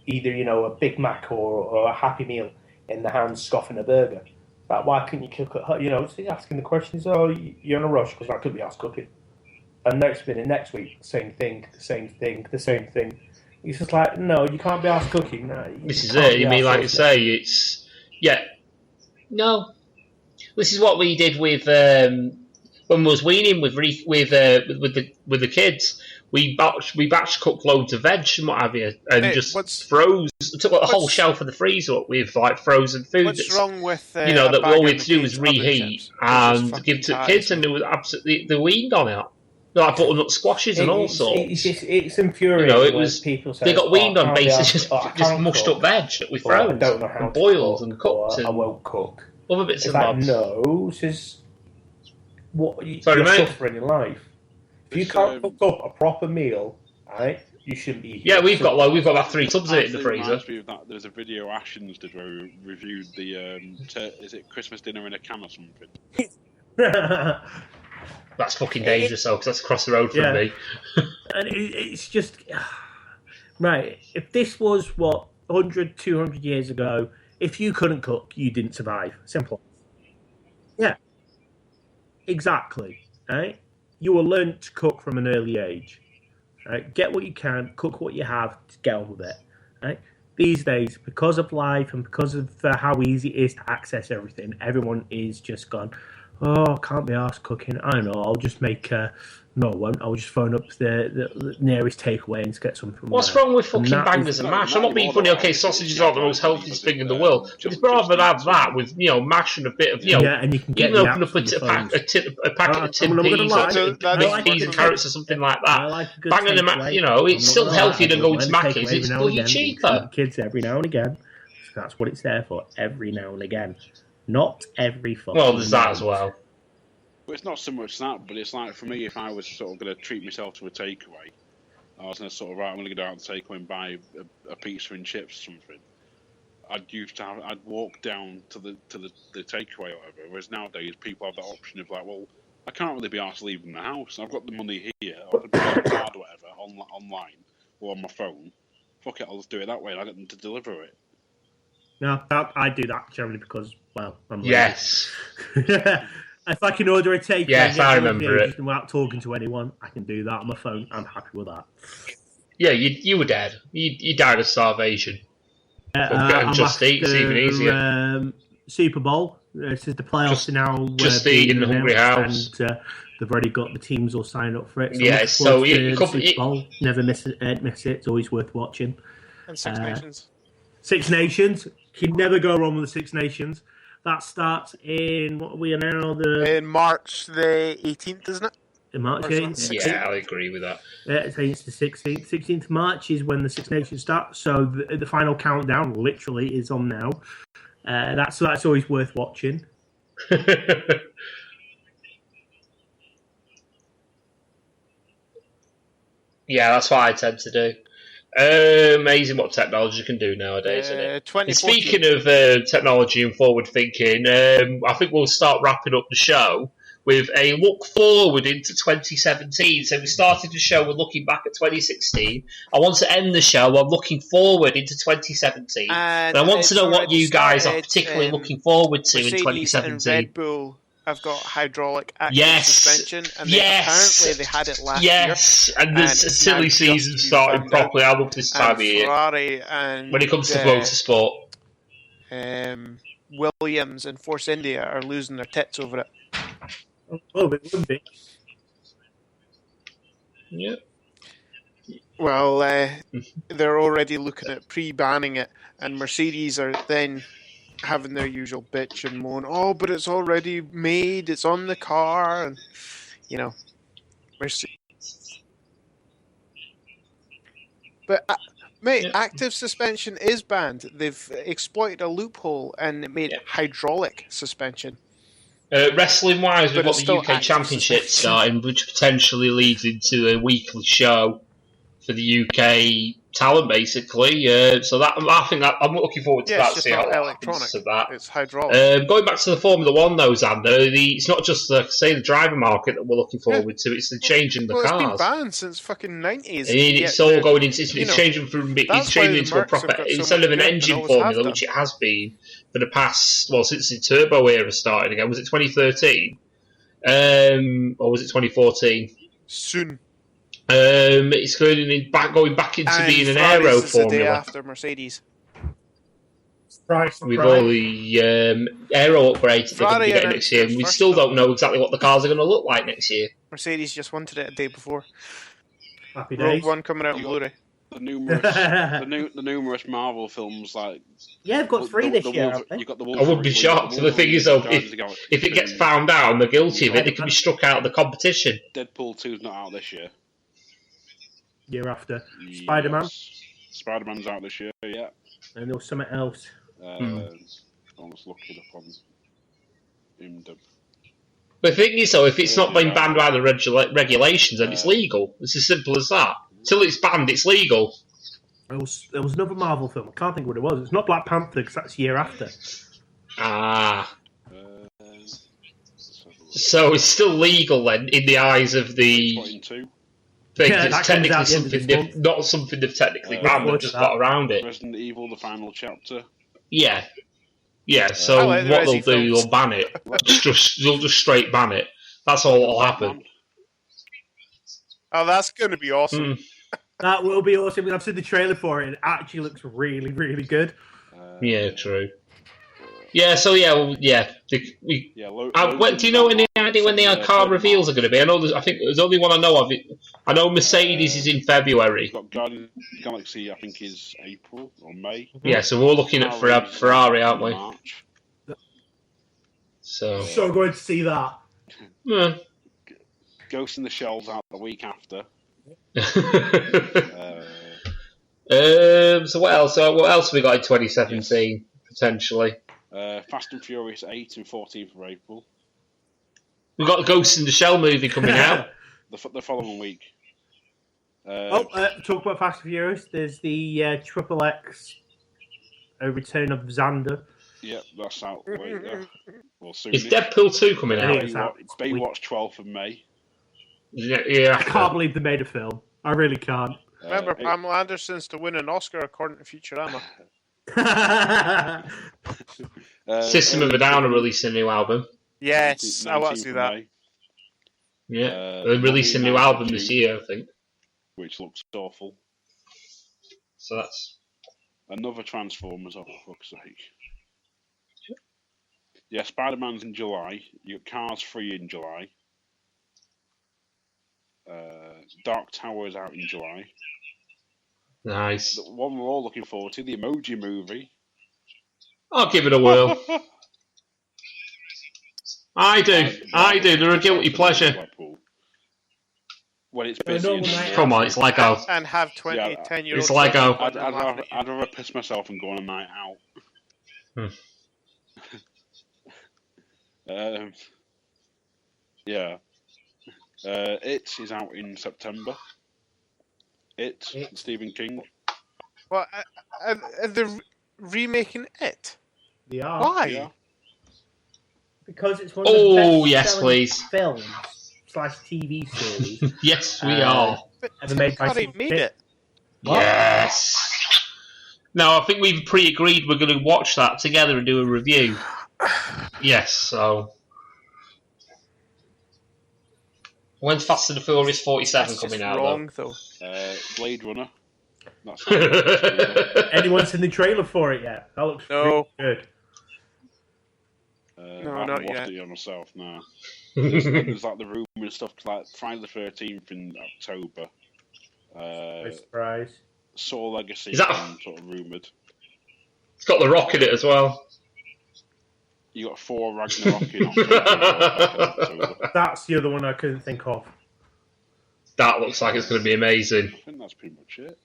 either, a Big Mac or a Happy Meal in the hand, scoffing a burger. Like, why couldn't you cook at home? Asking the questions, you're in a rush because I could be asked cooking. And next week, same thing. It's just like, no, you can't be asked cooking. No, this is it. You mean, like you say, it's... Yeah. No. This is what we did with... when we was weaning with the kids. We batch cooked loads of veg and what have you, and took a whole shelf of the freezer up with like frozen food. What's wrong with that all we had to do was reheat and give to the kids, and they were absolutely weaned on it. Like butternut squashes and all sorts. It's infuriating. People say they got weaned on basically just mushed up veg that we froze, I don't know how and boiled and cooked. I won't cook. Other bits and bobs. No, this is what you're suffering in life. If you can't cook up a proper meal, right, you shouldn't be. Yeah, we've got about 3 tubs of it in the freezer. There's a video Ashens did where we reviewed the is it Christmas dinner in a can or something? That's fucking dangerous, though, because that's across the road from me. And it's just right. If this was 100, 200 years ago, if you couldn't cook, you didn't survive. Simple. Yeah. Exactly. Right. You will learn to cook from an early age. Right? Get what you can, cook what you have, get on with it. Right? These days, because of life and because of how easy it is to access everything, everyone is just gone, I can't be arsed cooking. I don't know, I'll just make... No, I won't. I'll just phone up the nearest takeaway and get something from What's wrong with fucking bangers and mash? I'm not being funny. Okay, sausages aren't the most healthiest thing in the world, but it's rather have that with mash and a bit of and you can get even open up a packet of tin peas and carrots or something like that. Banging them, it's still healthier than going to Macca's. It's bloody cheaper. Kids every now and again. So that's what it's there for. Every now and again, not every fucking. Well, there's that as well. But it's not so much that, but it's like, for me, if I was sort of going to treat myself to a takeaway, I was going to sort of, I'm going to go out to the takeaway and buy a pizza and chips or something. I'd walk down to the takeaway or whatever, whereas nowadays people have that option of like, well, I can't really be arsed leaving the house. I've got the money here. I can pay a card or whatever online or on my phone. Fuck it, I'll just do it that way and I'll get them to deliver it. No, I do that generally because, well, I'm lazy. Yes. If I can order a takeaway Yes, I remember it. without talking to anyone, I can do that on my phone. I'm happy with that. Yeah, you were dead. You died of starvation. I'm Just Eat, it's even easier. Super Bowl. This is the playoffs now. Just Eat in the Hungry House. And they've already got the teams all signed up for it. So Super Bowl. Never miss it. It's always worth watching. And Six Nations. Six Nations. Can never go wrong with the Six Nations. That starts in, what are we now? In March the 18th, isn't it? In March 18th? Yeah, I agree with that. Yeah, it's the 16th. 16th of March is when the Six Nations start. So the final countdown literally is on now. That's always worth watching. Yeah, that's what I tend to do. Amazing what technology can do nowadays, isn't it? And speaking of technology and forward thinking, I think we'll start wrapping up the show with a look forward into 2017. So we started the show with looking back at 2016. I want to end the show on looking forward into 2017. And I want to know what you guys are particularly looking forward to in 2017. And Red Bull have got hydraulic active suspension, and apparently they had it last year. Yes, and there's a silly season starting properly. I love this time of year. Ferrari and when it comes to motorsport, Williams and Force India are losing their tits over it. Oh, it would be. Yeah. Well, they're already looking at pre-banning it, and Mercedes are then having their usual bitch and moan, oh, but it's already made, it's on the car, and, you know, Mercedes. But, mate, active suspension is banned. They've exploited a loophole and made hydraulic suspension. Wrestling-wise, we've got the UK Championship starting, which potentially leads into a weekly show for the UK talent, basically. So that I'm looking forward to that. It's see how electronic. To that. It's hydraulic. Going back to the Formula One, though, Xander, it's not just the driver market that we're looking forward to; it's the change in the cars. It's been banned since fucking 90s. It's all going into it's changing from it's changing into a proper instead of an engine formula, which it has been for the past since the turbo era started again. Was it 2013? Or was it 2014? Soon. It's going back into being an aero formula. The day after Mercedes. With all the aero upgrades that they're going to be getting next year, and we still don't know exactly what the cars are going to look like next year. Mercedes just wanted it a day before. Happy days. Rogue One coming out on Blu-ray. The numerous Marvel films, like I've got 3 this year. You've got the I would be shocked. The thing is, though, if it gets found out and they're guilty of it, they can be struck out of the competition. Deadpool 2's not out this year. Year after. Spider-Man. Spider-Man's out this year, yeah. And there was something else. I'm just looking up on IMDb. The thing is, though, if it's not been banned by the regulations, then it's legal. It's as simple as that. Till it's banned, it's legal. There was another Marvel film. I can't think what it was. It's not Black Panther, because that's year after. So it's still legal, then, in the eyes of the thing. It's technically not something they've technically banned, they've just got around it. Resident Evil, the final chapter. Yeah. So like what they'll do, they'll ban it. They'll just straight ban it. That's all that'll happen. Oh, that's going to be awesome. That will be awesome. I've seen the trailer for it. It actually looks really, really good. Yeah, true. Yeah, so do you know any idea when the car reveals are going to be? I think there's only one I know of. I know Mercedes is in February. Got Guardians of the Galaxy, I think, is April or May. Yeah, so we're looking at Ferrari, aren't we? March. So going to see that. Yeah. Ghost in the Shell's out the week after. So what else? What else have we got in 2017 potentially? Fast and Furious 8 and 14th of April. We've got Ghost in the Shell movie coming out. The following week. Talk about Fast and Furious. There's the Triple X Return of Xander. Yep, that's out. Wait, well, soon. Is Deadpool 2 coming out? It's out. Baywatch 12th of May. Yeah. I can't believe they made a film. I really can't. Remember, Pamela Anderson's to win an Oscar according to Futurama. System of a Down are releasing a new album. Yes, I want to see that. May, Yeah, they're releasing a new album this year, I think. Which looks awful. So that's... Another Transformers, oh, for fuck's sake. Yeah, Spider-Man's in July. You got Cars 3 in July. Dark Tower is out in July. Nice. The one we're all looking forward to, the Emoji Movie. I'll give it a whirl. I do. They're a guilty pleasure. When it's busy. Come on, it's Lego. And have 10-year-old. It's Lego. I'd rather piss myself and go on a night out. Yeah. It is out in September. Stephen King. Well, are they remaking it? They are. Why? Yeah. Because it's one of the best please. films / TV series. Yes, we are. Ever made by They made it. Yes. No, I think we've pre-agreed we're going to watch that together and do a review. Yes, so... When's Fast and the Furious 47 That's coming just out, wrong, though. Blade Runner. That's Anyone seen the trailer for it yet? That looks really good. No, I haven't not watched yet. it yet myself, no. There's like the rumour and stuff, like Friday the 13th in October. Surprise. Soul Legacy Is that sort of rumoured. It's got The Rock in it as well. You got 4 Ragnarok in October. That's the other one I couldn't think of. That looks like it's going to be amazing. I think that's pretty much it.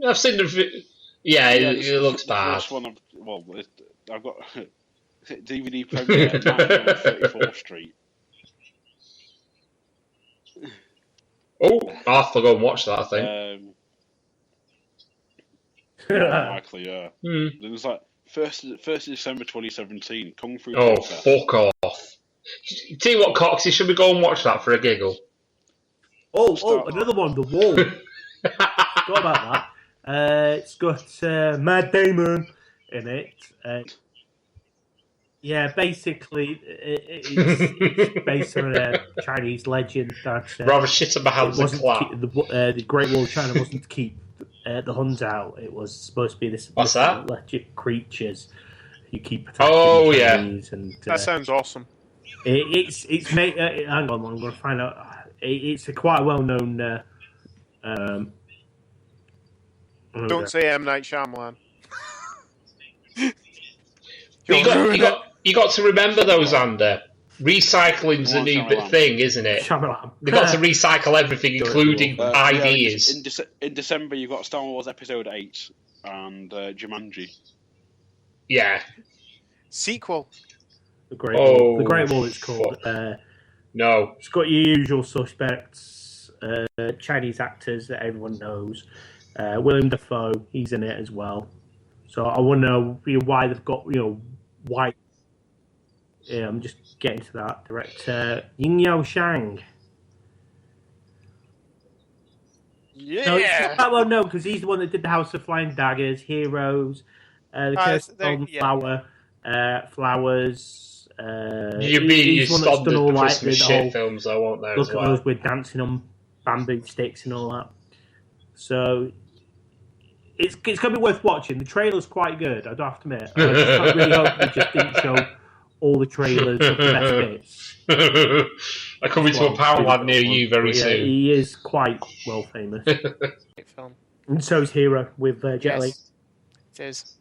I've seen the... Yeah, it looks bad. First one I've got DVD premiere at 34th Street. Oh, I'll have to go and watch that, I think. Likely, yeah. Then there's like 1st December 2017, Kung Fu Oh, Panda. fuck off. Tell you what, Coxy, should we go and watch that for a giggle? Oh, another one, The Wall. Forgot about that. It's got Matt Damon in it. Yeah, basically, it's based on a Chinese legend that rather shit on my hands and clap. The Great Wall of China wasn't to keep the Huns out. It was supposed to be this legit creatures you keep protecting. Oh, Chinese and that sounds awesome. It's made. Hang on, I'm going to find out. It's a quite well known. Don't say M. Night Shyamalan. You got to remember though, Xander. Recycling's a new thing, isn't it? Shyamalan. They've got to recycle everything, including ideas. Yeah, in December, you've got Star Wars Episode 8 and Jumanji. Yeah. Sequel. The Great Wall. The Great Wall, it's called. No. It's got your usual suspects, Chinese actors that everyone knows. William Dafoe, he's in it as well. So I want to know why they've got, white. Yeah, I'm just getting to that. Director Yin Yao Shang. Yeah. No, it's not that well known because he's the one that did the House of Flying Daggers, Heroes, the Curse of the Golden Flower, Flowers. You stopped the Christmas shit films, though, won't there? Look at those with dancing on bamboo sticks and all that. So it's going to be worth watching. The trailer's quite good, I do have to admit. I just really hope they just didn't show all the trailers of the best bits. They're coming to a Powerland near you very soon. He is quite well famous. Great film. And so is Hero with Jet Li. It is.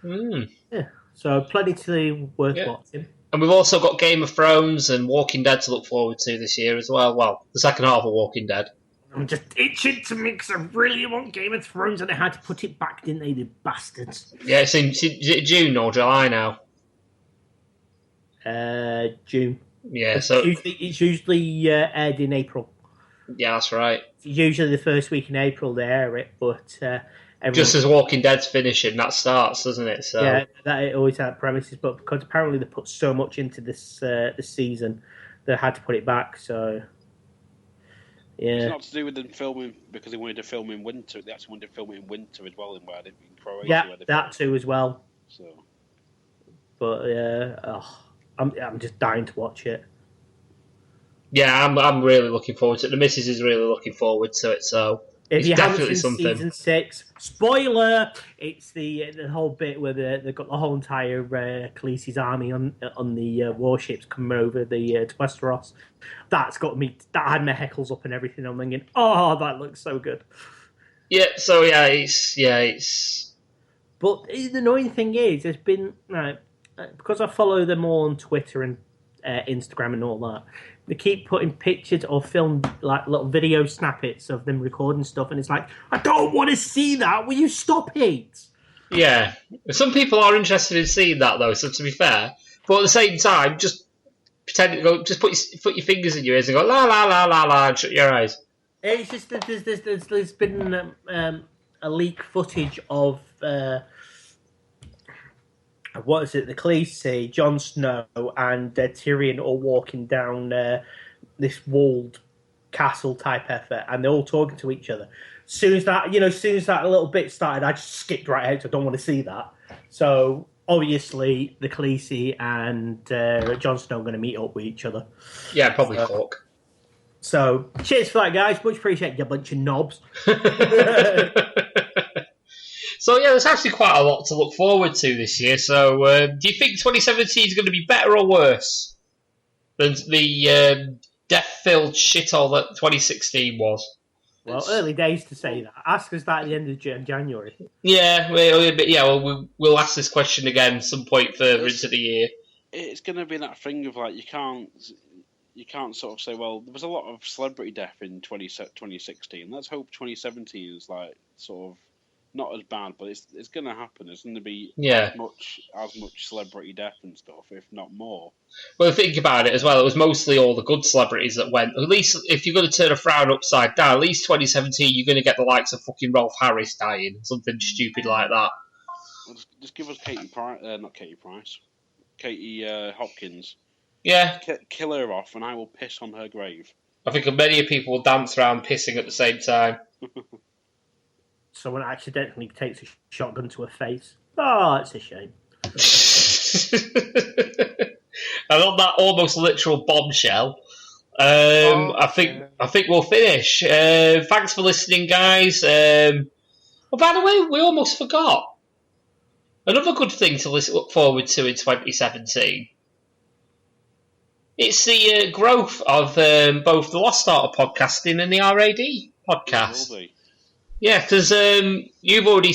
Yeah, so plenty to worth watching. And we've also got Game of Thrones and Walking Dead to look forward to this year as well. Well, the second half of Walking Dead. I'm just itching to mix. I really want Game of Thrones, and they had to put it back, didn't they, the bastards? Yeah, is it June or July now? June. Yeah, so it's usually aired in April. Yeah, that's right. Usually the first week in April they air it, but Just as Walking Dead's finishing, that starts, doesn't it? So yeah, that it always had premises, but because apparently they put so much into this season, they had to put it back. So yeah, it's not to do with them filming because they wanted to film in winter. They actually wanted to film it in winter as well, in Croatia. yeah, where they that too as well. So, but yeah, I'm just dying to watch it. yeah, I'm really looking forward to it. The missus is really looking forward to it. So If it's you haven't definitely seen something. season 6, spoiler! It's the whole bit where they've got the whole entire Khaleesi's army on the warships coming over to Westeros. That's got me. That had my heckles up and everything. I'm thinking, oh, that looks so good. Yeah. So it's. But the annoying thing is, there's been because I follow them all on Twitter and Instagram and all that. They keep putting pictures or film like little video snippets of them recording stuff, and it's like, I don't want to see that. Will you stop it? Yeah, some people are interested in seeing that though. So to be fair, but at the same time, just pretend to go. Just put your fingers in your ears and go la la la la la, and shut your eyes. It's just that there's been a leak footage of what is it? The Khaleesi, Jon Snow, and Tyrion all walking down this walled castle type effort, and they're all talking to each other. As soon as that little bit started, I just skipped right out. I don't want to see that. So obviously, the Khaleesi and Jon Snow are going to meet up with each other. Yeah, probably fuck. So cheers for that, guys. Much appreciate you, bunch of knobs. So yeah, there's actually quite a lot to look forward to this year. So do you think 2017 is going to be better or worse than the death-filled shithole that 2016 was? Well, early days to say that. Ask us that at the end of January. Yeah, we'll ask this question again some point further into the year. It's going to be that thing of like you can't sort of say, well, there was a lot of celebrity death in 2016. Let's hope 2017 is like sort of not as bad, but it's going to happen. It's going to be as much celebrity death and stuff, if not more. Well, think about it as well. It was mostly all the good celebrities that went. At least if you're going to turn a frown upside down, at least 2017 you're going to get the likes of fucking Rolf Harris dying, something stupid like that. Well, just give us Katie Hopkins. Yeah. Kill her off, and I will piss on her grave. I think many people will dance around pissing at the same time. Someone accidentally takes a shotgun to her face. Oh, it's a shame. And on that almost literal bombshell, I think we'll finish. Thanks for listening, guys. By the way, we almost forgot another good thing to look forward to in 2017. It's the growth of both the Lost Art of Podcasting and the RAD podcast. Yeah, because you've already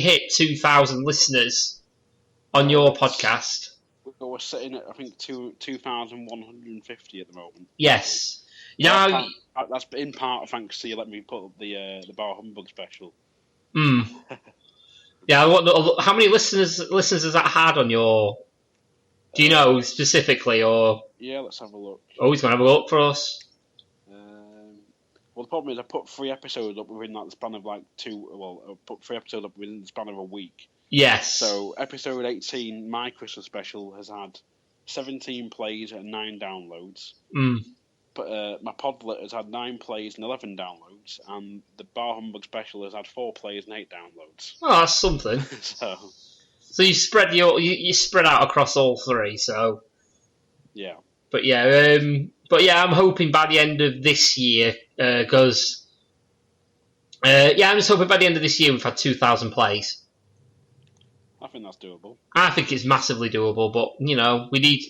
hit 2,000 listeners on your podcast. We're sitting at, I think, 2,150 at the moment. Yes. Yeah, that's in part thanks to you letting me put up the Bar Humbug special. Yeah, how many listeners has that had on your? Do you know specifically, or? Yeah, let's have a look. Oh, he's going to have a look for us. Well, the problem is I put 3 episodes up within that span of like I put 3 episodes up within the span of a week. Yes. So episode 18, my Christmas special, has had 17 plays and 9 downloads. But my Podlet has had 9 plays and 11 downloads, and the Bar Humbug special has had 4 plays and 8 downloads. Oh, that's something. So you spread you spread out across all 3. So yeah. But yeah, I'm hoping by the end of this year, because I'm just hoping by the end of this year we've had 2,000 plays. I think that's doable. I think it's massively doable, but we need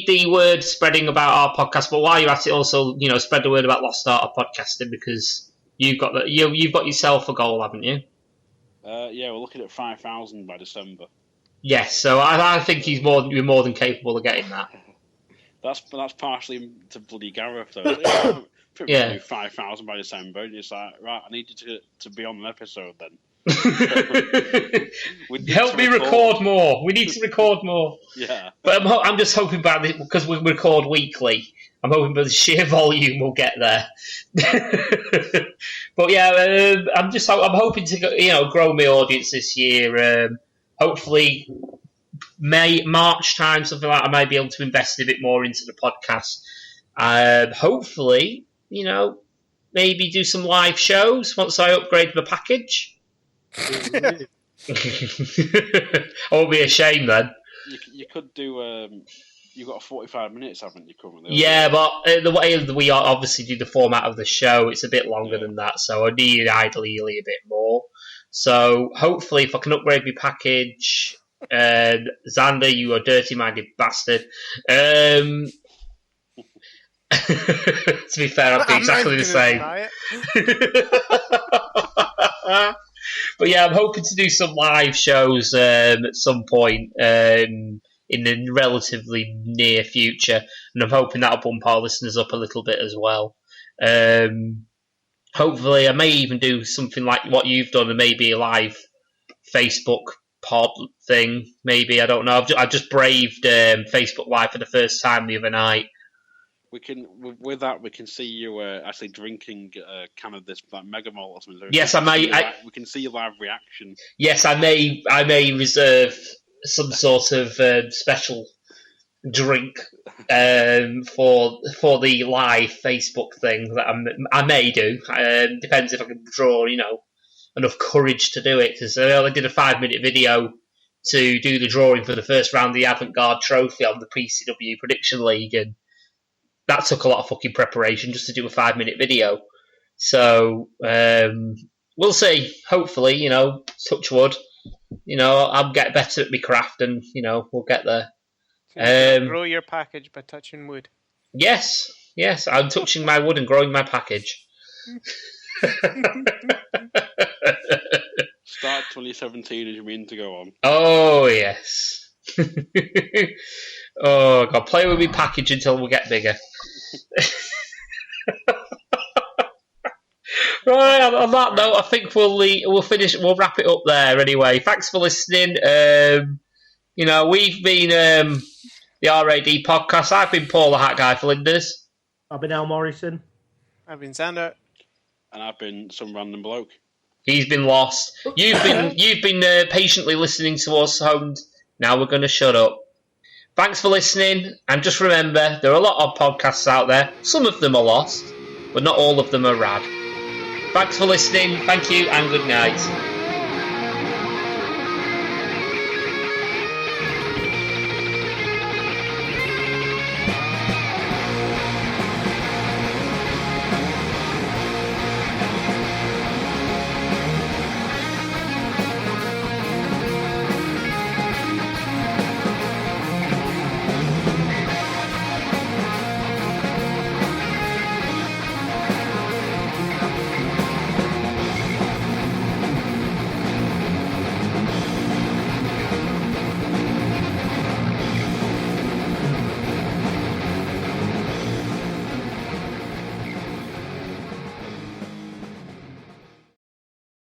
the word spreading about our podcast. But while you're at it, also spread the word about Lost Art of Podcasting, because you've got yourself a goal, haven't you? Yeah, we're looking at 5,000 by December. Yes, so I think you're more than capable of getting that. That's partially to bloody Gareth though. Yeah, 5,000 by December. It's like, right, I need you to be on an episode then. Help me record more. We need to record more. Yeah. But I'm just hoping by this, because we record weekly, I'm hoping by the sheer volume we'll get there. But yeah, I'm hoping to grow my audience this year. Hopefully, March time, something like that, I might be able to invest a bit more into the podcast. Hopefully, maybe do some live shows once I upgrade my package. I won't be ashamed then. You could do. You've got 45 minutes, haven't you, currently? Yeah, but the way we obviously do the format of the show, it's a bit longer than that, so I need ideally a bit more. So hopefully, if I can upgrade my package, Xander, you are dirty-minded bastard. To be fair, I'd be exactly the same. But yeah, I'm hoping to do some live shows at some point in the relatively near future, and I'm hoping that'll bump our listeners up a little bit as well. Hopefully, I may even do something like what you've done, and maybe a live Facebook pod thing. Maybe, I don't know. I just braved Facebook Live for the first time the other night. We can see you actually drinking a can of this mega malt or something. Yes, I may. We can see your live reaction. Yes, I may reserve some sort of special drink for the live Facebook thing that I may do. Depends if I can draw, enough courage to do it, because I only did a 5-minute video to do the drawing for the first round of the Avant-Garde Trophy on the PCW Prediction League, and that took a lot of fucking preparation just to do a 5-minute video. So we'll see. Hopefully, touch wood. I'll get better at my craft, and we'll get there. Grow your package by touching wood. Yes, I'm touching my wood and growing my package. Start 2017 as you mean to go on. Oh yes. Oh God, play with me package until we get bigger. Right, on that note, I think we'll wrap it up there anyway. Thanks for listening. We've been the RAD podcast. I've been Paul the Hat Guy Flinders. I've been Al Morrison. I've been Xander. And I've been some random bloke. He's been lost. You've been patiently listening to us, and now we're going to shut up. Thanks for listening, and just remember, there are a lot of podcasts out there. Some of them are lost, but not all of them are rad. Thanks for listening, thank you, and good night.